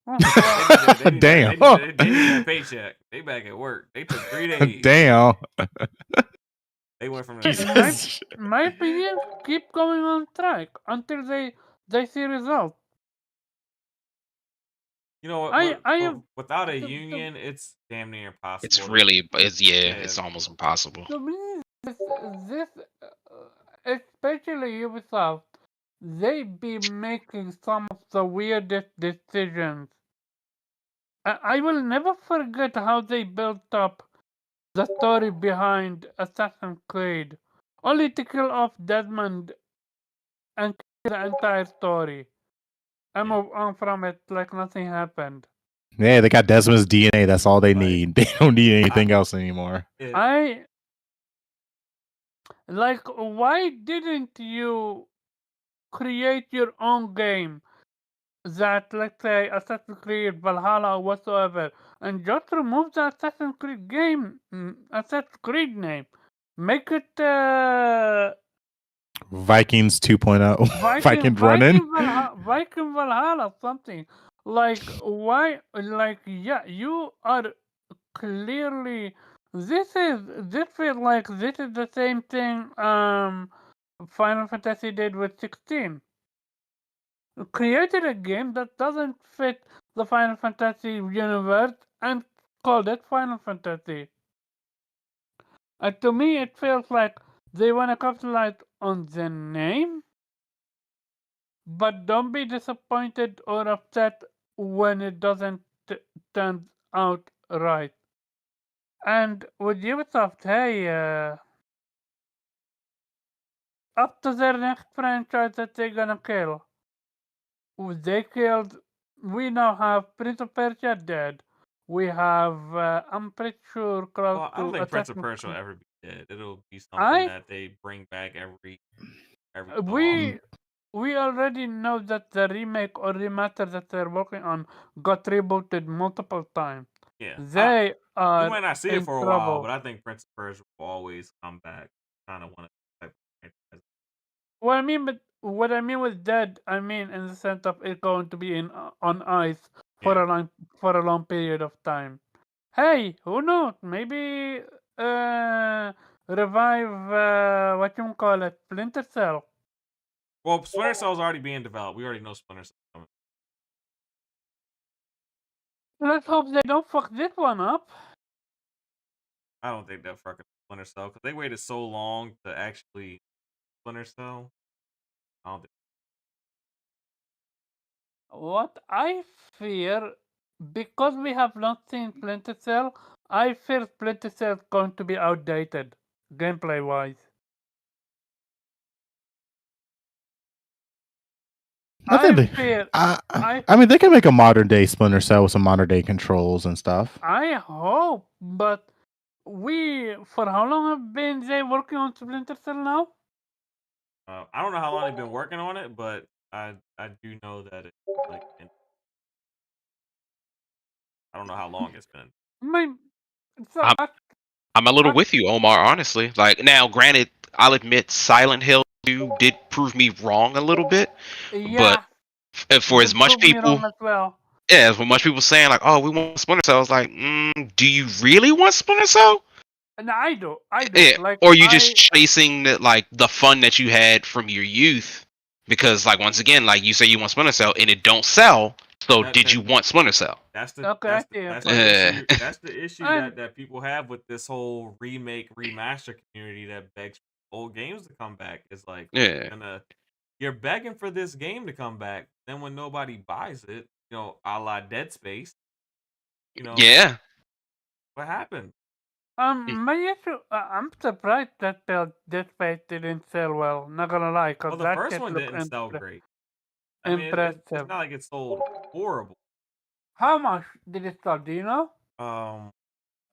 Oh, They well, need, they need, Damn. they need that paycheck. They back at work. They took 3 days. Damn. They went from my opinion, keep going on strike until they see results. You know what? Without a union, it's damn near impossible. It's really, it's almost impossible. To me, this especially Ubisoft, they be making some of the weirdest decisions. I will never forget how they built up the story behind Assassin's Creed, only to kill off Desmond and kill the entire story. I move on from it like nothing happened. Yeah, they got Desmond's DNA. That's all they need. They don't need anything else anymore. Why didn't you create your own game that, let's say, Assassin's Creed, Valhalla, or whatsoever, and just remove the Assassin's Creed game, Assassin's Creed name, make it Vikings 2.0. Vikings running. Viking Valhalla, something like why? Like yeah, you are clearly. This feels like this is the same thing. Final Fantasy did with 16. Created a game that doesn't fit the Final Fantasy universe and called it Final Fantasy. And to me, it feels like they want to capitalize on the name, but don't be disappointed or upset when it doesn't turn out right. And with Ubisoft, hey, up to their next franchise that they're gonna kill. They killed. We now have Prince of Persia dead. We have. I'm pretty sure close Well, I to don't think Prince of Assassin's Persia will Creed. ever be dead. It'll be something that they bring back every so often. We already know that the remake or remaster that they're working on got rebooted multiple times. Yeah. They We are might not see it in for a trouble. while, but I think Prince of Persia will always come back. Kind of one of the type of franchises. What I mean with dead, I mean in the sense of it going to be on ice for a long period of time. Hey, who knows? Maybe revive what you call it, Splinter Cell. Well, Splinter Cell's already being developed. We already know Splinter Cell coming. Let's hope they don't fuck this one up. I don't think they'll fucking Splinter Cell because they waited so long to actually Splinter Cell. I don't think. What I fear, because we have not seen Splinter Cell, I fear Splinter Cell is going to be outdated, gameplay wise. I mean, they can make a modern day Splinter Cell with some modern day controls and stuff. I hope, but for how long have been they working on Splinter Cell now? I don't know how long they've been working on it, but I do know that it's like I don't know how long it's been. I'm a little with you, Omar, honestly. Like, now, granted, I'll admit Silent Hill 2 did prove me wrong a little bit. Yeah. But for as much people... Yeah, for much people saying, like, oh, we want Splinter Cell, I was like, do you really want Splinter Cell? No, I do. Yeah, or you just chasing the fun that you had from your youth? Because, like, once again, like, you say you want Splinter Cell, and it don't sell, so did you want Splinter Cell? That's the issue that people have with this whole remake remaster community that begs old games to come back. Is like, you're begging for this game to come back. Then when nobody buys it, a la Dead Space, yeah, what happened? My issue, I'm surprised that Dead Space didn't sell well. Not gonna lie, because the first one didn't sell great. I mean, it's not like it sold horrible. How much did it sell? Do you know?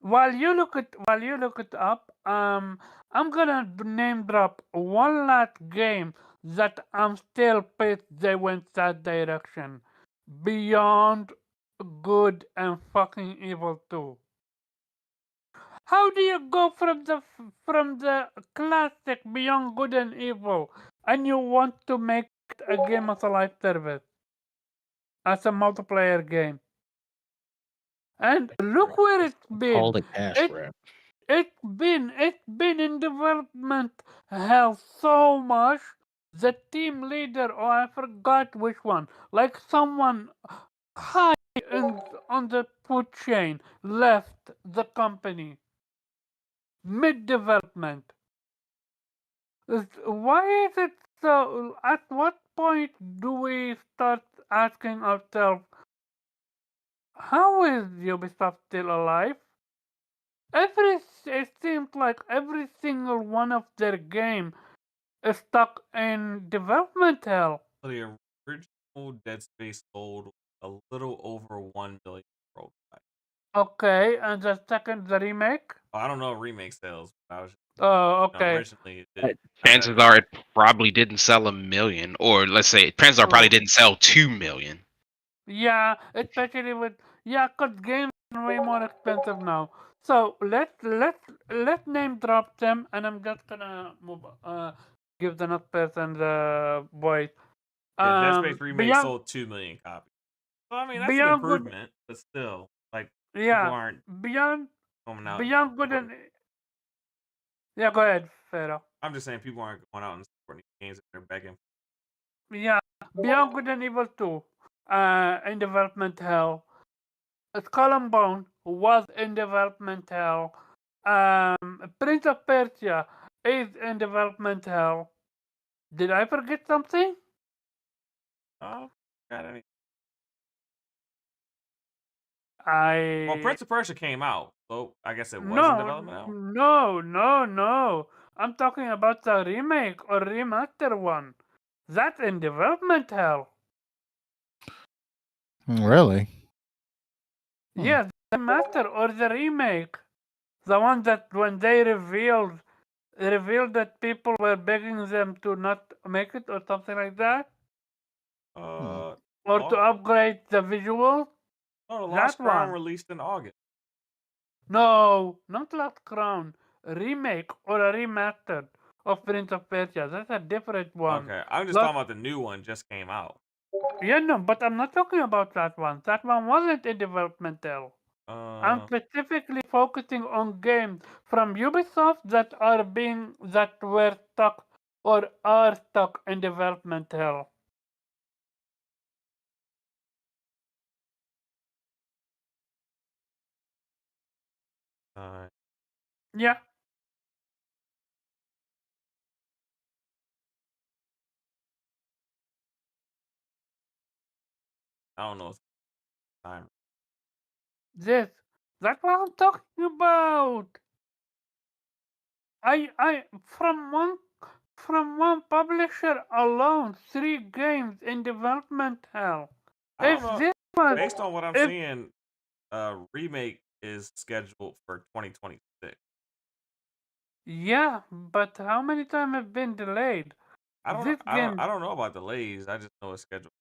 While you look it up, I'm gonna name drop one last game that I'm still pissed they went that direction. Beyond Good and fucking Evil 2. How do you go from the classic Beyond Good and Evil and you want to make it a game as a live service, as a multiplayer game? And look where it's been. Called a cash It grab. it's been in development hell so much. The team leader, oh I forgot which one, like someone high on the food chain left the company mid development. Why is it so? At what point do we start asking ourselves, how is Ubisoft still alive? It seems like every single one of their game is stuck in development hell. The original Dead Space sold a little over 1 million worldwide. Okay, and the second, the remake. I don't know remake sales, but I was Oh, okay. originally it Chances are it probably didn't sell 1 million, or let's say chances are probably didn't sell 2 million. Yeah, especially with cause games are way more expensive now. So let's name drop them, and I'm just gonna give the next person the voice. Yeah, Dead Space remake Beyond sold 2 million copies. So I mean that's an Beyond Good, improvement, but still, like people yeah, aren't Beyond coming out. Beyond Good and yeah, go ahead, Pharaoh. I'm just saying people aren't going out and supporting these games if they're begging. Yeah, Beyond Good and Evil 2, in development hell. Skull and Bone was in development hell. Prince of Persia is in development hell. Did I forget something? Oh, got any? I Well, Prince of Persia came out, so I guess it was in development now. no. I'm talking about the remake or remaster one. That's in development hell. Really? Yeah, the remaster or the remake. The one that when they revealed that people were begging them to not make it or something like that. Or to upgrade the visual. No, the That Lost Crown one. released in August. No, not Lost Crown. A remake or a remastered of Prince of Persia. That's a different one. Okay, I'm just talking about the new one just came out. Yeah, no, but I'm not talking about that one. That one wasn't in developmental. I'm specifically focusing on games from Ubisoft that were stuck or are stuck in development hell. Yeah. I don't know. Time. That's what I'm talking about. I from one publisher alone, 3 games in development hell. I don't If know. this was Based on what I'm seeing, remake is scheduled for 2026. Yeah, but how many times have been delayed? I don't know about delays. I just know it's scheduled.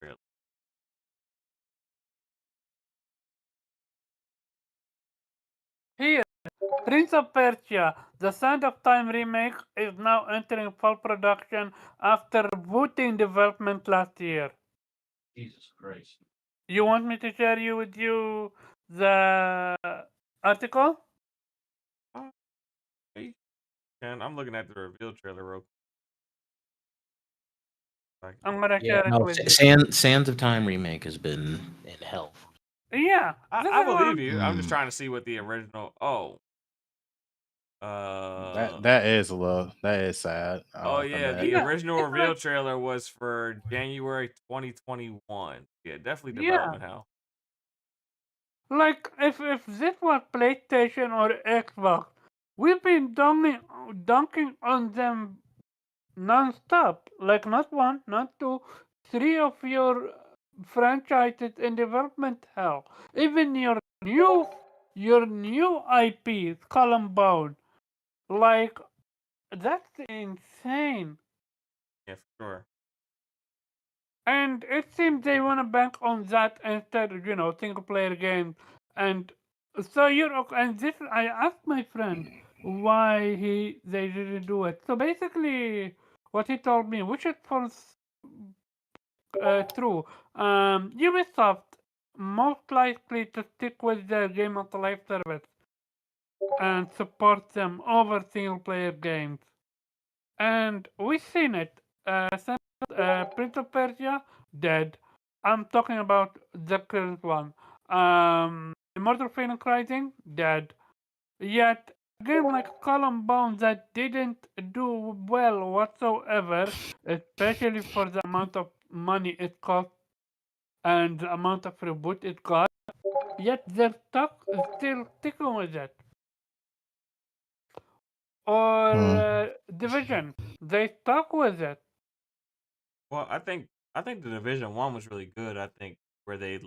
Really. Here, Prince of Persia, The Sand of Time remake is now entering full production after rebooting development last year. Jesus Christ. You want me to share with you the article? And I'm looking at the reveal trailer real quick. I'm gonna share it with you. Sands of Time remake has been in hell. Yeah, I believe you. I'm just trying to see what the original. Oh, that is a little. That is sad. Oh yeah, the original reveal trailer was for January 2021. Yeah, definitely development hell. Like if this was PlayStation or Xbox, we've been dunking on them non-stop. Like not one, not two, 3 of your franchises in development hell. Even your new IP, Skull and Bone. Like, that's insane. Yeah, for sure. And it seems they want to bank on that instead of, single player games. And so and this, I asked my friend why they didn't do it. So basically, what he told me, which is false, true, Ubisoft most likely to stick with their game of life service and support them over single player games. And we've seen it. Since Prince of Persia, dead. I'm talking about the current one. Immortal Phoenix Rising, dead. Yet, a game like Skull and Bones that didn't do well whatsoever, especially for the amount of money it cost and the amount of reboot it got, yet they're still sticking with it. Or Division, they stuck with it. Well, I think the Division One was really good. I think where they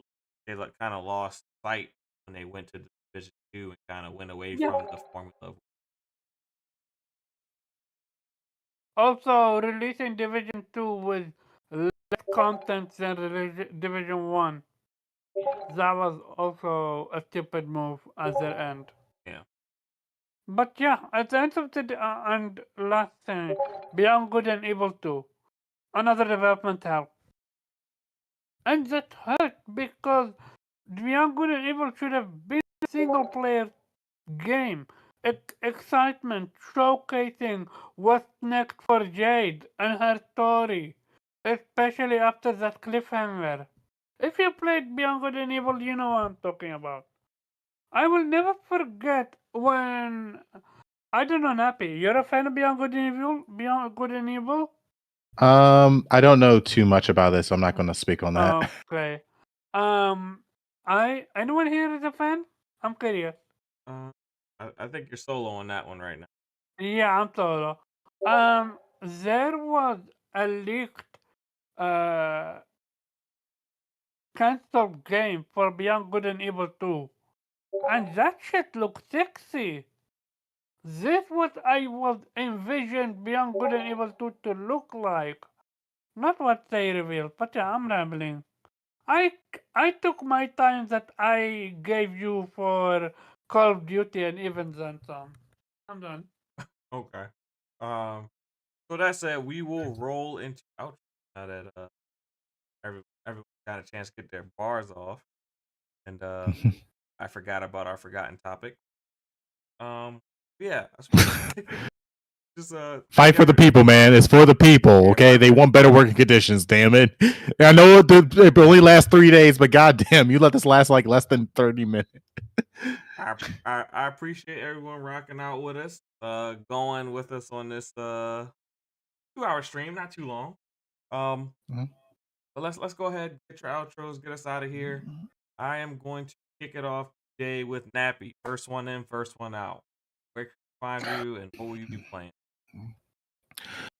like kind of lost sight when they went to the Division Two and kind of went away Yeah. from the formula. Also, releasing Division 2 with less content than Division 1. That was also a stupid move at their end. Yeah. But yeah, at the end of the day, and last thing, Beyond Good and Evil 2. Another development hell. And that hurt because Beyond Good and Evil should have been a single player game. Excitement showcasing what's next for Jade and her story, especially after that cliffhanger. If you played Beyond Good and Evil, you know what I'm talking about. I will never forget when I don't know, Nappy. You're a fan of Beyond Good and Evil? Beyond Good and Evil? I don't know too much about this, so I'm not going to speak on that. Okay. Anyone here is a fan? I'm curious. I think you're solo on that one right now. Yeah, I'm solo. There was a leaked uh cancelled game for Beyond Good and Evil 2, and that shit looks sexy. This what I was envisioned Beyond Good and Evil 2 to look like, not what they revealed. But yeah, I'm rambling. I I took my time that I gave you for Call of Duty and even then some. I'm done. Okay. So that said, we will roll into outro now that everyone got a chance to get their bars off, and I forgot about our forgotten topic. Yeah, just Fight for the people, man. It's for the people. Okay, they want better working conditions. Damn it! I know it only lasts 3 days, but goddamn, you let this last like less than 30 minutes. I appreciate everyone rocking out with us, going with us on this 2-hour stream, not too long. Mhm. But let's go ahead, get your outros, get us out of here. I am going to kick it off today with Nappy. First one in, first one out. Where can we find you, and what will you be playing?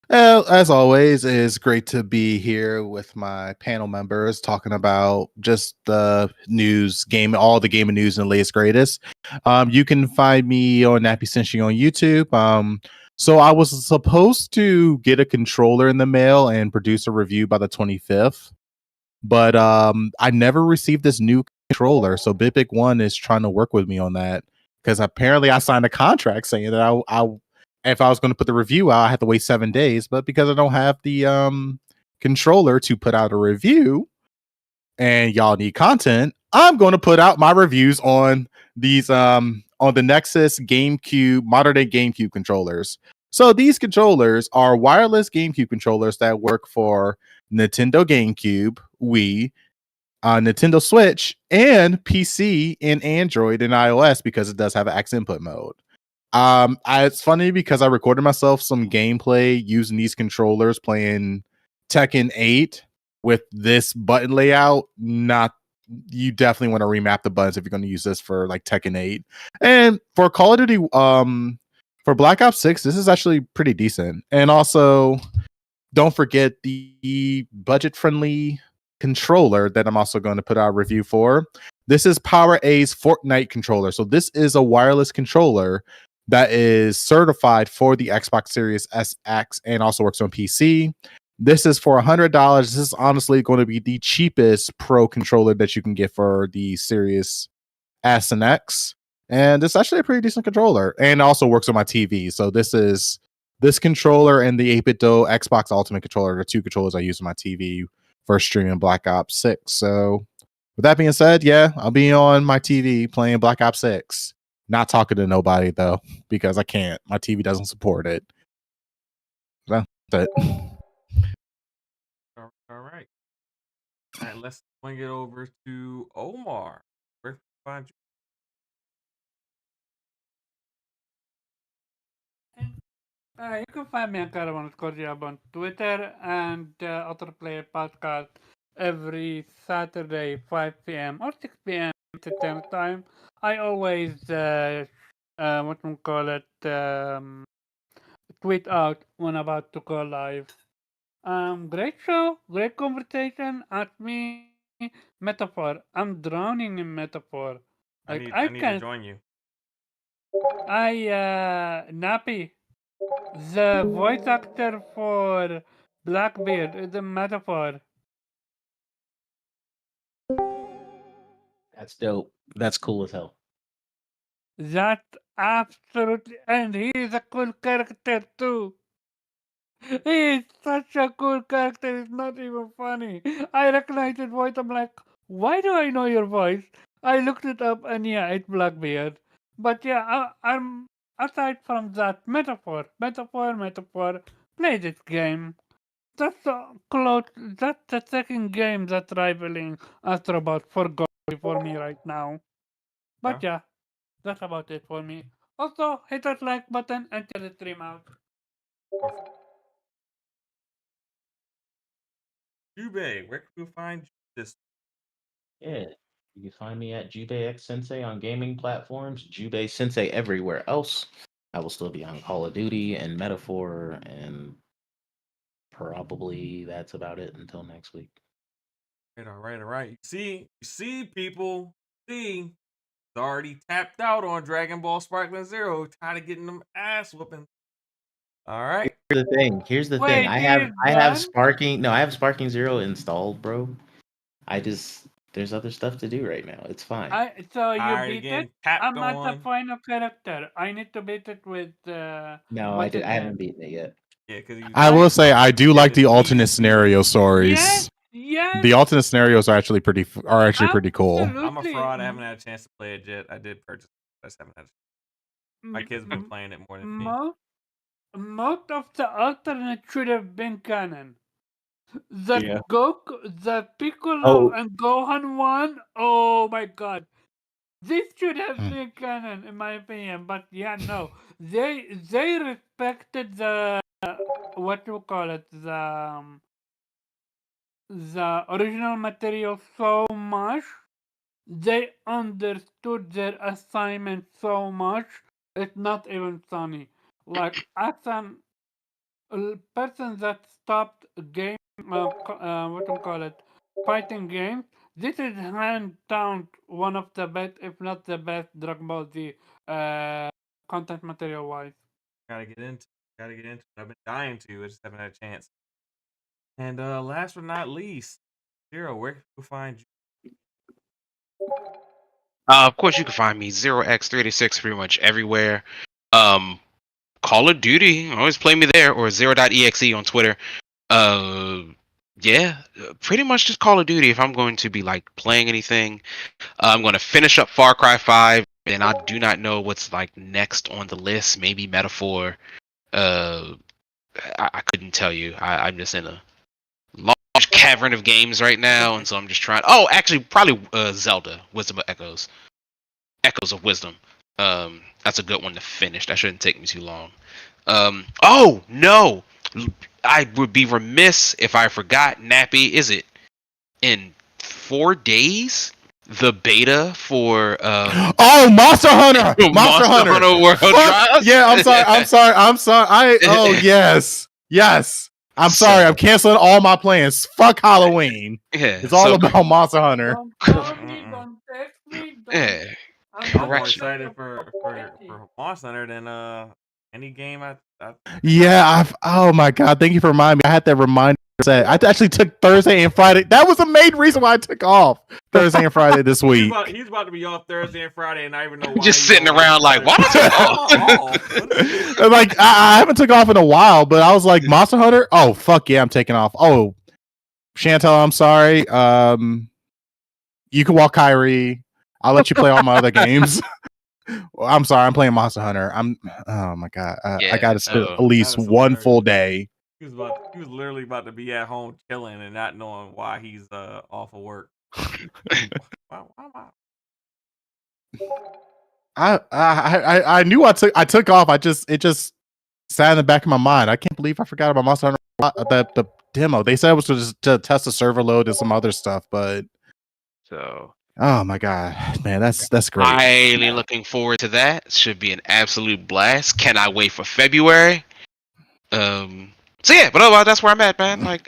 As always, it's great to be here with my panel members talking about just the news, all the gaming news and the latest greatest. You can find me on Nappy Senshi on YouTube. So I was supposed to get a controller in the mail and produce a review by the 25th, but I never received this new controller. So Big One is trying to work with me on that because apparently I signed a contract saying that if I was going to put the review out, I had to wait 7 days. But because I don't have the controller to put out a review, and y'all need content, I'm going to put out my reviews on these on the Nexus GameCube modern day GameCube controllers. So these controllers are wireless GameCube controllers that work for Nintendo GameCube, Wii, Nintendo Switch, and PC and Android and iOS because it does have an X input mode. It's funny because I recorded myself some gameplay using these controllers playing Tekken 8 with this button layout. Not You definitely want to remap the buttons if you're going to use this for like Tekken 8. And for Call of Duty, for Black Ops 6, this is actually pretty decent. And also, don't forget the budget-friendly controller that I'm also going to put out a review for. This is PowerA's Fortnite controller. So this is a wireless controller that is certified for the Xbox Series SX and also works on PC. This is for $100. This is honestly going to be the cheapest pro controller that you can get for the Series S and X. And it's actually a pretty decent controller and also works on my TV. So this controller and the 8-bit Xbox Ultimate controller are the two controllers I use on my TV for streaming Black Ops 6. So with that being said, yeah, I'll be on my TV playing Black Ops 6. Not talking to nobody though, because I can't. My TV doesn't support it. So that's it. All right. All right, let's swing it over to Omar. Where can we find you? You can find me on Caravan Cordiab on Twitter and Other Player Podcast every Saturday, 5 p.m. or 6 p.m. Eastern time. I always, tweet out when about to go live. Great show, great conversation. Ask me metaphor. I'm drowning in metaphor. I Like need to join you. Nappy, the voice actor for Blackbeard is a metaphor. That's dope. That's cool as hell. That absolutely, and he is a cool character too. He is such a cool character. It's not even funny. I recognize his voice. I'm like, why do I know your voice? I looked it up, and yeah, it's Blackbeard. But yeah, I'm aside from that metaphor. Play this game. That's close. That's the second game that's rivaling Astrobot for God for me right now. But yeah, that's about it for me. Also, hit that like button and share the stream out. Jubei, where can we find you this? Yeah. You can find me at Jubei X Sensei on gaming platforms, Jubei Sensei everywhere else. I will still be on Call of Duty and Metaphor, and probably that's about it until next week. All right. You see, people, see, he's already tapped out on Dragon Ball Sparkling Zero, tired of getting them ass whooping. All right. Here's the thing. Wait, I he's have done? Sparking. No, I have Sparking Zero installed, bro. There's other stuff to do right now. It's fine. So you Tired beat again, it? tapped I'm not the on. final character. I need to beat it with No, what's his I haven't name? beaten it yet. Yeah, because I will say I do like the Easy alternate peasy. scenario stories. Yes, yes. The alternate scenarios are actually pretty cool. Absolutely. I'm a fraud. I haven't had a chance to play it yet. I did purchase it. I just haven't had. My kids been playing it more than me. Most of the alternate should have been canon. The Yeah. the Piccolo and Gohan one. Oh my god. This should have been canon in my opinion, but yeah, no. They respected the the original material so much. They understood their assignment so much. It's not even funny. Like as an person that stopped game, fighting games. This is hand down one of the best, if not the best, Dragon Ball Z content material wise. Gotta get into it. I've been dying to. I just haven't had a chance. And last but not least, Zero, where can people find you? Of course, you can find me 0x36 pretty much everywhere. Call of Duty, always play me there, or 0.exe on Twitter. Yeah, pretty much just Call of Duty if I'm going to be like playing anything. I'm going to finish up Far Cry 5, and I do not know what's like next on the list. Maybe Metaphor. I couldn't tell you. I'm just in a large cavern of games right now, and so I'm just trying. Oh, actually, probably Zelda, Wisdom of Echoes, Echoes of Wisdom. That's a good one to finish. That shouldn't take me too long. Oh no, I would be remiss if I forgot. Nappy, is it in 4 days? The beta for oh, Monster Hunter, Monster Hunter World Trials. Yeah, I'm sorry. Yes. I'm sorry, So- I'm canceling all my plans. Fuck Halloween. Yeah, It's all so- about Monster Hunter. Don't call me, don't text me, don't. Yeah, I'm I'm more correction. excited for Monster Hunter than any game I Yeah, oh my god, thank you for reminding me. I had that reminder set. I actually took Thursday and Friday. That was the main reason why I took off Thursday and Friday this week. He's about to be off Thursday and Friday, and I even know why. Just he's sitting on around like, why don't you off? Like I haven't took off in a while, but I was like, Monster Hunter? Oh fuck yeah, I'm taking off. Oh, Chantel, I'm sorry. You can walk Kyrie. I'll let you play all my other games. Well, I'm sorry, I'm playing Monster Hunter. Oh my god. I gotta spend at least one full day. He was literally about to be at home chilling and not knowing why he's off of work. why am I knew I took off. It just sat in the back of my mind. I can't believe I forgot about Monster Hunter the demo. They said it was to test the server load and some other stuff, but So oh my god, man, that's great. highly looking forward to that. Should be an absolute blast. Cannot wait for February. So yeah, but otherwise that's where I'm at, man. Like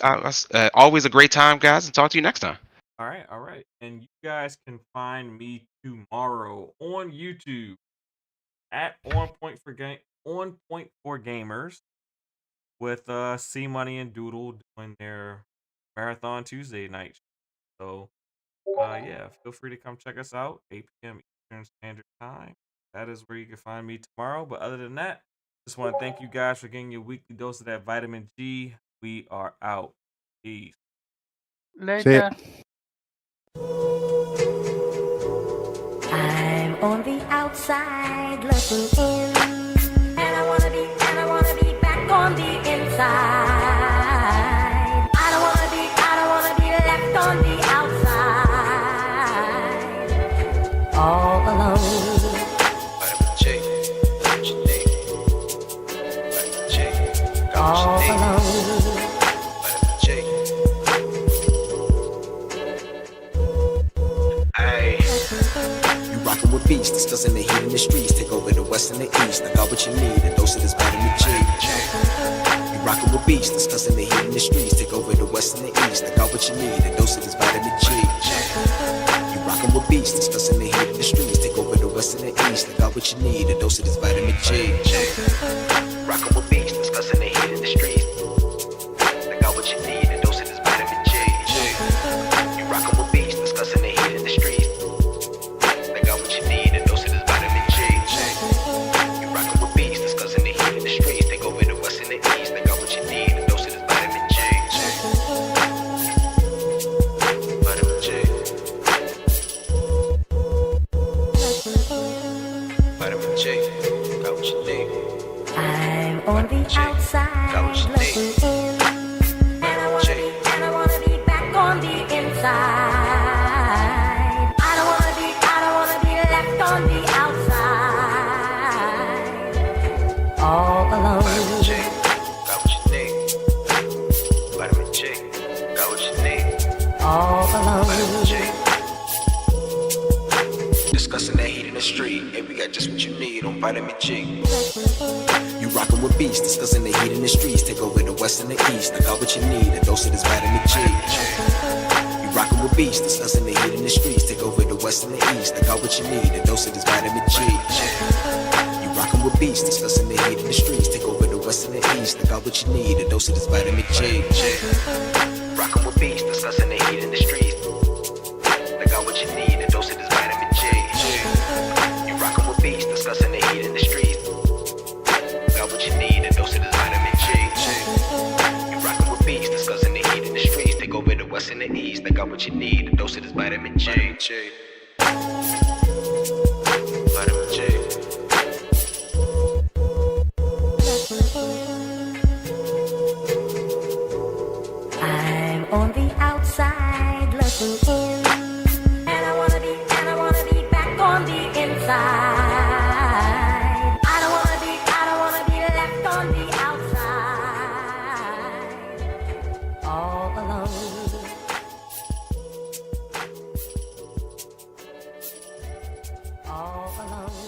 always a great time, guys, and talk to you next time. All right. And you guys can find me tomorrow on YouTube at On Point for Gamers with C Money and Doodle doing their Marathon Tuesday night. So yeah, feel free to come check us out, 8 p.m. Eastern Standard Time. That is where you can find me tomorrow. But other than that, just want to thank you guys for getting your weekly dose of that vitamin G. We are out. Peace. Later. I'm on the outside looking in, and I wanna be back on the inside. I don't wanna be left on the outside, all alone. All alone. Rockin' with beasts, discussing the heat in the streets. Take over the west and the east. I got what you need, a dose of this vitamin G. You rockin' with beasts, discussing the heat in the streets. Take over the west and the east. I got what you need, a dose of this vitamin G. You rockin' with beasts, discussing the heat in the streets. Take over the west and the east. I got what you need, a dose of this vitamin G. Rockin' with beasts, discussing the heat in the streets. I got what you need, a dose of this vitamin G. You rockin' with beasts, discussing the heat in the streets. On the outside looking in, and I wanna be back on the inside. I don't wanna be left on the outside, all alone. All alone. Discussing that heat in the street, and we got just what you need on vitamin G. You rockin' with beasts, discussing the heat in the streets. Take over the west and the east. I got what you need, a dose of this vitamin G. You rockin' with beasts, discussing the heat in the streets. Take over the west and the east. I got what you need, a dose of this vitamin G. You rockin' with beasts, discussing the heat in the streets. Take over the west and the east. I got what you need, a dose of this vitamin G. Rockin' with beasts, discussing the heat in the streets. I got what you need, a dose of this vitamin G. You rockin' with beasts, discussing the heat in the streets. Got what you need, a dose of this vitamin G. You rockin' with beasts, discussing the heat in the streets. Take over the west and the east. I got what you need, a dose of this vitamin G. Vitamin G. I'm on the outside looking in, and I wanna be back on the inside. I don't wanna be left on the outside, all alone. All alone.